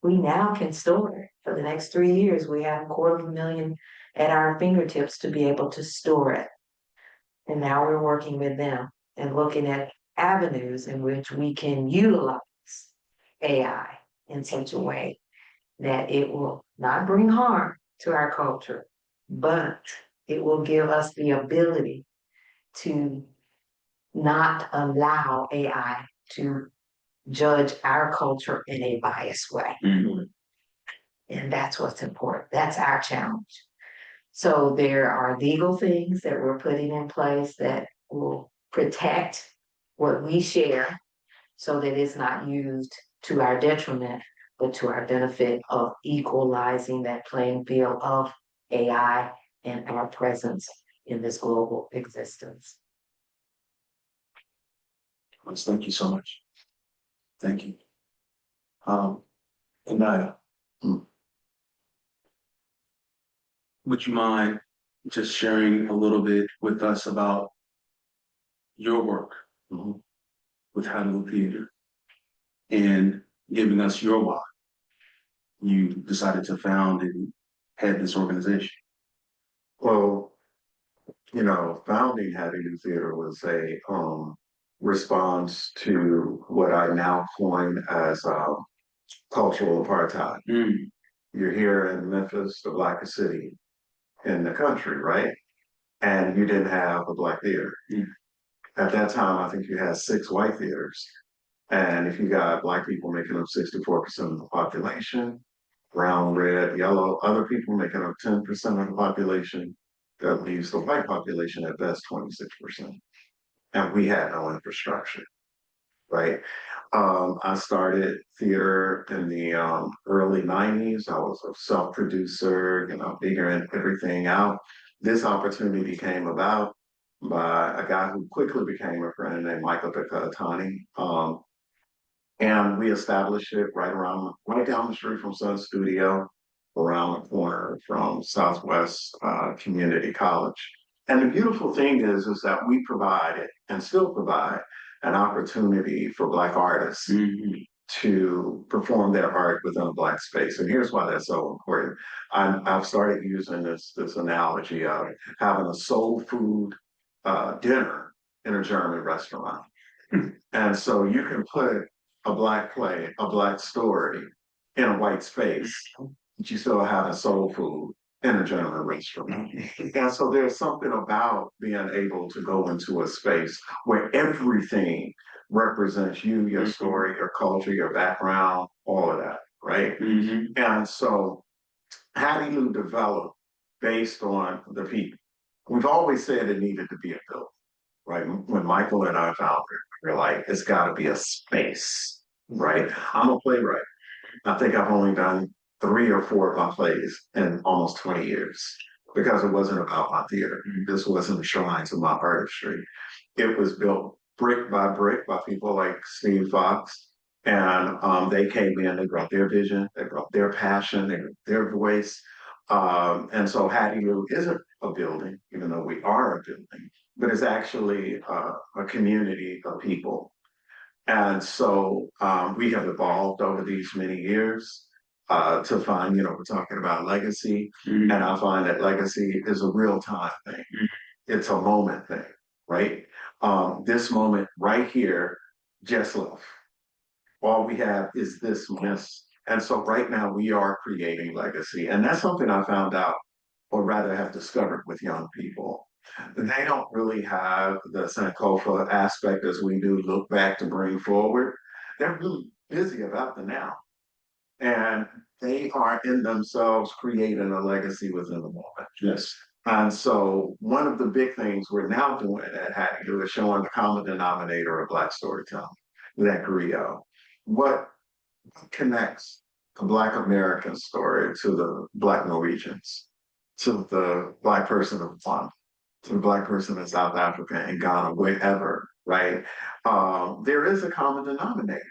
S5: We now can store it. For the next 3 years, we have $250,000 at our fingertips to be able to store it. And now we're working with them and looking at avenues in which we can utilize AI in such a way that it will not bring harm to our culture, but it will give us the ability to not allow AI to judge our culture in a biased way. And that's what's important. That's our challenge. So there are legal things that we're putting in place that will protect what we share so that it's not used to our detriment, but to our benefit of equalizing that playing field of AI and our presence in this global existence.
S12: Thank you so much. Thank you. Anaya, would you mind just sharing a little bit with us about your work with Honolulu Theater and giving us your why you decided to found and head this organization?
S9: Well, founding Hattie New Theater was a response to what I now coin as cultural apartheid. You're here in Memphis, the blackest city in the country, right? And you didn't have a black theater. At that time, I think you had 6 white theaters. And if you got black people making up 64% of the population, brown, red, yellow, other people making up 10% of the population, that leaves the white population at best 26%. And we had no infrastructure, right? I started theater in the early 90s. I was a self-producer, figuring everything out. This opportunity came about by a guy who quickly became a friend named Michael Piccatani. And we established it right down the street from Sun Studio, around the corner from Southwest Community College. And the beautiful thing is that we provided and still provide an opportunity for Black artists to perform their art within a Black space. And here's why that's so important. I've started using this analogy of having a soul food dinner in a German restaurant. And so you can put a Black play, a Black story in a white space, but you still have a soul food in a German restaurant. And so there's something about being able to go into a space where everything represents you, your story, your culture, your background, all of that, right? And so Hattie Lou developed based on the people. We've always said it needed to be a building, right? When Michael and I found it, we're like, it's got to be a space, right? I'm a playwright. I think I've only done 3 or 4 of my plays in almost 20 years because it wasn't about my theater. This wasn't a shrine to my artistry. It was built brick by people like Steve Fox. And they came in, they brought their vision, they brought their passion, they brought their voice. And so Hattie Lou isn't a building, even though we are a building, but it's actually a community of people. And so we have evolved over these many years to find, we're talking about legacy, and I find that legacy is a real time thing. It's a moment thing, right? This moment right here just left. all we have is this mess. And so right now we are creating legacy. And that's something I found out, or rather have discovered with young people. They don't really have the Sankofa aspect as we do, look back to bring forward. They're really busy about the now. And they are in themselves creating a legacy within the moment.
S12: Yes.
S9: And so one of the big things we're now doing at Hackney is showing the common denominator of Black storytelling, that griot. What connects the Black American story to the Black Norwegians, to the Black person of Guam, to the Black person in South Africa and Ghana, wherever, right? There is a common denominator.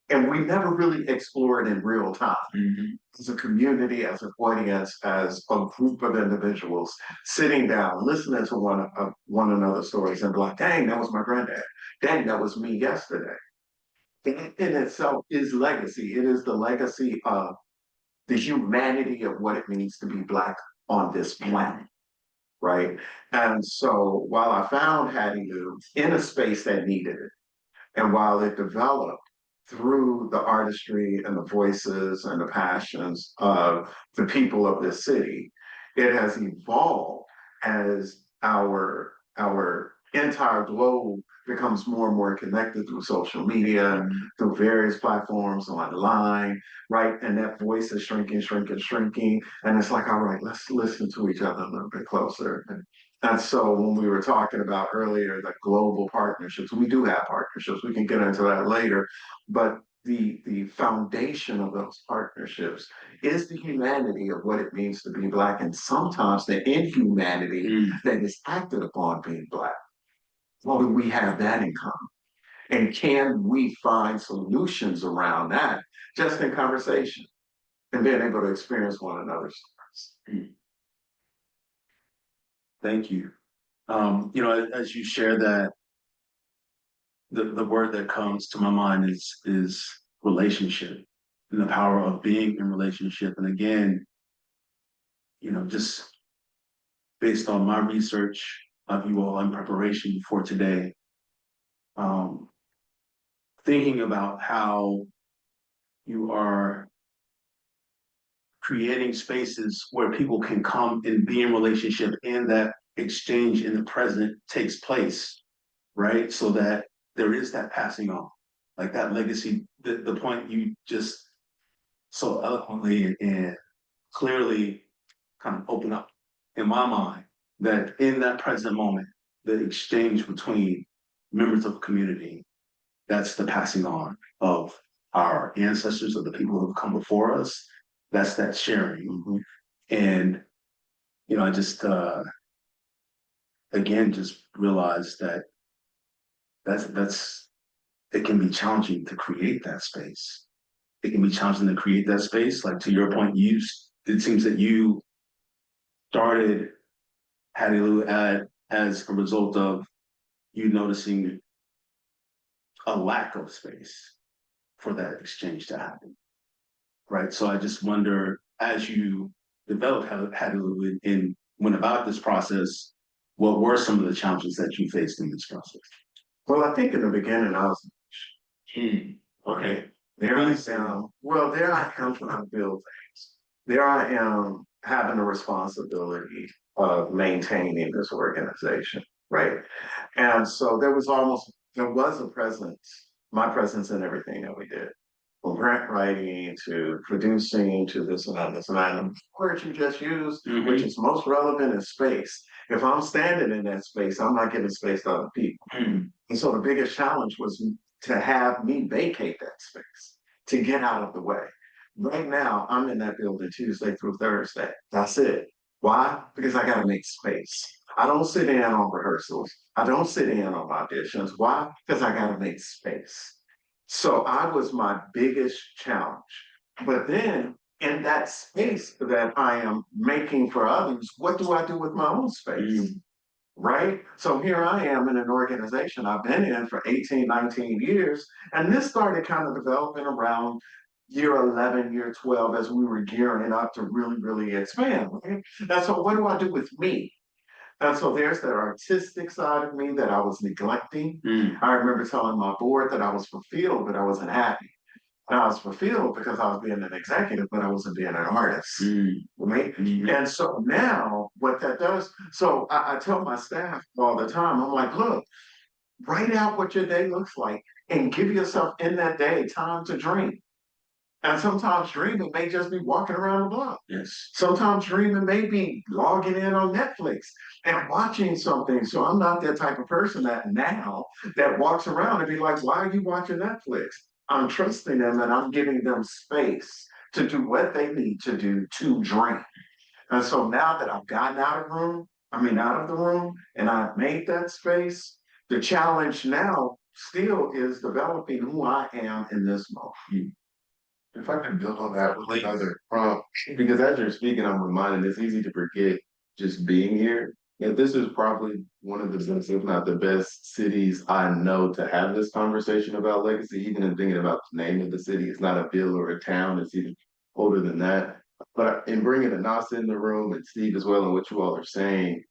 S9: And we never really explore it in real time. As a community, as an audience, as a group of individuals sitting down, listening to one another's stories and be like, dang, that was my granddad. Dang, that was me yesterday. That in itself is legacy. It is the legacy of the humanity of what it means to be Black on this planet, right? And so while I found Hattie Lou in a space that needed it, and while it developed through the artistry and the voices and the passions of the people of this city, it has evolved as our entire globe becomes more and more connected through social media, through various platforms online, right? And that voice is shrinking, shrinking, shrinking. And it's like, all right, let's listen to each other a little bit closer. And so when we were talking about earlier, the global partnerships, we do have partnerships. We can get into that later. But the foundation of those partnerships is the humanity of what it means to be Black, and sometimes the inhumanity that is acted upon being Black. Well, do we have that in common? And can we find solutions around that just in conversation and being able to experience one another's stories?
S12: Thank you. As you share that, the word that comes to my mind is relationship, and the power of being in relationship. And again, just based on my research of you all in preparation for today, thinking about how you are creating spaces where people can come and be in relationship, and that exchange in the present takes place, right? So that there is that passing on, like that legacy, the point you just so eloquently and clearly kind of open up in my mind, that in that present moment, the exchange between members of a community, that's the passing on of our ancestors, of the people who have come before us. That's that sharing. And, I just, again, just realized that it can be challenging to create that space. It can be challenging to create that space. Like, to your point, it seems that you started Hattie Lou as a result of you noticing a lack of space for that exchange to happen, right? So I just wonder, as you developed Hattie Lou and went about this process, what were some of the challenges that you faced in this process?
S9: Well, I think in the beginning I was
S12: Okay.
S9: there I am. Well, there I am trying to build things. There I am having the responsibility of maintaining this organization, right? And so there was a presence, my presence in everything that we did. From grant writing to producing to this and that and this and that. And the word you just used, which is most relevant, is space. If I'm standing in that space, I'm not giving space to other people. And so the biggest challenge was to have me vacate that space, to get out of the way. Right now, I'm in that building Tuesday through Thursday. That's it. Why? Because I got to make space. I don't sit in on rehearsals. I don't sit in on auditions. Why? Because I got to make space. So I was my biggest challenge. But then in that space that I am making for others, what do I do with my own space? Right? So here I am in an organization I've been in for 18, 19 years. And this started kind of developing around year 11, year 12, as we were gearing up to really, really expand. Right? And so what do I do with me? And so there's that artistic side of me that I was neglecting. I remember telling my board that I was fulfilled, but I wasn't happy. And I was fulfilled because I was being an executive, but I wasn't being an artist. Right? And so now what that does, so I tell my staff all the time, I'm like, look, write out what your day looks like and give yourself in that day time to dream. And sometimes dreaming may just be walking around the block.
S12: Yes.
S9: Sometimes dreaming may be logging in on Netflix and watching something. So I'm not that type of person that now that walks around and be like, why are you watching Netflix? I'm trusting them and I'm giving them space to do what they need to do to dream. And so now that I've gotten out of the room, and I've made that space, the challenge now still is developing who I am in this moment.
S2: If I can build on that with another prompt, because as you're speaking, I'm reminded it's easy to forget just being here. And this is probably one of the best, if not the best cities I know to have this conversation about legacy, even in thinking about the name of the city. It's not a villa or a town, it's even older than that. But in bringing Anasa in the room and Steve as well, and what you all are saying,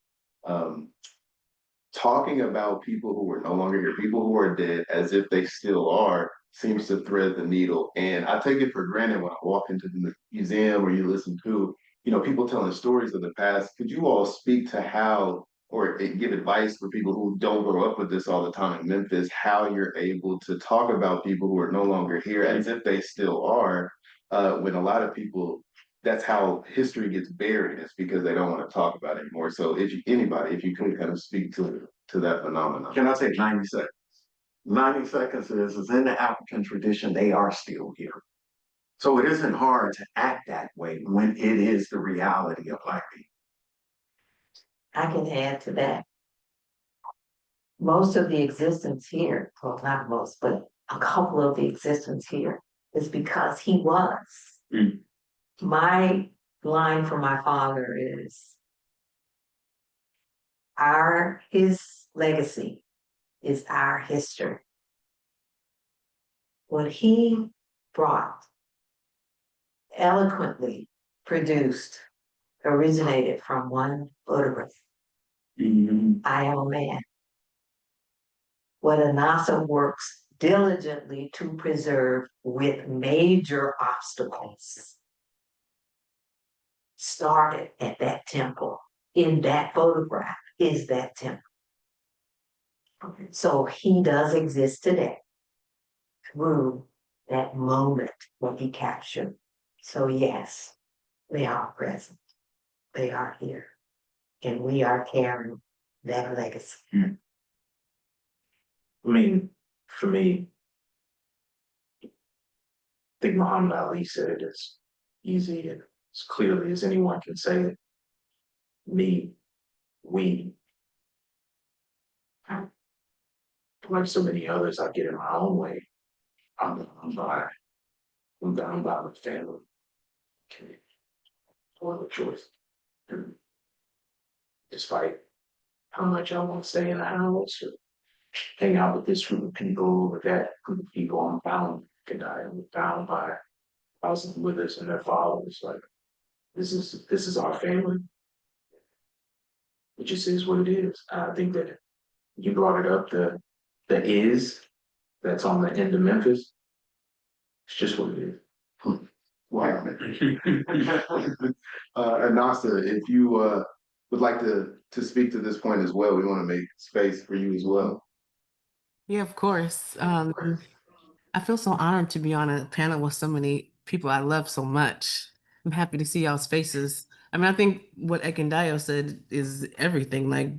S2: um, talking about people who are no longer here, people who are dead, as if they still are, seems to thread the needle. And I take it for granted when I walk into the museum or you listen to, people telling stories of the past. Could you all speak to how, or give advice for people who don't grow up with this all the time in Memphis, how you're able to talk about people who are no longer here as if they still are, when a lot of people that's how history gets buried. It's because they don't want to talk about it anymore. So if you could kind of speak to that phenomenon.
S9: Can I take 90 seconds? 90 seconds is in the African tradition, they are still here. So it isn't hard to act that way when it is the reality of Black people.
S5: I can add to that. Most of the existence here, well, not most, but a couple of the existence here is because he was. My line from my father is his legacy is our history. What he brought, eloquently produced, originated from one photograph. I am a man. What Anasa works diligently to preserve with major obstacles started at that temple. In that photograph is that temple. So he does exist today through that moment what he captured. So yes, they are present. They are here. And we are carrying that legacy.
S13: I mean, for me, I think Muhammad Ali said it as easy and as clearly as anyone can say it. Me, we, like so many others, I get in my own way. I'm bound by my family. Okay. One choice. And despite how much I want to stay in the house or hang out with this group of people, with that group of people, I'm bound. And I am bound by thousands with us and their followers. Like this is our family. It just is what it is. I think that you brought it up, the is that's on the end of Memphis. It's just what it is.
S2: Wow. Anasa, if you would like to speak to this point as well, we want to make space for you as well.
S14: Yeah, of course. I feel so honored to be on a panel with so many people I love so much. I'm happy to see y'all's faces. I mean, I think what Ekendayo said is everything. Like,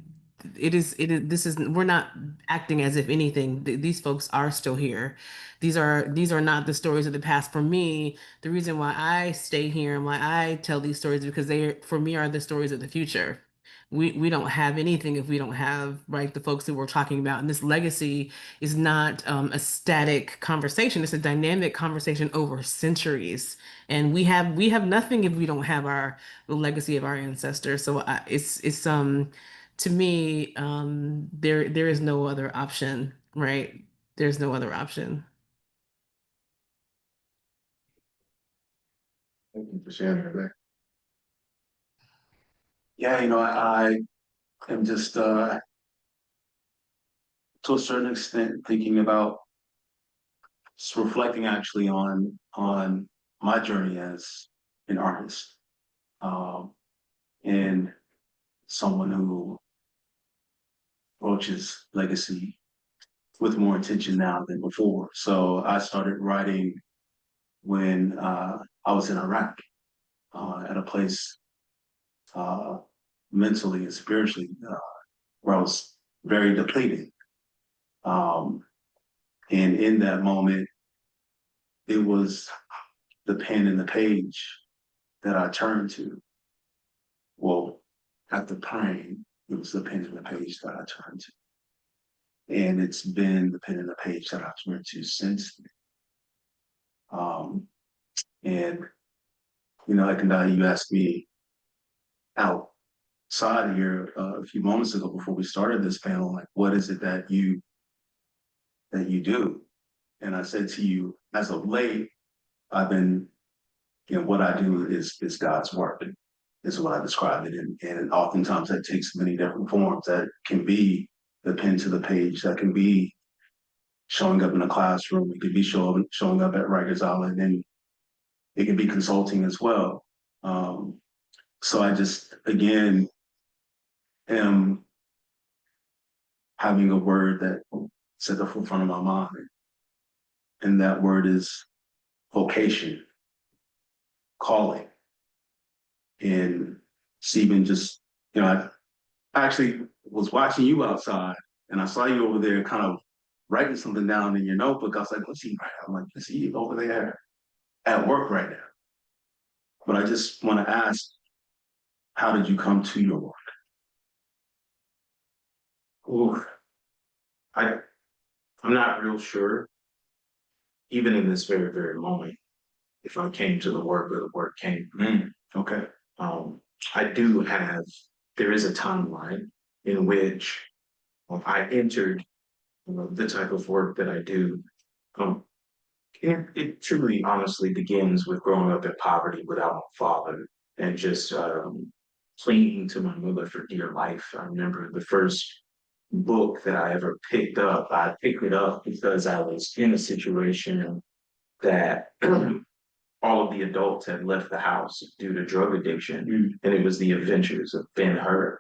S14: we're not acting as if anything, these folks are still here. These are not the stories of the past. For me, the reason why I stay here and why I tell these stories is because for me, are the stories of the future. We don't have anything if we don't have, right, the folks that we're talking about. And this legacy is not a static conversation. It's a dynamic conversation over centuries. And we have nothing if we don't have the legacy of our ancestors. So it's to me, there is no other option, right? There's no other option.
S2: Thank you for sharing that.
S12: Yeah, I am just to a certain extent thinking about just reflecting actually on my journey as an artist, and someone who approaches legacy with more intention now than before. So I started writing when I was in Iraq, at a place uh, mentally and spiritually where I was very depleted. Um, and in that moment, it was the pen and the page that I turned to. Well, after praying, it was the pen and the page that I turned to. And it's been the pen and the page that I've turned to since then. And, you know, like you asked me outside here a few moments ago before we started this panel, like, what is it that you do? And I said to you, as of late, I've been, you know, what I do is God's work, is what I describe it in. And oftentimes that takes many different forms. That can be the pen to the page, that can be showing up in a classroom, it could be showing up at Rikers Island, and it can be consulting as well. So I just, again, am having a word that's at the forefront of my mind. And that word is vocation, calling. And Stephen, just, you know, I actually was watching you outside and I saw you over there kind of writing something down in your notebook. I was like, what's he writing? I'm like, is he over there at work right now? But I just want to ask, how did you come to your work?
S13: Ooh, I'm not real sure, even in this very, very moment, if I came to the work or the work came.
S12: Okay.
S13: Um, I do have, there is a timeline in which I entered the type of work that I do. Um, it truly, honestly begins with growing up in poverty without a father and just clinging to my mother for dear life. I remember the first book that I ever picked up. I picked it up because I was in a situation that all of the adults had left the house due to drug addiction, and it was the adventures of Ben-Hur.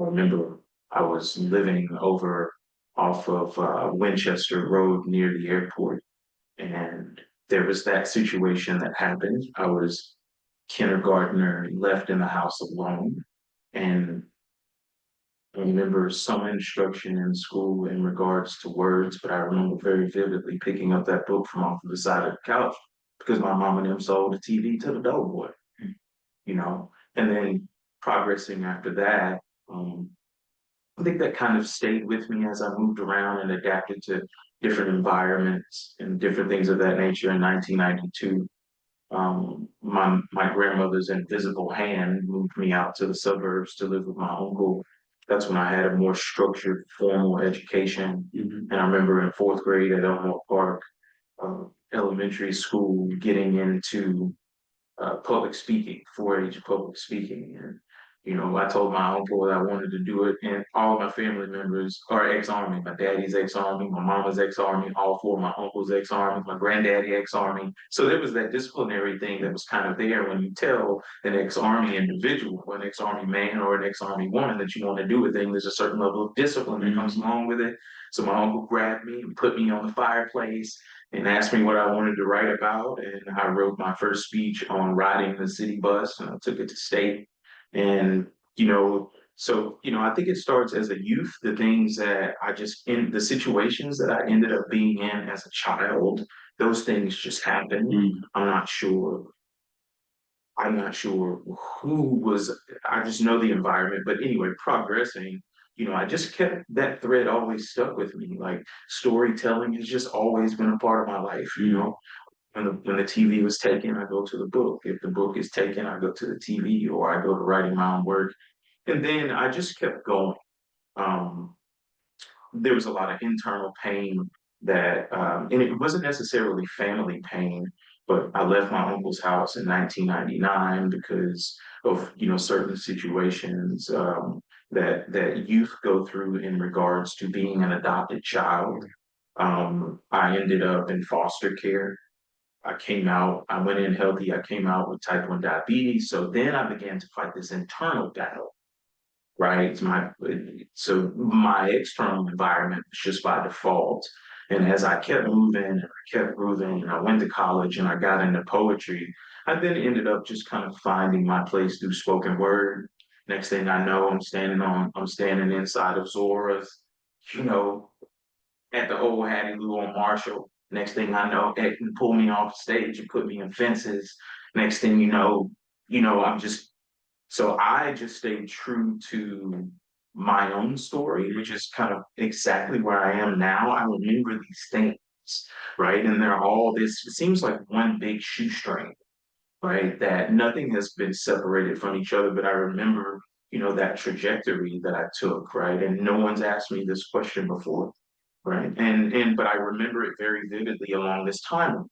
S13: I remember I was living over off of Winchester Road near the airport, and there was that situation that happened. I was kindergartner, left in the house alone, and I remember some instruction in school in regards to words, but I remember very vividly picking up that book from off the side of the couch because my mom and them sold the TV to the doughboy, you know, and then progressing after that. I think that kind of stayed with me as I moved around and adapted to different environments and different things of that nature. In 1992, my grandmother's invisible hand moved me out to the suburbs to live with my uncle. That's when I had a more structured, formal education. And I remember in fourth grade at Elmore Park Elementary School getting into public speaking, 4-H public speaking. And, you know, I told my uncle that I wanted to do it, and all of my family members are ex-Army. My daddy's ex-Army, my mama's ex-Army, all four of my uncles ex-Army, my granddaddy ex-Army. So there was that disciplinary thing that was kind of there when you tell an ex-Army individual, or an ex-Army man or an ex-Army woman that you want to do a thing, there's a certain level of discipline that comes along with it. So my uncle grabbed me and put me on the fireplace and asked me what I wanted to write about. And I wrote my first speech on riding the city bus, and I took it to state. And, you know, so, you know, I think it starts as a youth, the things that in the situations that I ended up being in as a child, those things just happened. I'm not sure who was, I just know the environment. But anyway, progressing, you know, I just kept that thread always stuck with me. Like storytelling has just always been a part of my life, you know. When the TV was taken, I go to the book. If the book is taken, I go to the TV, or I go to writing my own work. And then I just kept going. Um, there was a lot of internal pain and it wasn't necessarily family pain, but I left my uncle's house in 1999 because of, you know, certain situations that youth go through in regards to being an adopted child. I ended up in foster care. I went in healthy, I came out with type 1 diabetes. So then I began to fight this internal battle, right? So my external environment was just by default. And as I kept moving and I kept moving and I went to college and I got into poetry, I then ended up just kind of finding my place through spoken word. Next thing I know, I'm standing inside of Zora's, you know, at the old Hattie Lou on Marshall. Next thing I know, they can pull me off stage and put me in fences. Next thing I'm just so I just stayed true to my own story, which is kind of exactly where I am now. I remember these things, right? And they're all this, it seems like one big shoestring, right? That nothing has been separated from each other, but I remember, that trajectory that I took, right? And no one's asked me this question before, right? But I remember it very vividly along this time.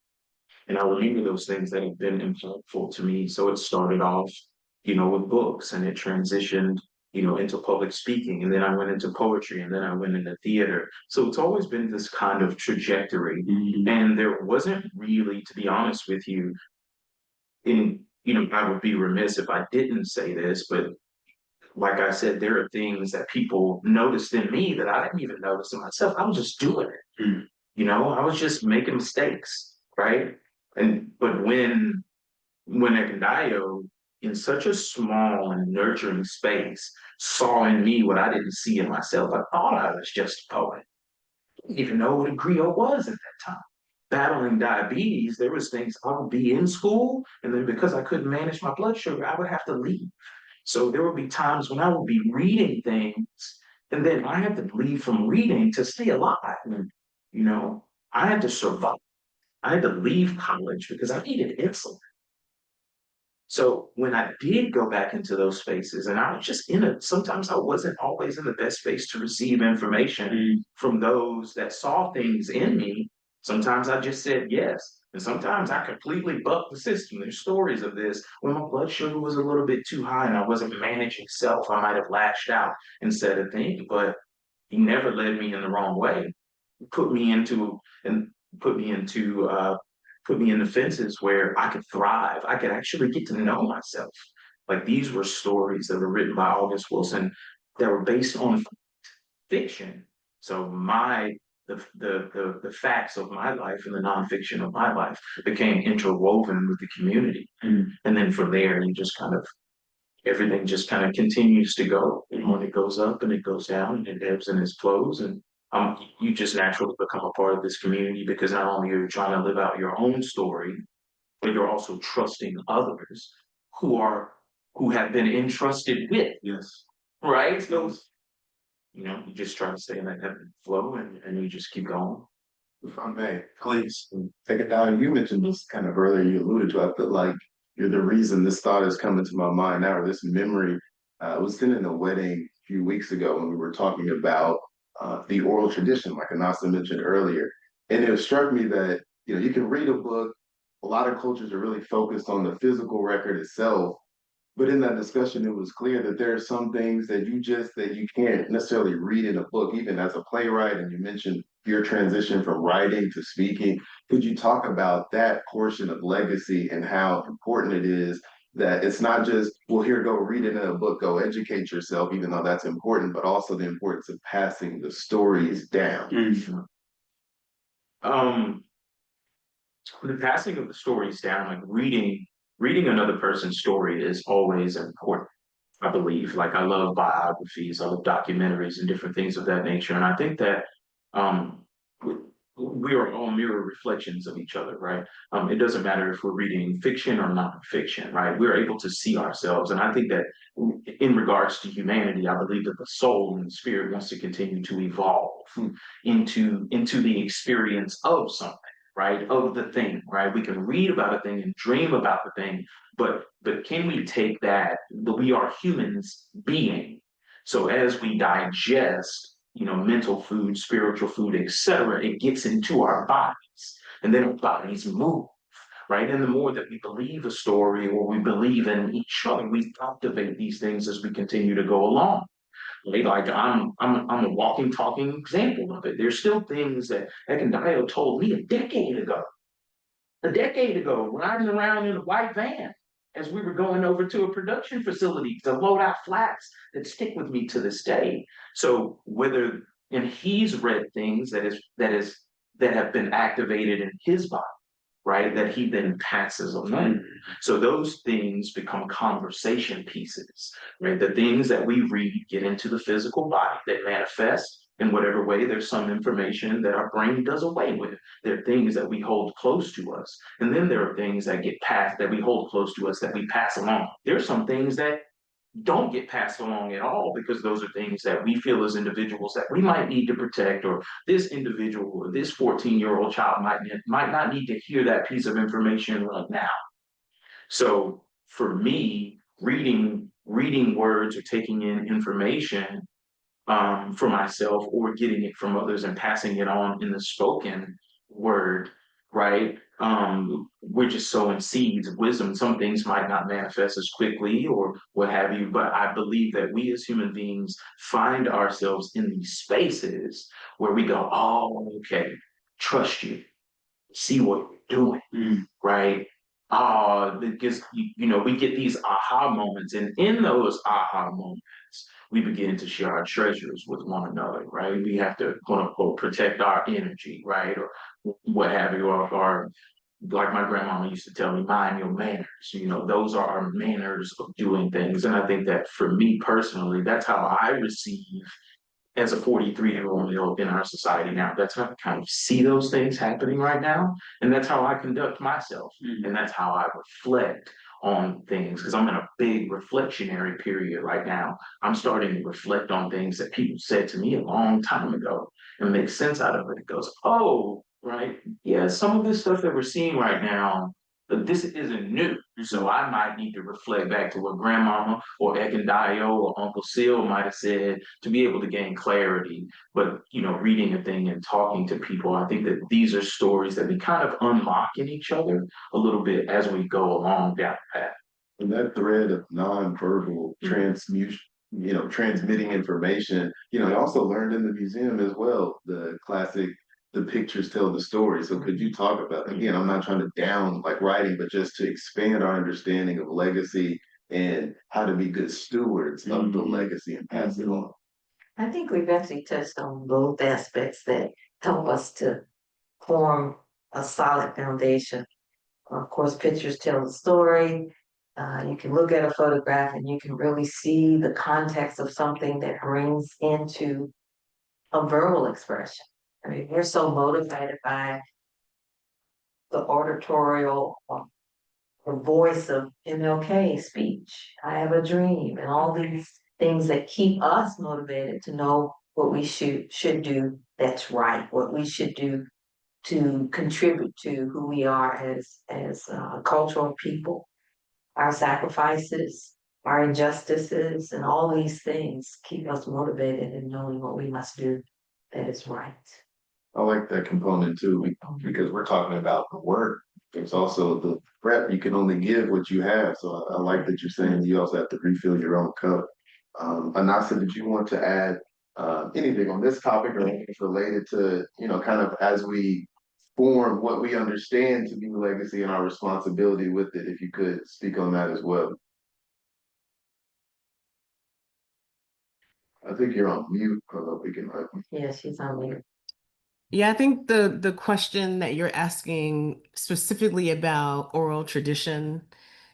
S13: And I remember those things that have been impactful to me. So it started off, with books and it transitioned, into public speaking. And then I went into poetry and then I went into theater. So it's always been this kind of trajectory. And there wasn't really, to be honest with you, I would be remiss if I didn't say this, but like I said, there are things that people noticed in me that I didn't even notice in myself. I was just doing it. I was just making mistakes, right? But when Ekundayo, in such a small and nurturing space, saw in me what I didn't see in myself, I thought I was just a poet. I didn't even know what a griot was at that time. Battling diabetes, there was things I would be in school, and then because I couldn't manage my blood sugar, I would have to leave. So there would be times when I would be reading things, and then I had to leave from reading to stay alive. I had to survive. I had to leave college because I needed insulin. So when I did go back into those spaces, and I was just sometimes I wasn't always in the best space to receive information from those that saw things in me. Sometimes I just said yes. And sometimes I completely bucked the system. There's stories of this when my blood sugar was a little bit too high and I wasn't managing self. I might have lashed out and said a thing, but he never led me in the wrong way. Put me into and put me into put me in the fences where I could thrive. I could actually get to know myself. Like these were stories that were written by August Wilson that were based on fiction. So the facts of my life and the nonfiction of my life became interwoven with the community. And then from there, everything just kind of continues to go. And when it goes up and it goes down and it ebbs and it flows, and you just naturally become a part of this community because not only are you trying to live out your own story, but you're also trusting others who have been entrusted with.
S12: Yes.
S13: Right? So, you just try to stay in that ebb and flow and you just keep going.
S2: If I may, please take it down. You mentioned this kind of earlier, you alluded to, I feel like you're the reason this thought is coming to my mind now, or this memory. I was attending a wedding a few weeks ago when we were talking about the oral tradition, like Anasa mentioned earlier. And it struck me that, you can read a book, a lot of cultures are really focused on the physical record itself. But in that discussion, it was clear that there are some things that you can't necessarily read in a book, even as a playwright. And you mentioned your transition from writing to speaking. Could you talk about that portion of legacy and how important it is that it's not just, well, here, go read it in a book, go educate yourself, even though that's important, but also the importance of passing the stories down?
S13: The passing of the stories down, like reading another person's story is always important, I believe. Like I love biographies, I love documentaries and different things of that nature. And I think that um we are all mirror reflections of each other, right? It doesn't matter if we're reading fiction or nonfiction, right? We're able to see ourselves. And I think that in regards to humanity, I believe that the soul and the spirit wants to continue to evolve into the experience of something, right? Of the thing, right? We can read about a thing and dream about the thing, but can we take that we are humans being? So as we digest, mental food, spiritual food, etc., it gets into our bodies, and then our bodies move, right? And the more that we believe a story or we believe in each other, we cultivate these things as we continue to go along. Right? Like I'm a walking, talking example of it. There's still things that Ekandayo told me a decade ago, riding around in a white van as we were going over to a production facility to load out flats that stick with me to this day. So whether and he's read things that have been activated in his body, right? That he then passes along. So those things become conversation pieces, right? The things that we read get into the physical body that manifest in whatever way. There's some information that our brain does away with. There are things that we hold close to us. And then there are things that get passed that we hold close to us that we pass along. There's some things that don't get passed along at all because those are things that we feel as individuals that we might need to protect, or this individual or this 14-year-old child might not need to hear that piece of information right now. So for me, reading words or taking in information for myself or getting it from others and passing it on in the spoken word, right? We're just sowing seeds of wisdom. Some things might not manifest as quickly or what have you, but I believe that we as human beings find ourselves in these spaces where we go, oh, okay, trust you, see what you're doing, right? Because we get these aha moments, and in those aha moments, we begin to share our treasures with one another, right? We have to quote unquote protect our energy, right? Or what have you, or like my grandmama used to tell me, mind your manners. Those are our manners of doing things. And I think that for me personally, that's how I receive as a 43-year-old male in our society now. That's how I kind of see those things happening right now. And that's how I conduct myself. And that's how I reflect on things, because I'm in a big reflectionary period right now. I'm starting to reflect on things that people said to me a long time ago and make sense out of it. It goes, oh, right. Yeah, some of this stuff that we're seeing right now, but this isn't new. So I might need to reflect back to what grandmama or Ekandayo or Uncle Seal might have said to be able to gain clarity. But reading a thing and talking to people, I think that these are stories that we kind of unlock in each other a little bit as we go along down the path.
S2: And that thread of nonverbal transmutation, transmitting information, I also learned in the museum as well, the classic, the pictures tell the story. So could you talk about, again, I'm not trying to down like writing, but just to expand our understanding of legacy and how to be good stewards of the legacy and pass it on.
S5: I think we've actually touched on both aspects that help us to form a solid foundation. Of course, pictures tell the story. You can look at a photograph and you can really see the context of something that brings into a verbal expression. I mean, we're so motivated by the oratorial or voice of MLK speech. I have a dream, and all these things that keep us motivated to know what we should do that's right, what we should do to contribute to who we are as a cultural people. Our sacrifices, our injustices, and all these things keep us motivated in knowing what we must do that is right.
S2: I like that component too, because we're talking about the work. There's also the prep. You can only give what you have. So I like that you're saying you also have to refill your own cup. Anasa, did you want to add anything on this topic or anything related to, kind of as we form what we understand to be legacy and our responsibility with it, if you could speak on that as well. I think you're on mute. I don't know if we can.
S5: Yeah, she's on mute.
S14: Yeah, I think the question that you're asking specifically about oral tradition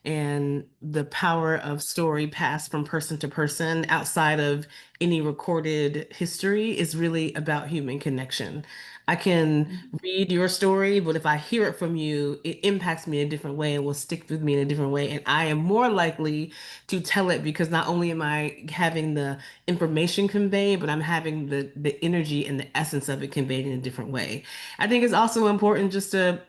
S14: and the power of story passed from person to person outside of any recorded history is really about human connection. I can read your story, but if I hear it from you, it impacts me in a different way and will stick with me in a different way. And I am more likely to tell it because not only am I having the information conveyed, but I'm having the energy and the essence of it conveyed in a different way. I think it's also important just to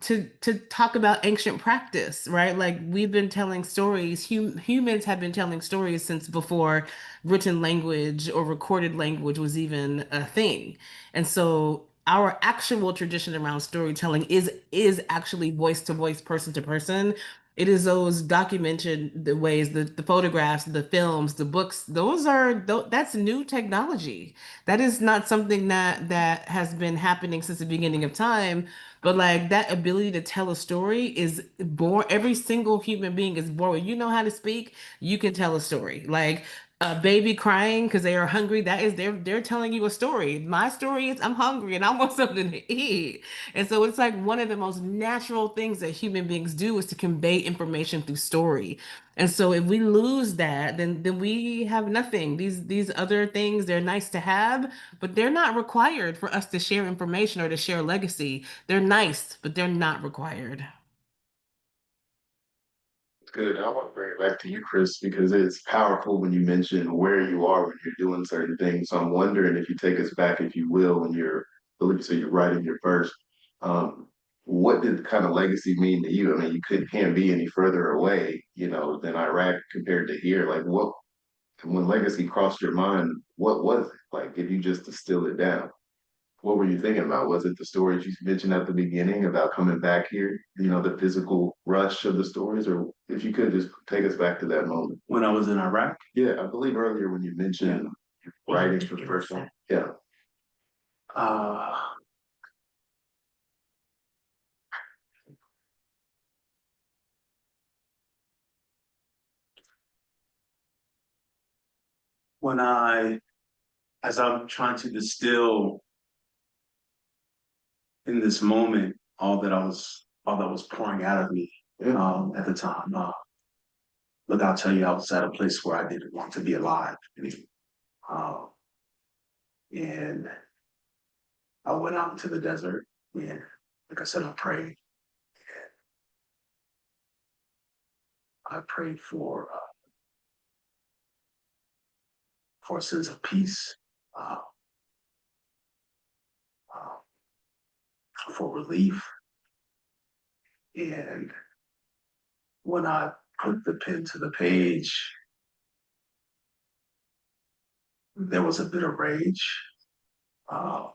S14: to talk about ancient practice, right? Like we've been telling stories, humans have been telling stories since before written language or recorded language was even a thing. And so our actual tradition around storytelling is actually voice to voice, person to person. It is those documented the ways, the photographs, the films, the books. That's new technology. That is not something that has been happening since the beginning of time. But like that ability to tell a story is born. Every single human being is born. When you know how to speak, you can tell a story. Like a baby crying because they are hungry. That is they're telling you a story. My story is I'm hungry and I want something to eat. And so it's like one of the most natural things that human beings do is to convey information through story. And so if we lose that, then we have nothing. These other things, they're nice to have, but they're not required for us to share information or to share legacy. They're nice, but they're not required.
S2: Good. I want to bring it back to you, Chris, because it's powerful when you mention where you are when you're doing certain things. So I'm wondering if you take us back, if you will, when you're, I believe so you're writing your verse. Um, what did kind of legacy mean to you? I mean, can't be any further away, than Iraq compared to here. Like, what when legacy crossed your mind, what was it? Like, if you just distill it down, what were you thinking about? Was it the stories you mentioned at the beginning about coming back here? The physical rush of the stories, or if you could just take us back to that moment.
S12: When I was in Iraq,
S2: Yeah, I believe earlier when you mentioned writing for the first time. Yeah.
S12: uh, when as I'm trying to distill in this moment all that was pouring out of me at the time. Look, I'll tell you, I was at a place where I didn't want to be alive. Uh, and I went out into the desert, and like I said, I prayed. I prayed for a sense of peace, uh, for relief. And when I put the pen to the page, there was a bit of rage. Uh,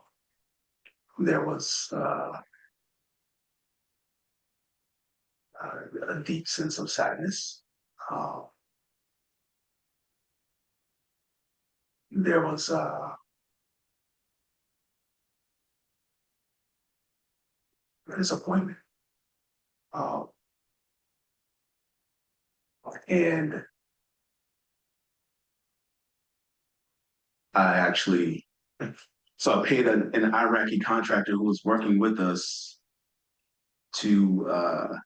S12: there was a deep sense of sadness. Uh, there was disappointment. Uh, and I actually, so I paid an Iraqi contractor who was working with us to,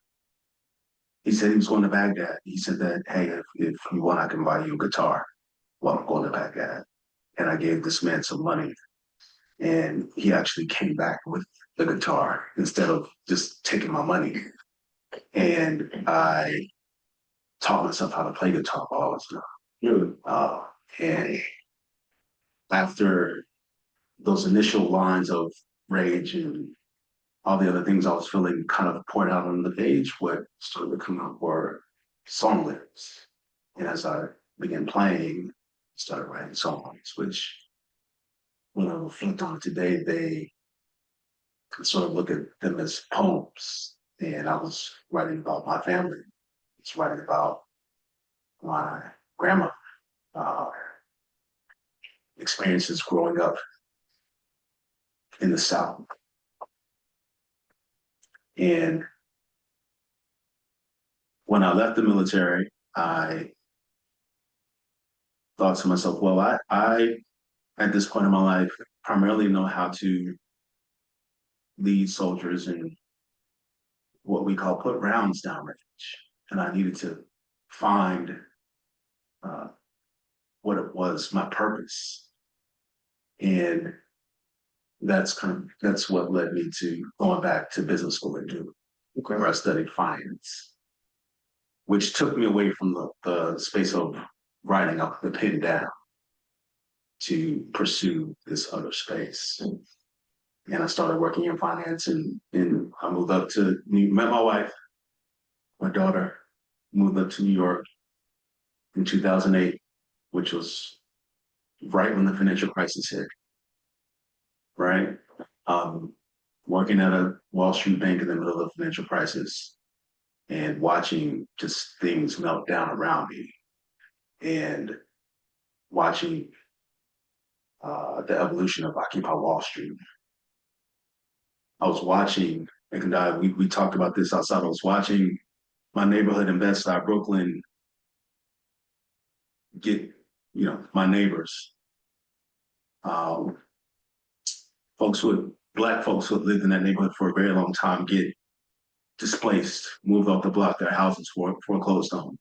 S12: he said he was going to Baghdad. He said that, hey, if you want, I can buy you a guitar while I'm going to Baghdad. And I gave this man some money. And he actually came back with the guitar instead of just taking my money. And I taught myself how to play guitar all this stuff. And after those initial lines of rage and all the other things I was feeling kind of poured out on the page, what started to come out were song lyrics. And as I began playing, I started writing songs, which when I reflect on it today, they sort of look at them as poems. And I was writing about my family. I was writing about my grandma, uh, experiences growing up in the South. And when I left the military, I thought to myself, well, I at this point in my life, primarily know how to lead soldiers in what we call put rounds down range. And I needed to find uh, what it was, my purpose. And that's what led me to going back to business school and do where I studied finance, which took me away from the space of writing up the pen down to pursue this other space. And I started working in finance and I moved up to met my wife, my daughter, moved up to New York in 2008, which was right when the financial crisis hit, right? Working at a Wall Street bank in the middle of the financial crisis. and watching just things melt down around me, and watching the evolution of Occupy Wall Street. I was watching, and we talked about this outside. I was watching my neighborhood in Bed-Stuy, Brooklyn, get, my neighbors, um, black folks who had lived in that neighborhood for a very long time, get displaced, moved off the block, their houses foreclosed on.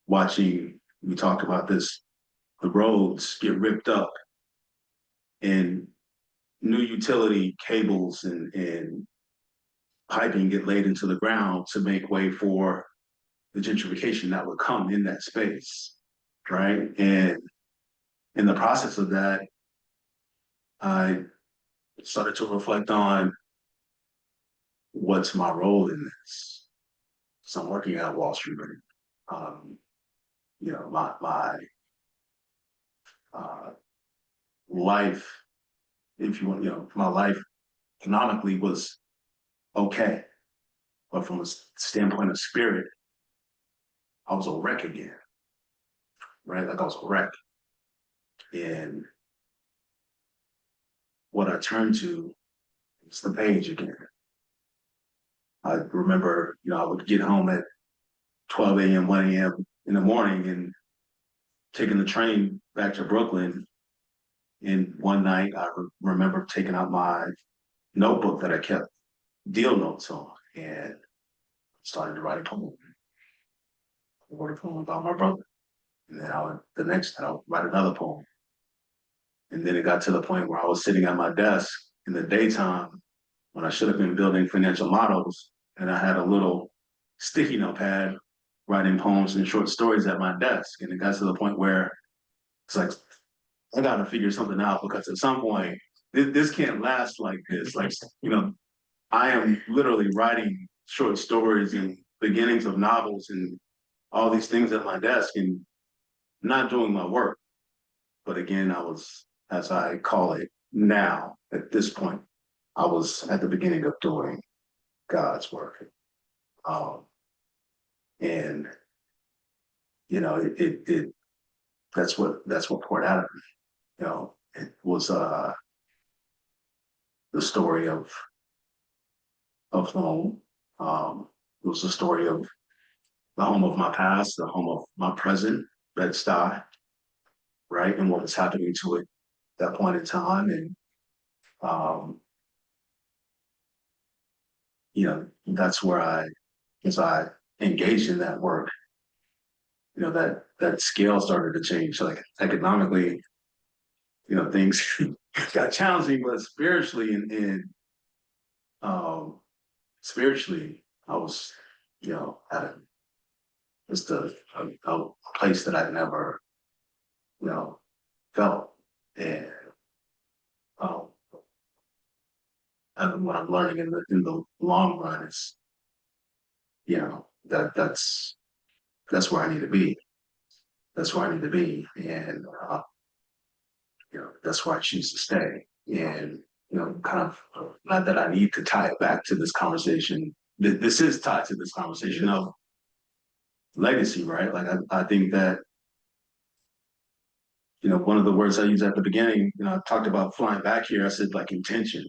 S12: Watching, we talked about this, the roads get ripped up and new utility cables and piping get laid into the ground to make way for the gentrification that would come in that space, right? And in the process of that, I started to reflect on what's my role in this. So I'm working at Wall Street, um, my life, if you want, my life economically was okay, but from a standpoint of spirit, I was a wreck again, right? Like I was a wreck. And what I turned to is the page again. I remember, I would get home at 12 a.m., 1 a.m. in the morning and taking the train back to Brooklyn. And one night I remember taking out my notebook that I kept deal notes on and started to write a poem. I wrote a poem about my brother. And then the next night I would write another poem. And then it got to the point where I was sitting at my desk in the daytime when I should have been building financial models. And I had a little sticky notepad writing poems and short stories at my desk. And it got to the point where it's like, I got to figure something out because at some point, this can't last like this. Like, I am literally writing short stories and beginnings of novels and all these things at my desk and not doing my work. But again, I was, as I call it now, at this point, I was at the beginning of doing God's work. And that's what poured out of me. It was the story of home. It was the story of the home of my past, the home of my present, Bed-Stuy, right? And what was happening to it at that point in time. And that's where as I engaged in that work, that scale started to change. Like economically, things got challenging, but spiritually spiritually, I was, at just a place that I'd never, felt. And what I'm learning in the long run is, that's where I need to be. That's where I need to be, and that's where I choose to stay. And kind of not that I need to tie it back to this conversation. This is tied to this conversation of legacy, right? Like I think that one of the words I used at the beginning, I talked about flying back here. I said like intention.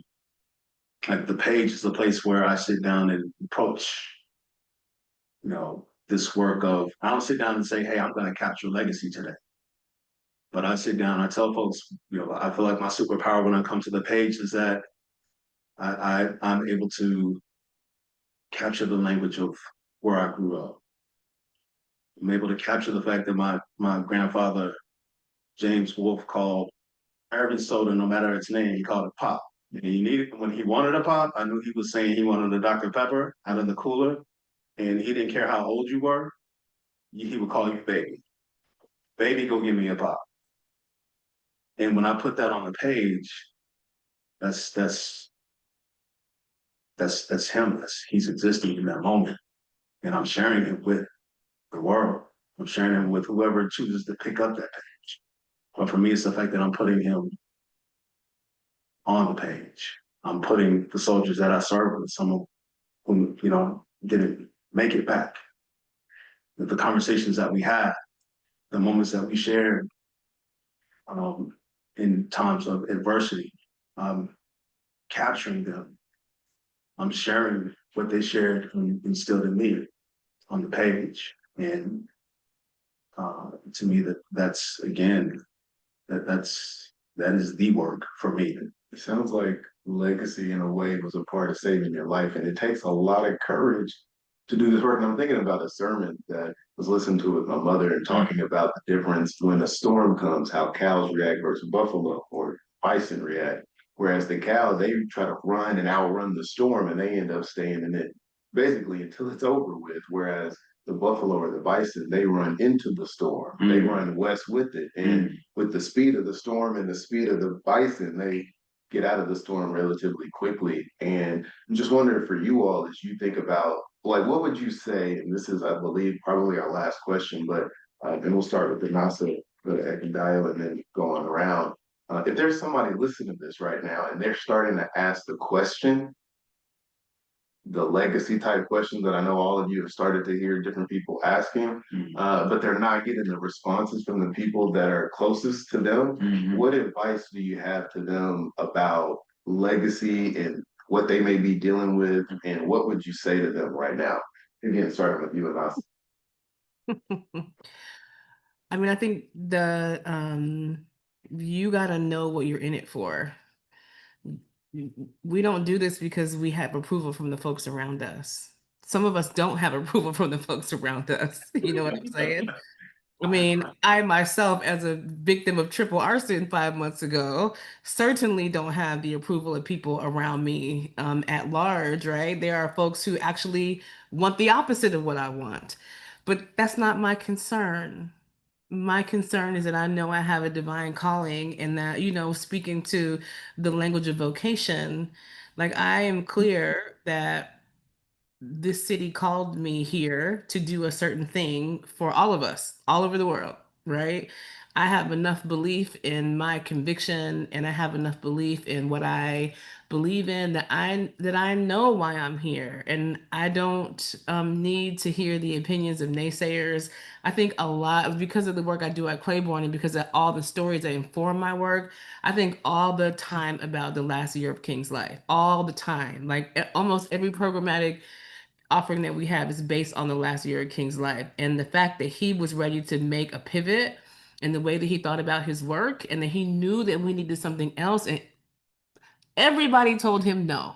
S12: Like the page is the place where I sit down and approach, this work of, I don't sit down and say, hey, I'm going to capture legacy today. But I sit down, I tell folks, I feel like my superpower when I come to the page is that I'm able to capture the language of where I grew up. I'm able to capture the fact that my grandfather, James Wolfe, called Irving soda, no matter its name, he called it pop. And when he wanted a pop, I knew he was saying he wanted a Dr. Pepper out of the cooler. And he didn't care how old you were, he would call you baby. Baby, go give me a pop. And when I put that on the page, that's him. He's existing in that moment. And I'm sharing it with the world. I'm sharing it with whoever chooses to pick up that page. But for me, it's the fact that I'm putting him on the page. I'm putting the soldiers that I serve with, some of who, didn't make it back. The conversations that we had, the moments that we shared, in times of adversity, um, capturing them, sharing what they shared and instilled in me on the page. And to me, that's again, that is the work for me.
S3: It sounds like legacy in a way was a part of saving your life, and it takes a lot of courage to do this work. And I'm thinking about a sermon that I was listening to with my mother and talking about the difference when a storm comes, how cows react versus buffalo or bison react. Whereas the cow, they try to run and outrun the storm and they end up staying in it basically until it's over with. Whereas the buffalo or the bison, they run into the storm. They run west with it. And with the speed of the storm and the speed of the bison, they get out of the storm relatively quickly. And I'm just wondering for you all, as you think about, like, what would you say, and this is, I believe, probably our last question, but then we'll start with the NASA, the Ekendial, and then go on around. If there's somebody listening to this right now and they're starting to ask the question, the legacy type questions that I know all of you have started to hear different people asking, but they're not getting the responses from the people that are closest to them. What advice do you have to them about legacy and what they may be dealing with, and what would you say to them right now? Again, starting with you and us.
S14: I mean, I think you gotta know what you're in it for. We don't do this because we have approval from the folks around us. Some of us don't have approval from the folks around us. You know what I'm saying? I mean, I myself, as a victim of triple arson 5 months ago, certainly don't have the approval of people around me at large, right? There are folks who actually want the opposite of what I want, but that's not my concern. My concern is that I know I have a divine calling and that, speaking to the language of vocation, like I am clear that this city called me here to do a certain thing for all of us, all over the world, right? I have enough belief in my conviction and I have enough belief in what I believe in that I know why I'm here. And I don't need to hear the opinions of naysayers. I think a lot because of the work I do at Claiborne and because of all the stories that inform my work, I think all the time about the last year of King's life, all the time. Like almost every programmatic offering that we have is based on the last year of King's life. And the fact that he was ready to make a pivot in the way that he thought about his work and that he knew that we needed something else. And everybody told him no,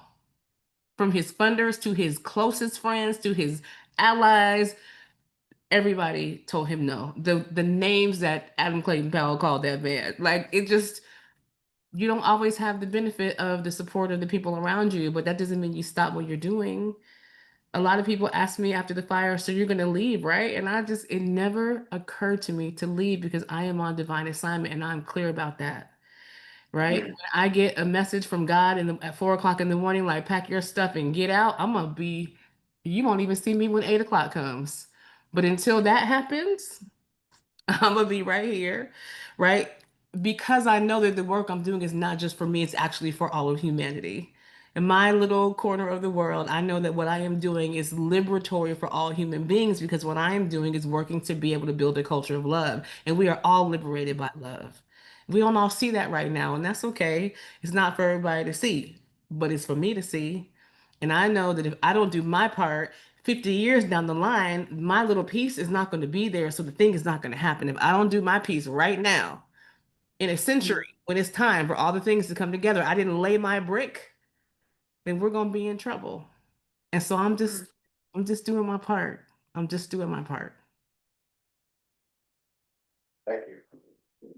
S14: from his funders to his closest friends to his allies. Everybody told him no. The names that Adam Clayton Powell called that man, like it just, you don't always have the benefit of the support of the people around you, but that doesn't mean you stop what you're doing. A lot of people ask me after the fire, so you're going to leave, right? And it never occurred to me to leave because I am on divine assignment and I'm clear about that, right? When I get a message from God at 4 o'clock in the morning, like pack your stuff and get out, you won't even see me when 8 o'clock comes. But until that happens, I'm gonna be right here, right? Because I know that the work I'm doing is not just for me, it's actually for all of humanity. In my little corner of the world, I know that what I am doing is liberatory for all human beings because what I am doing is working to be able to build a culture of love. And we are all liberated by love. We don't all see that right now, and that's okay. It's not for everybody to see, but it's for me to see. And I know that if I don't do my part, 50 years down the line, my little piece is not going to be there. So the thing is not going to happen. If I don't do my piece right now, in a century, when it's time for all the things to come together, I didn't lay my brick, then we're going to be in trouble. And so I'm just doing my part. I'm just doing my part.
S3: Thank you.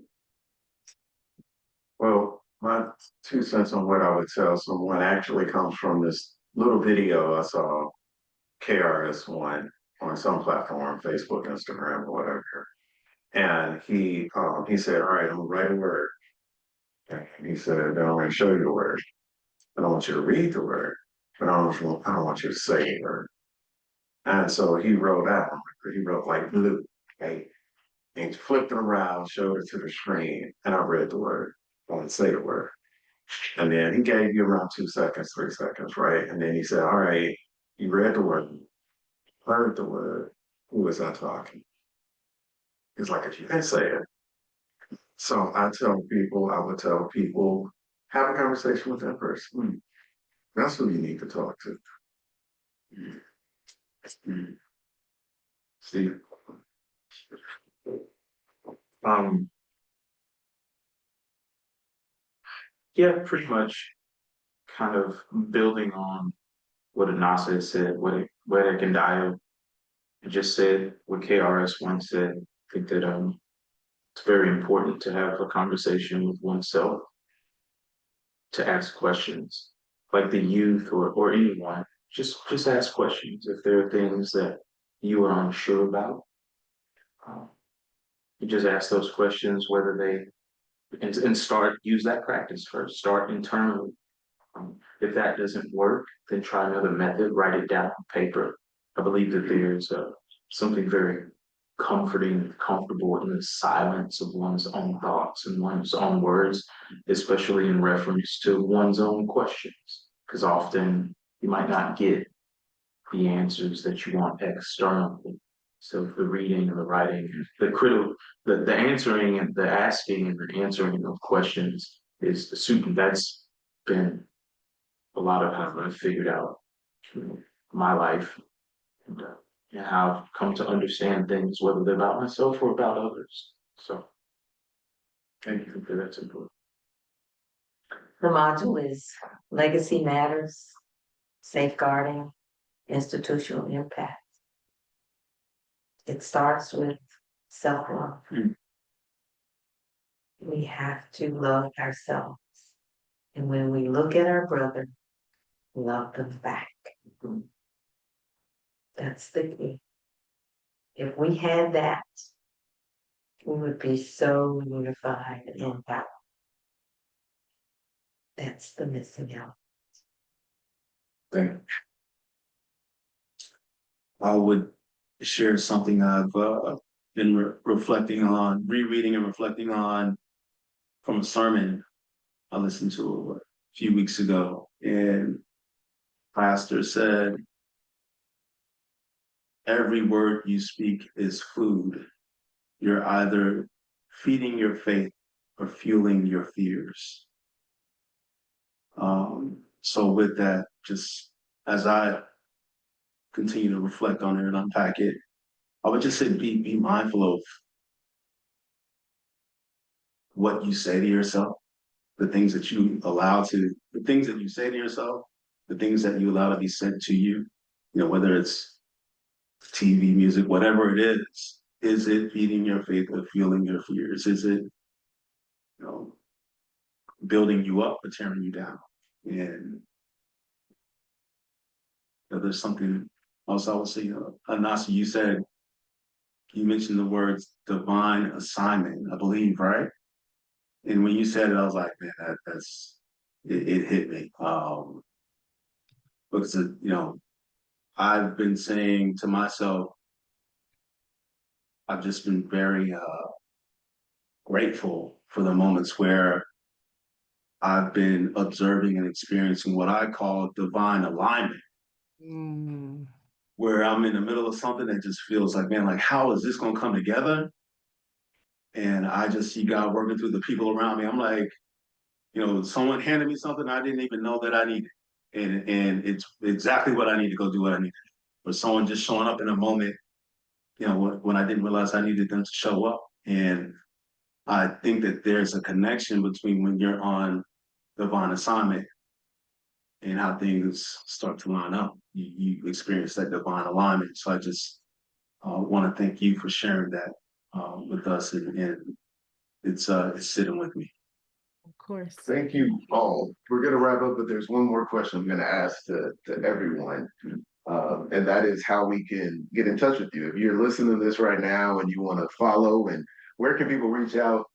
S3: Well, my 2 cents on what I would tell someone actually comes from this little video I saw, KRS-One, on some platform, Facebook, Instagram, or whatever. And he said, "All right, I'm gonna write a word." And he said, "Then I'm gonna show you the word. I don't want you to read the word, but I don't want you to say the word." And so he wrote out, he wrote like blue, right? And he flipped it around, showed it to the screen, and I read the word. I want to say the word. And then he gave you around 2 seconds, 3 seconds, right? And then he said, "All right, You read the word, heard the word, who is I talking? It's like if you didn't say it. So I would tell people, have a conversation with that person. That's who you need to talk to. Steve.
S13: Um, yeah, pretty much kind of building on what Anasa had said, what Ekendayo just said, what KRS One said. I think that it's very important to have a conversation with oneself, to ask questions, like the youth or anyone. Just ask questions if there are things that you are unsure about. Um, you just ask those questions, whether they and start use that practice first. Start internally. If that doesn't work, then try another method. Write it down on paper. I believe that there's something very comforting, comfortable in the silence of one's own thoughts and one's own words, especially in reference to one's own questions. Because often you might not get the answers that you want externally. So the reading and the writing, the answering and the asking and the answering of questions is the super. That's been a lot of how I've figured out my life and how I've come to understand things, whether they're about myself or about others. So thank you for that support.
S5: The module is Legacy Matters, Safeguarding Institutional Impact. It starts with self-love. We have to love ourselves. And when we look at our brother, love them back. That's the key. If we had that, we would be so unified and powerful. That's the missing element.
S12: Thank you. I would share something I've been reflecting on, rereading and reflecting on from a sermon I listened to a few weeks ago. And pastor said, every word you speak is food. You're either feeding your faith or fueling your fears. So with that, just as I continue to reflect on it and unpack it, I would just say be mindful of what you say to yourself, the things that you the things that you say to yourself, the things that you allow to be said to you, whether it's TV, music, whatever it is it feeding your faith or fueling your fears? Is it, building you up or tearing you down? And there's something else I would say, Anasi, you mentioned the words divine assignment, I believe, right? And when you said it, I was like, man, it hit me. Because, I've been saying to myself, I've just been very grateful for the moments where I've been observing and experiencing what I call divine alignment, where I'm in the middle of something that just feels like, man, like, how is this going to come together? And I just see God working through the people around me. I'm like, someone handed me something I didn't even know that I needed. And it's exactly what I need to go do what I need to do. Or someone just showing up in a moment, when I didn't realize I needed them to show up. And I think that there's a connection between when you're on divine assignment and how things start to line up. You experience that divine alignment. So I just want to thank you for sharing that with us, and it's sitting with me.
S14: Of course.
S2: Thank you all. We're going to wrap up, but there's one more question I'm going to ask to everyone. And that is how we can get in touch with you. If you're listening to this right now and you want to follow, and where can people reach out?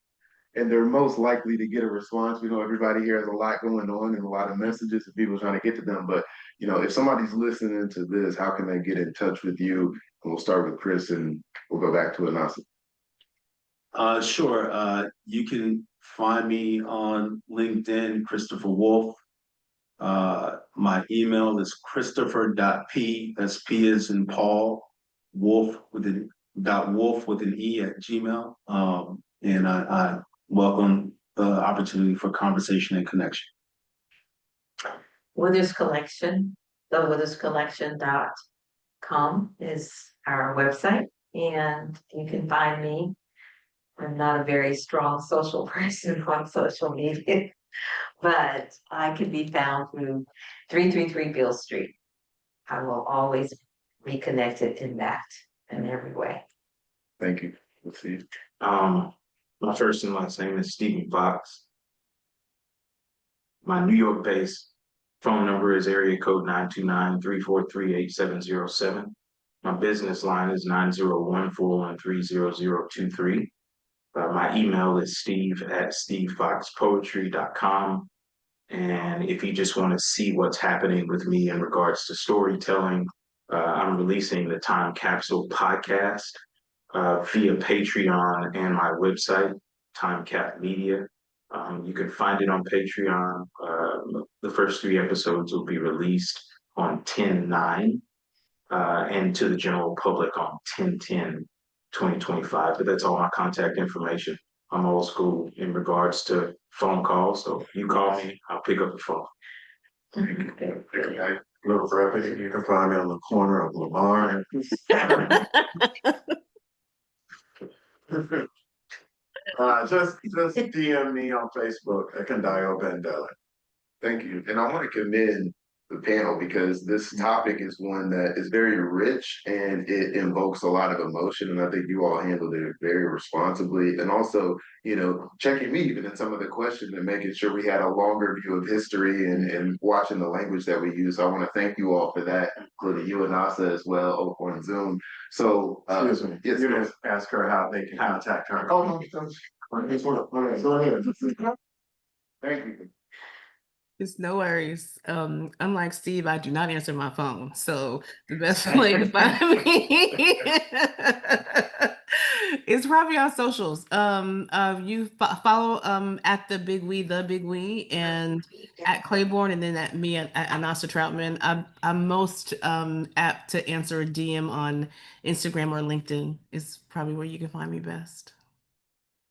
S2: And they're most likely to get a response. We know everybody here has a lot going on and a lot of messages and people trying to get to them. But, if somebody's listening to this, how can they get in touch with you? And we'll start with Chris and we'll go back to Anasa.
S12: Sure. You can find me on LinkedIn, Christopher Wolf. My email is Christopher.p, that's P as in Paul, Wolf with an wolf with an E at Gmail. And I welcome the opportunity for conversation and connection.
S5: Withers Collection, the witherscollection.com is our website, and you can find me. I'm not a very strong social person on social media, but I can be found through 333 Beale Street. I will always be connected in that in every way.
S2: Thank you. Let's see.
S13: My first and last name is Stephen Fox. My New York based phone number is area code 929-343-8707. My business line is 901-413-0023. My email is steve@stevefoxpoetry.com. And if you just want to see what's happening with me in regards to storytelling, I'm releasing the Time Capsule podcast via Patreon and my website, Time Cap Media. You can find it on Patreon. The first 3 episodes will be released on 10/9 and to the general public on 10/10/2025. But that's all my contact information. I'm old school in regards to phone calls. So you call me, I'll pick up the phone.
S9: Little rapid, you can find me on the corner of Lamar. Just DM me on Facebook at Candayo Bandela.
S2: Thank you. And I want to commend the panel because this topic is one that is very rich and it invokes a lot of emotion. And I think you all handled it very responsibly. And also, checking me even in some of the questions and making sure we had a longer view of history and watching the language that we use. So I want to thank you all for that, including you and Asa as well over on Zoom. So,
S9: Excuse me,
S2: yes,
S9: you didn't ask her how they can contact her.
S2: Oh, no, go ahead. Thank you.
S14: It's no worries. Unlike Steve, I do not answer my phone. So the best way to find me is probably on socials. You follow at the Big We, and at Claiborne, and then at me at Anasa Troutman. I'm most apt to answer a DM on Instagram or LinkedIn is probably where you can find me best.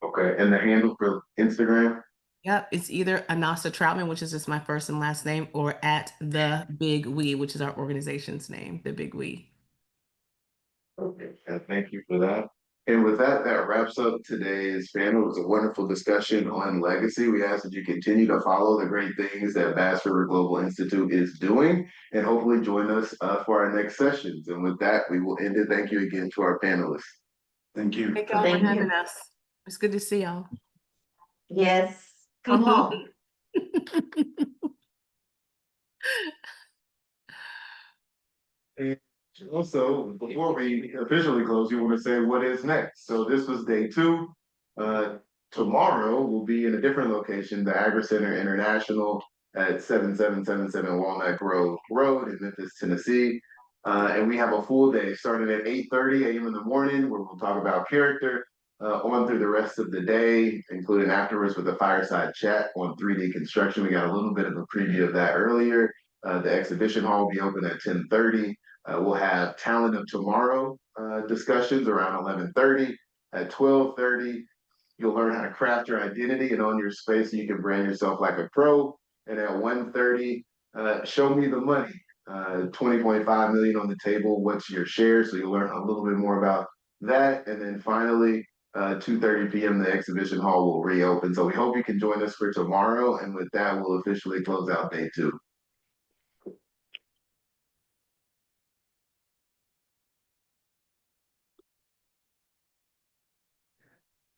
S2: Okay, and the handle for Instagram?
S14: Yep, it's either Anasa Troutman, which is just my first and last name, or at the Big We, which is our organization's name, the Big We.
S2: Okay, and thank you for that. And with that, that wraps up today's panel. It was a wonderful discussion on legacy. We ask that you continue to follow the great things that Bass River Global Institute is doing, and hopefully join us for our next sessions. And with that, we will end it. Thank you again to our panelists.
S12: Thank you.
S14: Thank y'all for having us. It's good to see y'all.
S5: Yes, come on.
S2: And also, before we officially close, you want to say what is next. So this was day 2. Tomorrow we'll be in a different location, the Agri Center International at 7777 Walnut Grove Road in Memphis, Tennessee. And we have a full day starting at 8:30 a.m. in the morning, where we'll talk about character on through the rest of the day, including afterwards with a fireside chat on 3D construction. We got a little bit of a preview of that earlier. The exhibition hall will be open at 10:30. We'll have Talent of Tomorrow discussions around 11:30. At 12:30, you'll learn how to craft your identity and own your space so you can brand yourself like a pro. And at 1:30, show me the money. 20.5 million on the table. What's your share? So you'll learn a little bit more about that. And then finally, 2:30 p.m. the exhibition hall will reopen. So we hope you can join us for tomorrow. And with that, we'll officially close out day 2.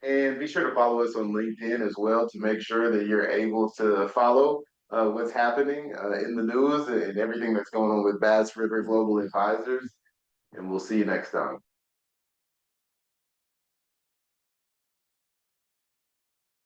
S2: And be sure to follow us on LinkedIn as well to make sure that you're able to follow what's happening in the news and everything that's going on with Bass River Global Advisors. And we'll see you next time.